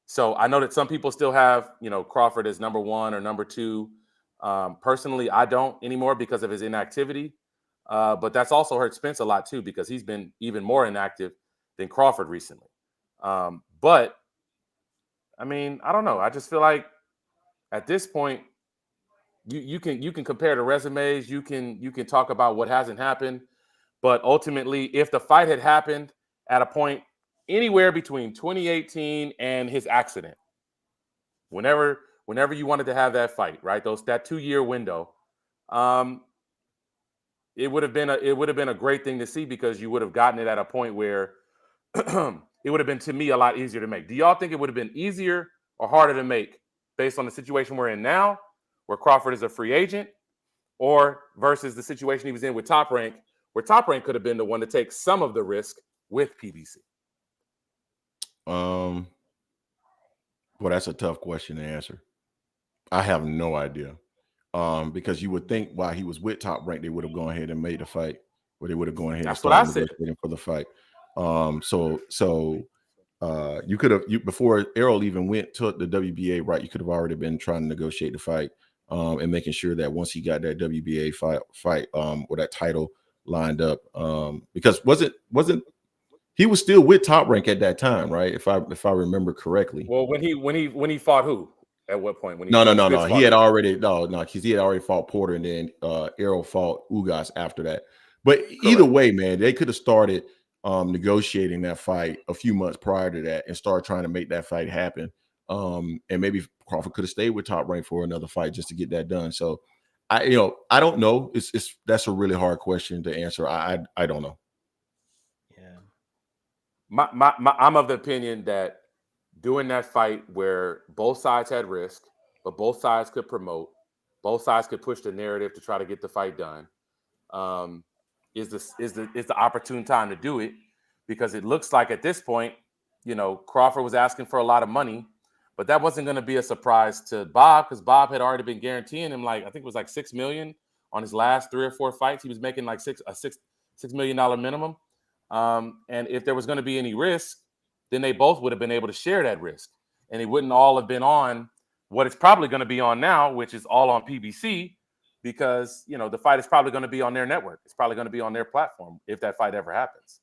So I know that some people still have, Crawford as number one or number two. Personally, I don't anymore because of his inactivity. But that's also hurt Spence a lot too, because he's been even more inactive than Crawford recently. But I mean, I don't know. I just feel like at this point, you can compare the resumes. You can talk about what hasn't happened. But ultimately, if the fight had happened at a point anywhere between 2018 and his accident, whenever you wanted to have that fight, right? That 2-year window, it would have been a great thing to see because you would have gotten it at a point where it would have been, to me, a lot easier to make. Do y'all think it would have been easier or harder to make based on the situation we're in now, where Crawford is a free agent, or versus the situation he was in with Top Rank, where Top Rank could have been the one to take some of the risk with PBC? Well, that's a tough question to answer. I have no idea. Because you would think while he was with Top Rank, they would have gone ahead and made the fight, or they would have gone ahead and started negotiating for the fight. You could have before Errol even went to the WBA, right? You could have already been trying to negotiate the fight, and making sure that once he got that WBA fight, or that title lined up, because wasn't he was still with Top Rank at that time, right? If I remember correctly. Well, when he fought who? At what point? When no. He had already because he had already fought Porter, and then Errol fought Ugas after that. But either way, man, they could have started negotiating that fight a few months prior to that and start trying to make that fight happen. And maybe Crawford could have stayed with Top Rank for another fight just to get that done. So I don't know. That's a really hard question to answer. I don't know. Yeah. I'm of the opinion that doing that fight where both sides had risk, but both sides could promote, both sides could push the narrative to try to get the fight done, is the opportune time to do it, because it looks like at this point, Crawford was asking for a lot of money, but that wasn't going to be a surprise to Bob, because Bob had already been guaranteeing him I think it was $6 million on his last 3 or 4 fights. He was making $6 million minimum. And if there was going to be any risk, then they both would have been able to share that risk, and it wouldn't all have been on what it's probably going to be on now, which is all on PBC, because the fight is probably going to be on their network. It's probably going to be on their platform if that fight ever happens.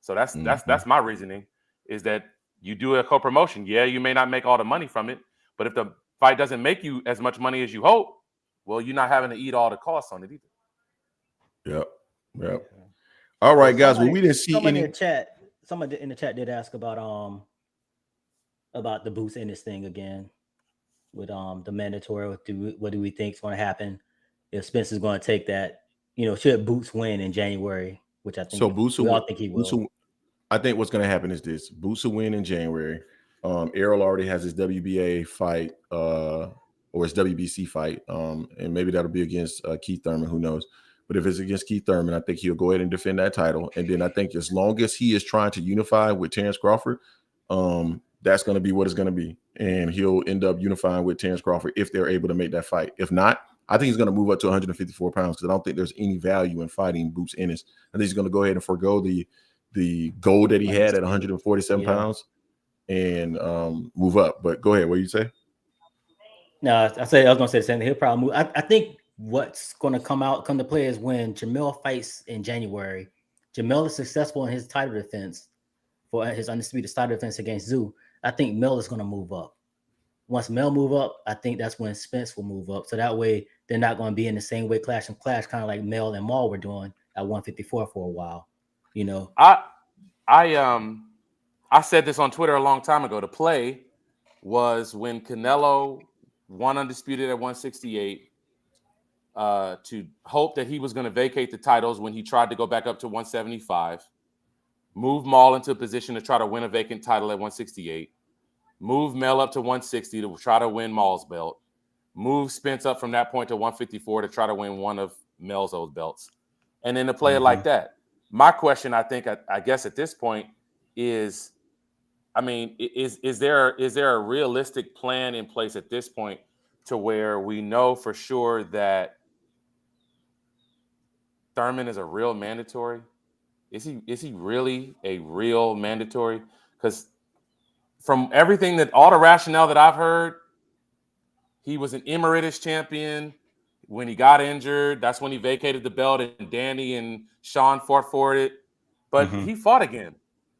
So that's my reasoning, is that you do a co-promotion. Yeah, you may not make all the money from it, but if the fight doesn't make you as much money as you hope, well, you're not having to eat all the costs on it either. Yep. All right, guys. Well, we didn't see any. Someone in the chat did ask about the Boots Ennis thing again with the mandatory. What do we think is going to happen if Spence is going to take that? Should Boots win in January, which I think we all think he will. I think what's going to happen is this: Boots will win in January. Errol already has his WBA fight or his WBC fight. And maybe that'll be against Keith Thurman, who knows. But if it's against Keith Thurman, I think he'll go ahead and defend that title. And then I think as long as he is trying to unify with Terence Crawford, that's going to be what it's going to be. And he'll end up unifying with Terence Crawford if they're able to make that fight. If not, I think he's going to move up to 154 pounds because I don't think there's any value in fighting Boots Ennis. I think he's going to go ahead and forego the goal that he had at 147 pounds and move up. But go ahead. What do you say? No, I was going to say the same thing. He'll probably move. I think what's going to come to play is when Jamil fights in January. Jamil is successful in his title defense for his undisputed title defense against Tszyu. I think Mel is going to move up. Once Mel move up, I think that's when Spence will move up. So that way they're not going to be in the same weight class, kind of like Mel and Maul were doing at 154 for a while. You know, I said this on Twitter a long time ago. The play was when Canelo won undisputed at 168 to hope that he was going to vacate the titles when he tried to go back up to 175, move Maul into a position to try to win a vacant title at 168, move Mel up to 160 to try to win Maul's belt, move Spence up from that point to 154 to try to win one of Mel's old belts, and then to play it like that. My question, I guess at this point is, I mean, is there a realistic plan in place at this point to where we know for sure that Thurman is a real mandatory? Is he really a real mandatory? Because from everything all the rationale that I've heard, he was an emeritus champion. When he got injured, that's when he vacated the belt, and Danny and Sean fought for it. But he fought again.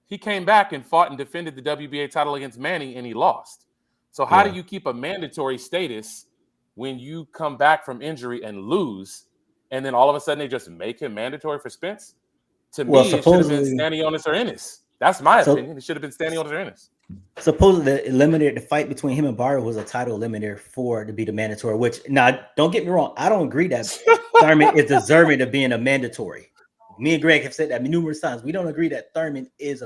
He came back and fought and defended the WBA title against Manny, and he lost. So how do you keep a mandatory status when you come back from injury and lose, and then all of a sudden they just make him mandatory for Spence? To me, it should have been Stanionis or Ennis. That's my opinion. It should have been Stanionis or Ennis. Supposedly, the fight between him and Barrio was a title eliminator to be the mandatory. Which, now, don't get me wrong, I don't agree that Thurman is deserving of being a mandatory. Me and Greg have said that numerous times. We don't agree that Thurman is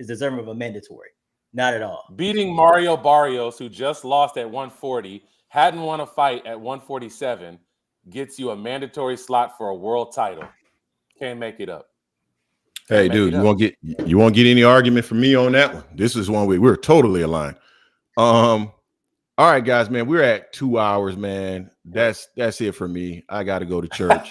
deserving of a mandatory. Not at all. Beating Mario Barrios, who just lost at 140, hadn't won a fight at 147, gets you a mandatory slot for a world title. Can't make it up. Hey, dude, you won't get any argument from me on that one. This is one we're totally aligned. All right, guys, man, we're at 2 hours, man. That's it for me. I got to go to church.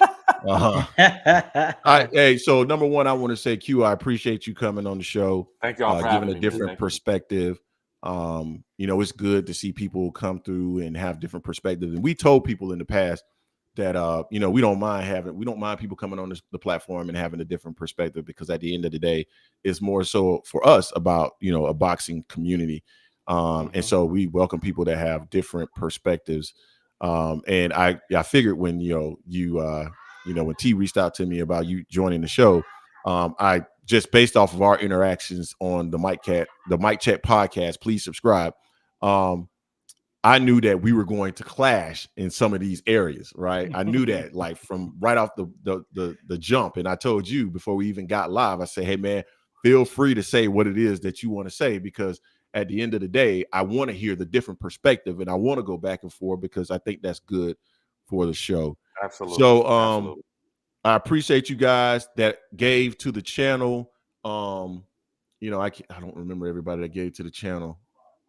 Hey, so number one, I want to say, Q, I appreciate you coming on the show. Thank y'all for giving a different perspective. You know, it's good to see people come through and have different perspectives. And we told people in the past that you know, we don't mind people coming on the platform and having a different perspective, because at the end of the day, it's more so for us about, you know, a boxing community. And so we welcome people that have different perspectives. And I figured when when T reached out to me about you joining the show, I just based off of our interactions on the Mike Check podcast, please subscribe. I knew that we were going to clash in some of these areas, right? I knew that, like, from right off the jump. And I told you before we even got live, I said, hey man, feel free to say what it is that you want to say, because at the end of the day, I want to hear the different perspective, and I want to go back and forth because I think that's good for the show. Absolutely. So Absolutely. I appreciate you guys that gave to the channel. You know, I don't remember everybody that gave to the channel.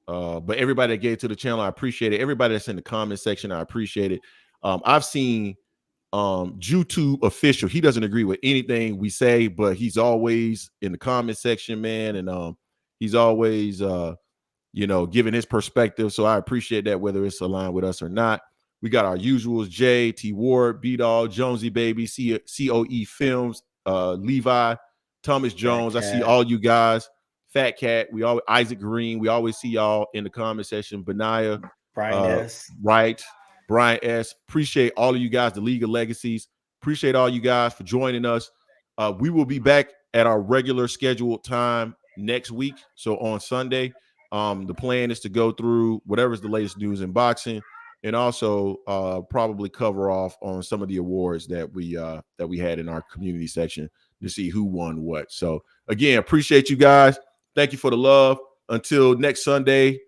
But everybody that gave to the channel, I appreciate it. Everybody that's in the comment section, I appreciate it. I've seen YouTube official. He doesn't agree with anything we say, but he's always in the comment section, man. And he's always, giving his perspective. So I appreciate that, whether it's aligned with us or not. We got our usuals: Jay, T Ward, B-Dog, Jonesy Baby, COE Films, Levi, Thomas Jones. I see all you guys. Fat Cat, Isaac Green, we always see y'all in the comment section. Benaya, Brian S. Right, Brian S. Appreciate all of you guys, the League of Legacies. Appreciate all you guys for joining us. We will be back at our regular scheduled time next week. So on Sunday, the plan is to go through whatever's the latest news in boxing, and also probably cover off on some of the awards that we had in our community section to see who won what. So again, appreciate you guys. Thank you for the love. Until next Sunday,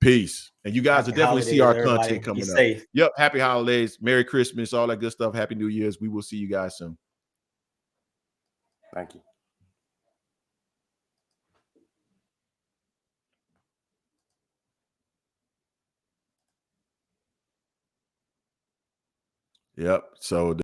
Peace. And you guys will definitely see our content coming up. Safe. Yep. Happy holidays. Merry Christmas. All that good stuff. Happy New Year's. We will see you guys soon. Thank you. Yep. So